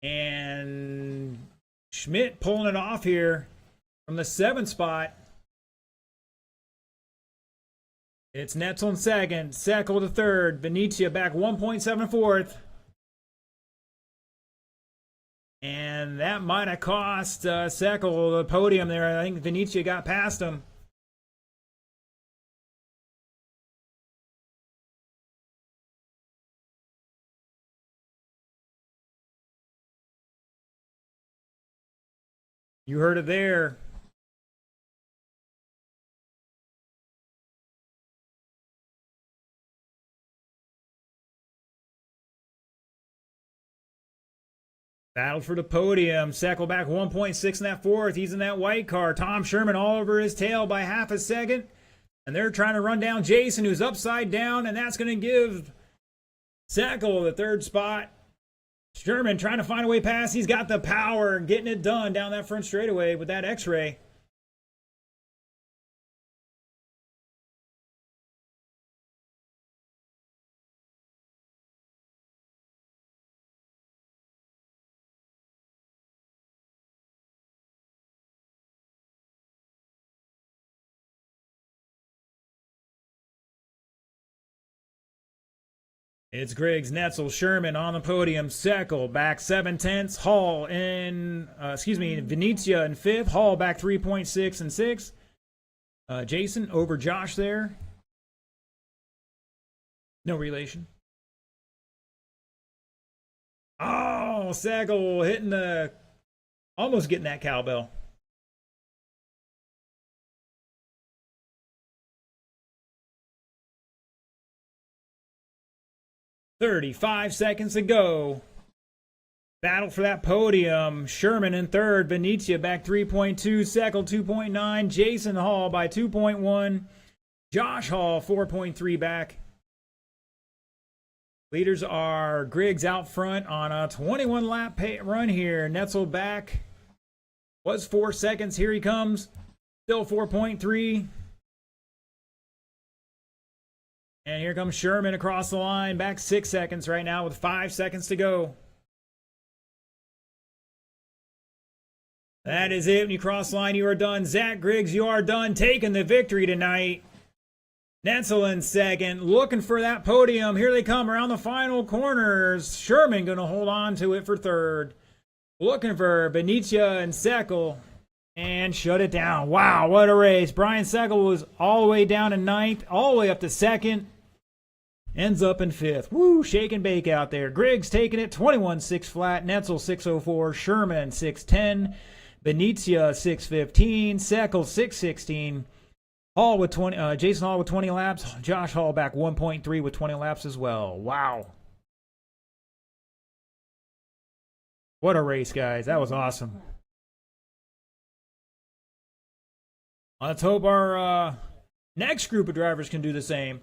And Schmidt pulling it off here from the 7th spot. It's Netzel in 2nd, Seckel to 3rd, Venetia back 1.74th. And that might have cost Seckel the podium there. I think Venetia got past him. You heard it there. Battle for the podium. Seckel back 1.6 in that 4th. He's in that white car. Tom Sherman all over his tail by half a second. And they're trying to run down Jason, who's upside down. And that's going to give Seckel the 3rd spot. Sherman trying to find a way past. He's got the power, getting it done down that front straightaway with that X-ray. It's Griggs, Netzel, Sherman on the podium. Seckel back 7/10. Hall in, Venetia in 5th. Hall back 3.6 and 6th. Jason over Josh there. No relation. Oh, Seckel hitting almost getting that cowbell. "35 seconds to go. Battle for that podium. Sherman in 3rd. Venetia back 3.2. Seckel 2.9. Jason Hall by 2.1. Josh Hall 4.3 back. Leaders are Griggs out front on a 21 lap run here. Netzel back. Was 4 seconds. Here he comes. Still 4.3. And here comes Sherman across the line. Back 6 seconds right now with 5 seconds to go. That is it. When you cross the line, you are done. Zach Griggs, you are done. Taking the victory tonight. Netzel in 2nd. Looking for that podium. Here they come around the final corners. Sherman going to hold on to it for 3rd. Looking for Venetia and Seckel. And shut it down. Wow, what a race. Brian Seckel was all the way down in 9th. All the way up to 2nd. Ends up in 5th. Woo, shake and bake out there. Griggs taking it 21.6 flat. Netzel 6.04. Sherman 6.10. Venetia 6.15. Seckel 6.16. Hall with 20. Jason Hall with 20 laps. Josh Hall back 1.3 with 20 laps as well. Wow. What a race, guys. That was awesome. Let's hope our next group of drivers can do the same.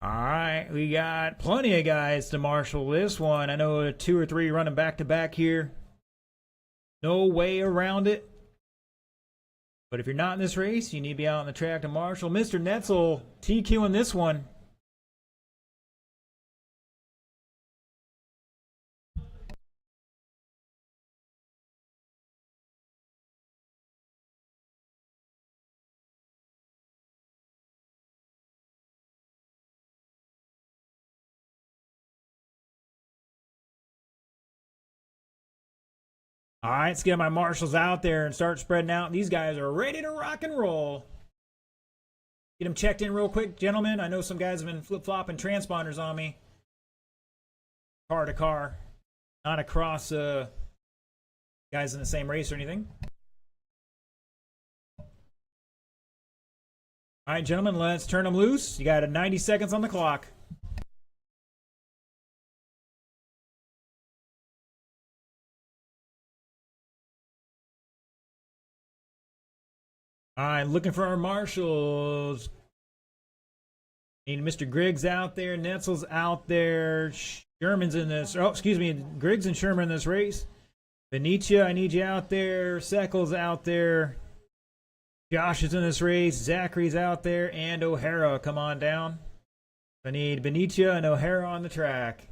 All right, we got plenty of guys to marshal this one. I know 2 or 3 running back to back here. No way around it. But if you're not in this race, you need to be out on the track to marshal. Mr. Netzel TQing this one. All right, let's get my marshals out there and start spreading out. These guys are ready to rock and roll. Get them checked in real quick, gentlemen. I know some guys have been flip-flopping transponders on me. Car to car. Not across guys in the same race or anything. All right, gentlemen, let's turn them loose. You got 90 seconds on the clock. All right, looking for our marshals. Need Mr. Griggs out there. Netzel's out there. Sherman's in this. Oh, excuse me. Griggs and Sherman in this race. Benicia, I need you out there. Seckles out there. Josh is in this race. Zachary's out there. And O'Hara, come on down. I need Benicia and O'Hara on the track.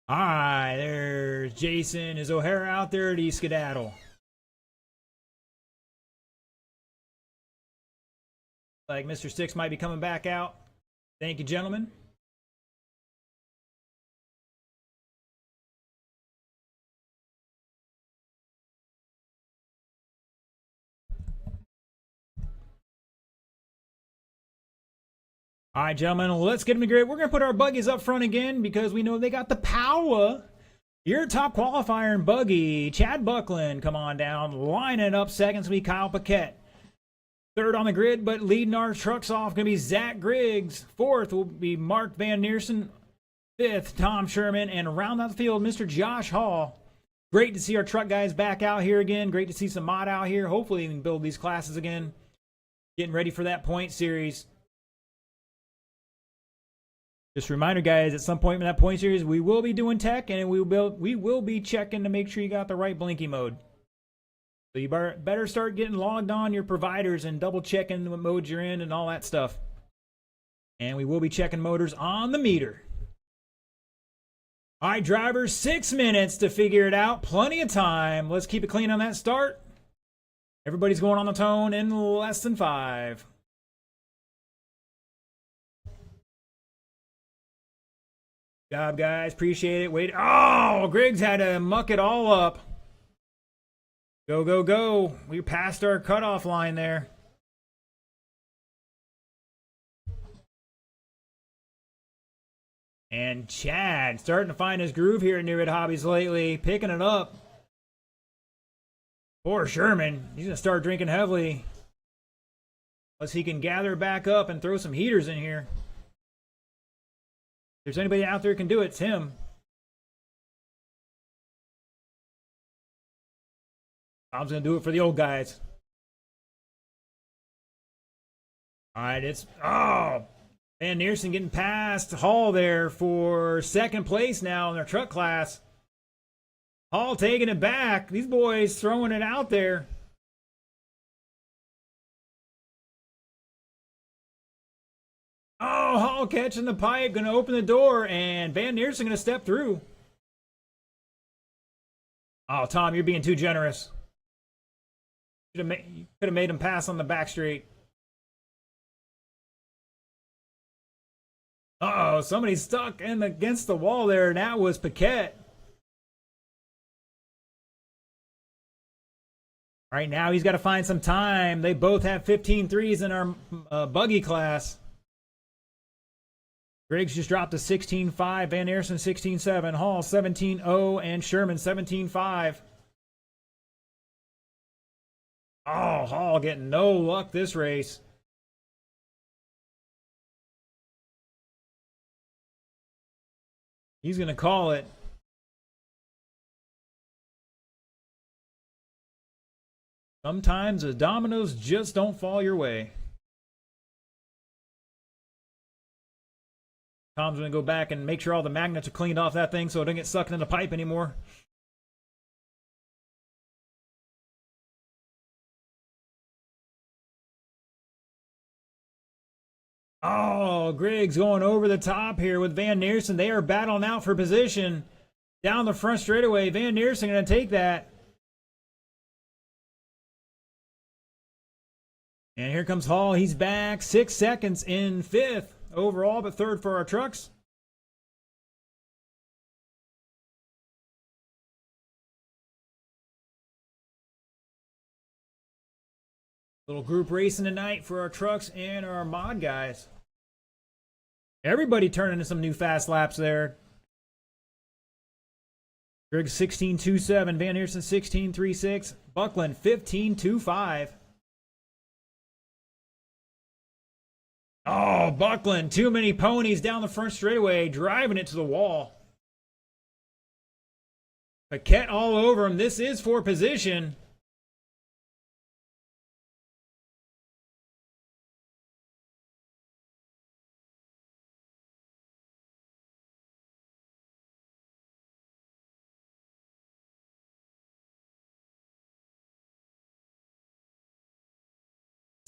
All right, there's Jason. Is O'Hara out there? Do you skedaddle? Like Mr. Six might be coming back out. Thank you, gentlemen. All right, gentlemen, let's get them to grid. We're going to put our buggies up front again because we know they got the power. Your top qualifier and buggy, Chad Buckland, come on down. Lining up seconds will be Kyle Paquette. Third on the grid, but leading our trucks off going to be Zach Griggs. Fourth will be Mark Van Neersen. Fifth, Tom Sherman. And round out the field, Mr. Josh Hall. Great to see our truck guys back out here again. Great to see some mod out here. Hopefully we can build these classes again. Getting ready for that point series. Just a reminder, guys, at some point in that point series, we will be doing tech, and we will be checking to make sure you got the right blinky mode. So you better start getting logged on your providers and double checking what modes you're in and all that stuff. And we will be checking motors on the meter. All right, drivers, 6 minutes to figure it out. Plenty of time. Let's keep it clean on that start. Everybody's going on the tone in less than 5. Good job, guys. Appreciate it. Wait. Oh, Griggs had to muck it all up. Go, go, go. We passed our cutoff line there. And Chad starting to find his groove here in Newred Hobbies lately. Picking it up. Poor Sherman. He's going to start drinking heavily. Unless he can gather back up and throw some heaters in here. If there's anybody out there who can do it, it's him. Tom's going to do it for the old guys. All right, it's... Oh! Van Neersen getting past Hall there for second place now in their truck class. Hall taking it back. These boys throwing it out there. Oh, Hall catching the pipe, going to open the door, and Van Neersen going to step through. Oh, Tom, you're being too generous. You could have made him pass on the back straight. Uh-oh, somebody stuck in against the wall there, and that was Paquette. Right now, he's got to find some time. They both have 15 threes in our buggy class. Griggs just dropped to 16-5. Van Aerson 16-7. Hall 17-0. And Sherman 17-5. Oh, Hall getting no luck this race. He's going to call it. Sometimes the dominoes just don't fall your way. Tom's going to go back and make sure all the magnets are cleaned off that thing so it doesn't get sucked in the pipe anymore. Oh, Griggs going over the top here with Van Neersen. They are battling out for position down the front straightaway. Van Neersen going to take that. And here comes Hall. He's back 6 seconds in 5th overall, but 3rd for our trucks. Little group racing tonight for our trucks and our mod guys. Everybody turning into some new fast laps there. Griggs 16.27, Van Aerson 16.36, Buckland 15.25. Oh, Buckland, too many ponies down the front straightaway, driving it to the wall. Paquette all over him. This is for position.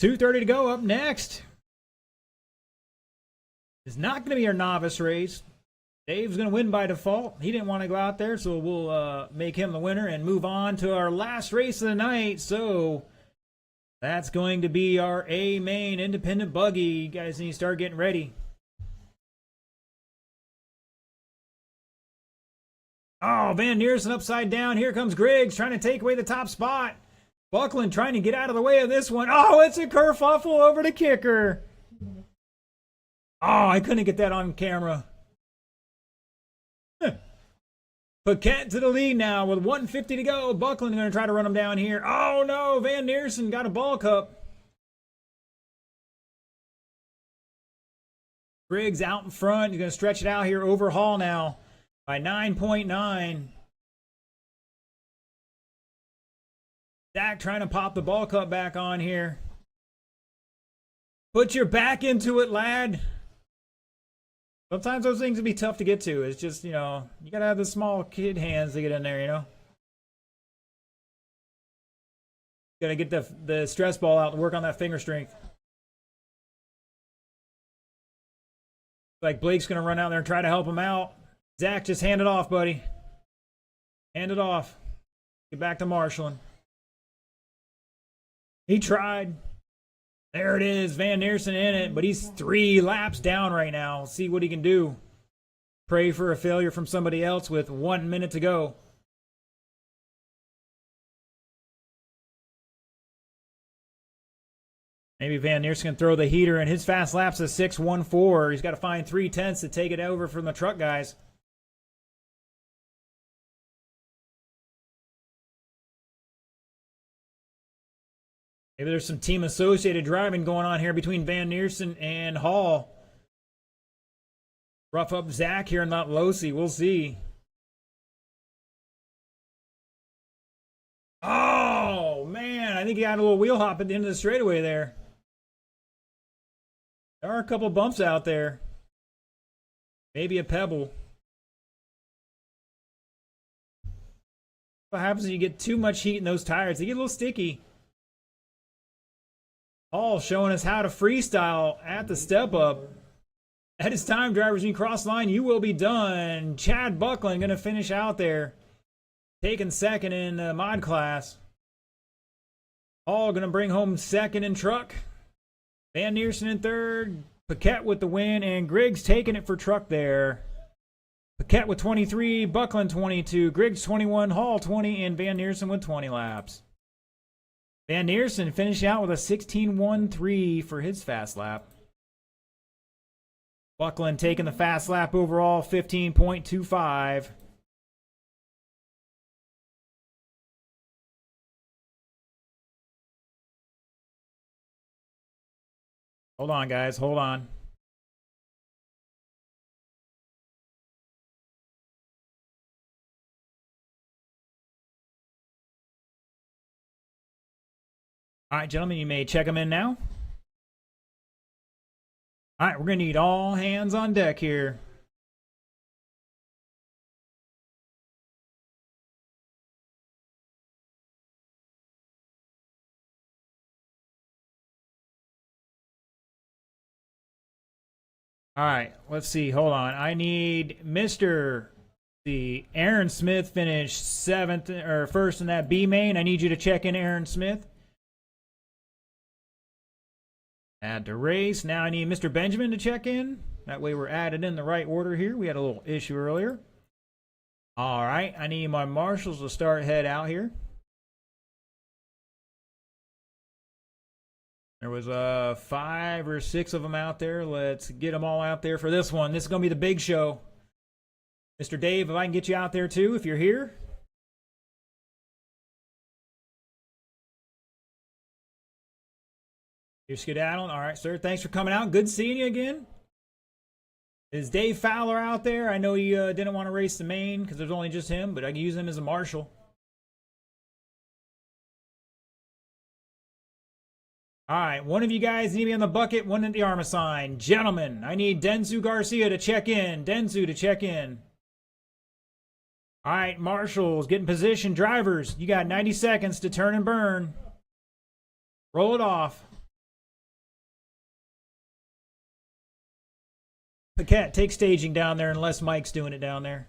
.230 to go. Up next it's not going to be our novice race. Dave's going to win by default. He didn't want to go out there, so we'll make him the winner and move on to our last race of the night. So that's going to be our A main independent buggy. You guys need to start getting ready. Oh, Van Neersen upside down. Here comes Griggs trying to take away the top spot. Buckland trying to get out of the way of this one. Oh, it's a kerfuffle over the kicker. Oh, I couldn't get that on camera. Paquette to the lead now with 150 to go. Buckland going to try to run him down here. Oh, no. Van Neersen got a ball cup. Griggs out in front. He's going to stretch it out here over Hall now by 9.9. Dak trying to pop the ball cup back on here. Put your back into it, lad. Sometimes those things can be tough to get to. It's just, you know, you got to have the small kid hands to get in there, you know. Got to get the stress ball out and work on that finger strength. Like Blake's going to run out there and try to help him out. Zach, just hand it off, buddy. Hand it off. Get back to marshalling. He tried. There it is. Van Neersen in it, but he's 3 laps down right now. We'll see what he can do. Pray for a failure from somebody else with 1 minute to go. Maybe Van Neersen can throw the heater, and his fast lap's a 6.14. He's got to find 3/10 to take it over from the truck guys. Maybe there's some team associated driving going on here between Van Neersen and Hall. Rough up Zach here and not Losi. We'll see. Oh, man. I think he got a little wheel hop at the end of the straightaway there. There are a couple bumps out there. Maybe a pebble. What happens when you get too much heat in those tires? They get a little sticky. Hall showing us how to freestyle at the step up. At his time, drivers, when you cross line, you will be done. Chad Buckland going to finish out there, taking second in the mod class. Hall going to bring home second in truck. Van Neersen in third. Paquette with the win, and Griggs taking it for truck there. Paquette with 23, Buckland 22, Griggs 21, Hall 20, and Van Neersen with 20 laps. Van Neersen finishing out with a 16.13 for his fast lap. Buckland taking the fast lap overall, 15.25. Hold on, guys. Hold on. All right, gentlemen, you may check them in now. All right, we're going to need all hands on deck here. All right, let's see. Hold on. I need Mr. Aaron Smith finished first in that B main. I need you to check in Aaron Smith. Add to race. Now I need Mr. Benjamin to check in. That way we're added in the right order here. We had a little issue earlier. All right, I need my marshals to start head out here. There was 5 or 6 of them out there. Let's get them all out there for this one. This is going to be the big show. Mr. Dave, if I can get you out there too, if you're here. You're skedaddling. All right, sir. Thanks for coming out. Good seeing you again. Is Dave Fowler out there? I know you didn't want to race the main because there's only just him, but I can use him as a marshal. All right, one of you guys need to be on the bucket, one at the arm sign. Gentlemen, I need Denzu Garcia to check in. Denzu to check in. All right, marshals, get in position. Drivers, you got 90 seconds to turn and burn. Roll it off. Paquette, take staging down there unless Mike's doing it down there.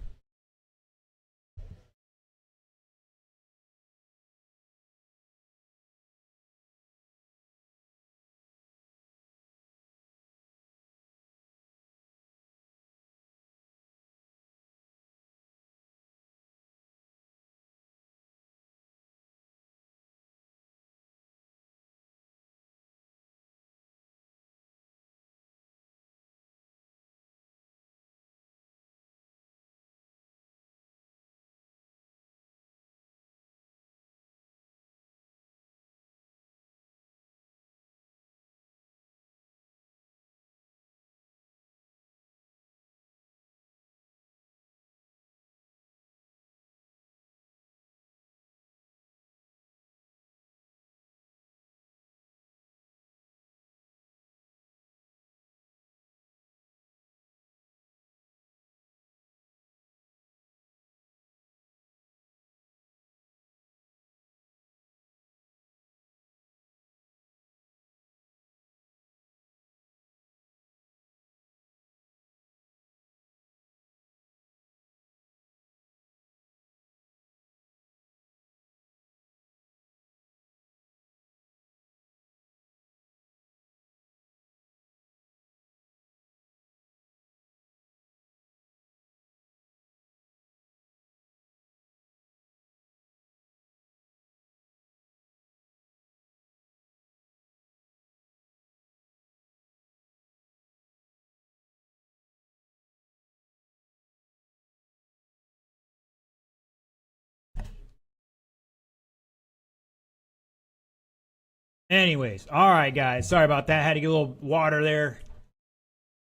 Anyways, all right, guys. Sorry about that. Had to get a little water there.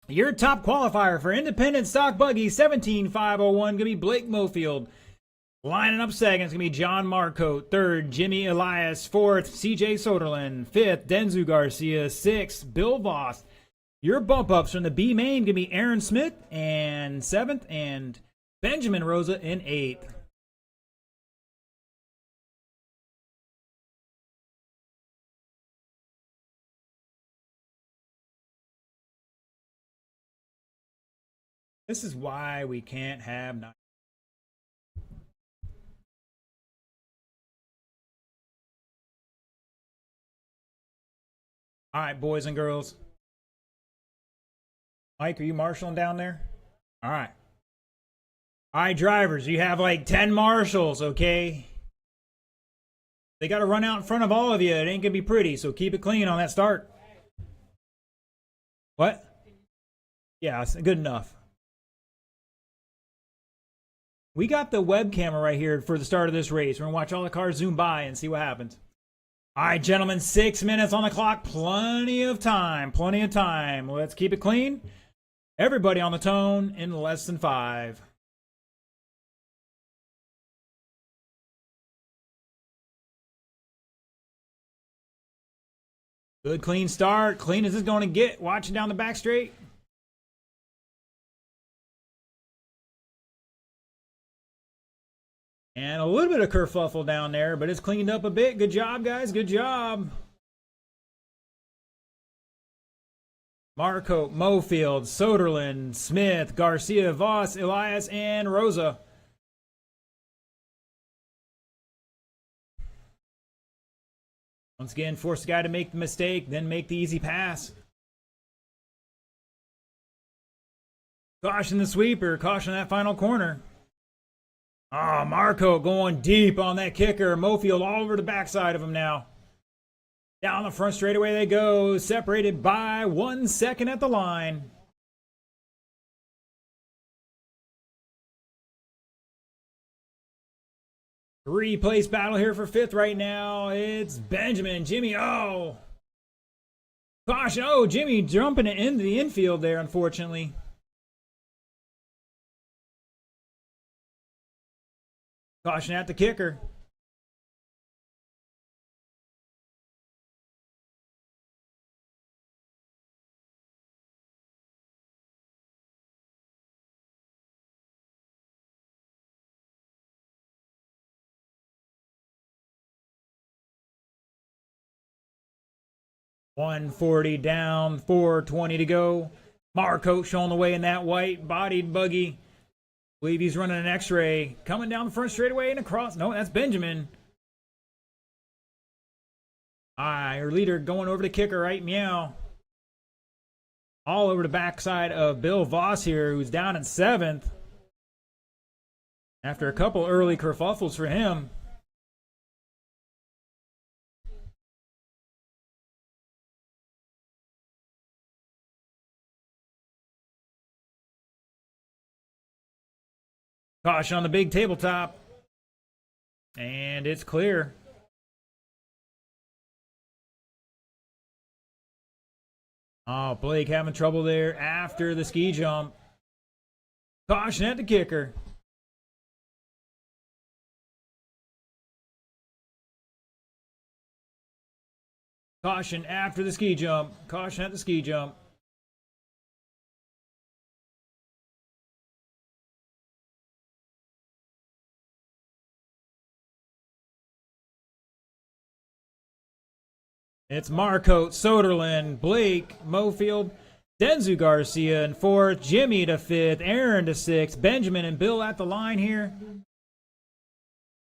Your top qualifier for Independent Stock Buggy 17501 going to be Blake Mofield. Lining up second is going to be John Marcotte. Third, Jimmy Elias. Fourth, CJ Soderlin. Fifth, Denzu Garcia. Sixth, Bill Voss. Your bump ups from the B main going to be Aaron Smith and 7th, and Benjamin Rosa in 8th. This is why we can't have night. All right, boys and girls. Mike, are you marshalling down there? All right. All right, drivers, you have like 10 marshals, okay? They got to run out in front of all of you. It ain't going to be pretty, so keep it clean on that start. What? Yeah, it's good enough. We got the web camera right here for the start of this race. We're going to watch all the cars zoom by and see what happens. All right, gentlemen, 6 minutes on the clock. Plenty of time. Plenty of time. Let's keep it clean. Everybody on the tone in less than 5. Good clean start. Clean as it's going to get. Watching down the back straight. And a little bit of kerfuffle down there, but it's cleaned up a bit. Good job, guys. Good job. Marco, Mofield, Soderlin, Smith, Garcia, Voss, Elias, and Rosa. Once again, force the guy to make the mistake, then make the easy pass. Caution the sweeper. Caution that final corner. Oh, Marco going deep on that kicker. Mofield all over the backside of him now. Down the front straightaway they go. Separated by 1 second at the line. Three-place battle here for 5th right now. It's Benjamin. Jimmy, oh. Caution. Oh, Jimmy jumping into the infield there, unfortunately. Caution at the kicker. $140 down, $420 to go. Marco showing the way in that white-bodied buggy. Believe he's running an X-ray. Coming down the front straightaway and across. No, that's Benjamin. Our leader going over the kicker, right? Meow. All over the backside of Bill Voss here, who's down in 7th. After a couple early kerfuffles for him. Caution on the big tabletop. And it's clear. Oh, Blake having trouble there after the ski jump. Caution at the kicker. Caution after the ski jump. Caution at the ski jump. It's Marco, Soderlin, Blake, Mofield, Denzu Garcia in 4th, Jimmy to 5th, Aaron to 6th, Benjamin and Bill at the line here.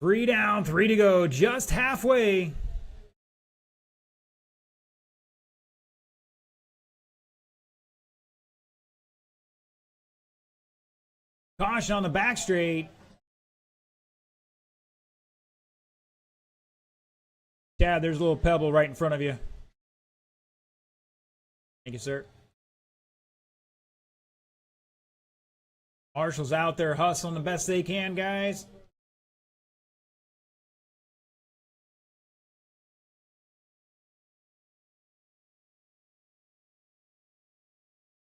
3 down, 3 to go, just halfway. Caution on the back straight. Chad, there's a little pebble right in front of you. Thank you, sir. Marshall's out there hustling the best they can, guys.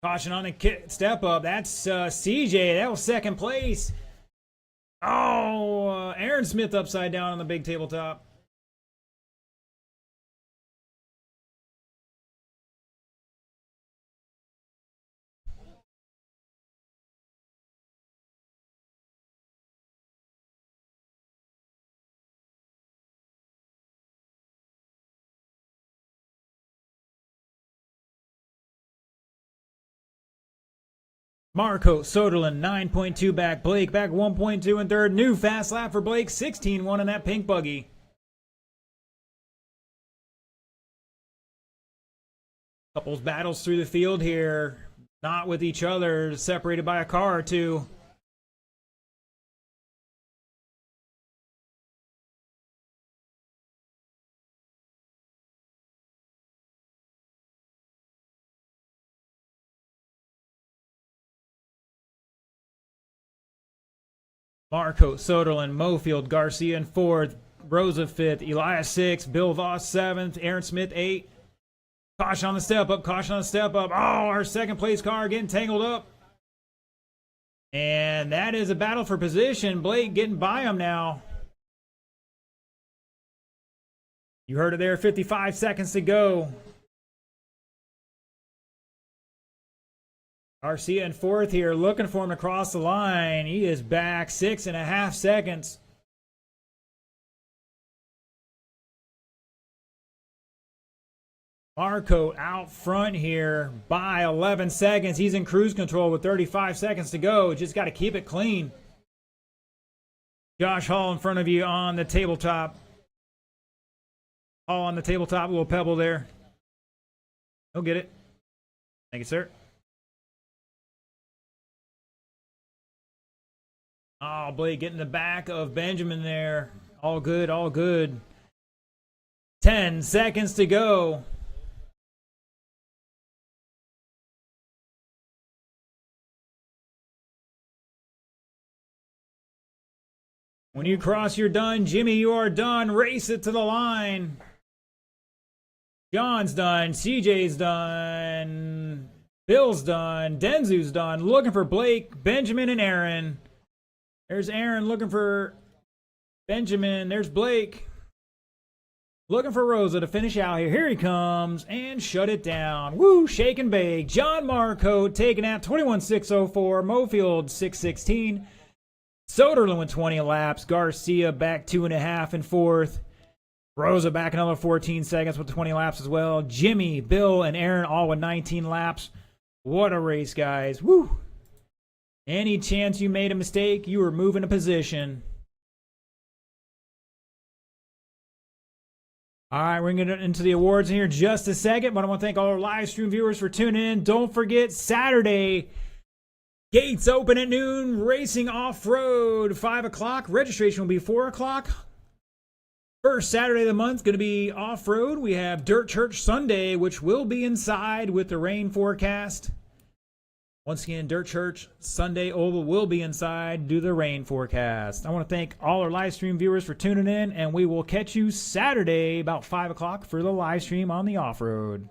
Caution on the step up. That's CJ. That was 2nd place. Oh, Aaron Smith upside down on the big tabletop. Marco, Soderlin, 9.2 back. Blake back 1.2 in 3rd. New fast lap for Blake, 16-1 in that pink buggy. Couples battles through the field here. Not with each other, separated by a car or two. Marco, Soderlund, Mofield, Garcia in 4th, Rosa 5th, Elias 6th, Bill Voss 7th, Aaron Smith 8th. Caution on the step up, caution on the step up. Oh, our second place car getting tangled up. And that is a battle for position. Blake getting by him now. You heard it there, 55 seconds to go. Garcia in 4th here, looking for him to cross the line. He is back 6.5 seconds. Marco out front here by 11 seconds. He's in cruise control with 35 seconds to go. Just got to keep it clean. Josh Hall in front of you on the tabletop. Hall on the tabletop, a little pebble there. He'll get it. Thank you, sir. Oh, Blake getting the back of Benjamin there. All good, all good. 10 seconds to go. When you cross, you're done. Jimmy, you are done. Race it to the line. John's done. CJ's done. Bill's done. Denzu's done. Looking for Blake, Benjamin, and Aaron. There's Aaron looking for Benjamin. There's Blake. Looking for Rosa to finish out here. Here he comes and shut it down. Woo, shake and bake. John Marco taking out 21.604. Mofield 6.16. Soderlund with 20 laps. Garcia back 2.5 in 4th. Rosa back another 14 seconds with 20 laps as well. Jimmy, Bill, and Aaron all with 19 laps. What a race, guys. Woo! Any chance you made a mistake, you were moving a position. All right, we're going to get into the awards here in just a second, but I want to thank all our live stream viewers for tuning in. Don't forget, Saturday, gates open at noon, racing off-road, 5 o'clock. Registration will be 4 o'clock. First Saturday of the month, going to be off-road. We have Dirt Church Sunday, which will be inside with the rain forecast. Once again, Dirt Church Sunday Oval will be inside due to the rain forecast. I want to thank all our live stream viewers for tuning in, and we will catch you Saturday about 5 o'clock for the live stream on the off-road.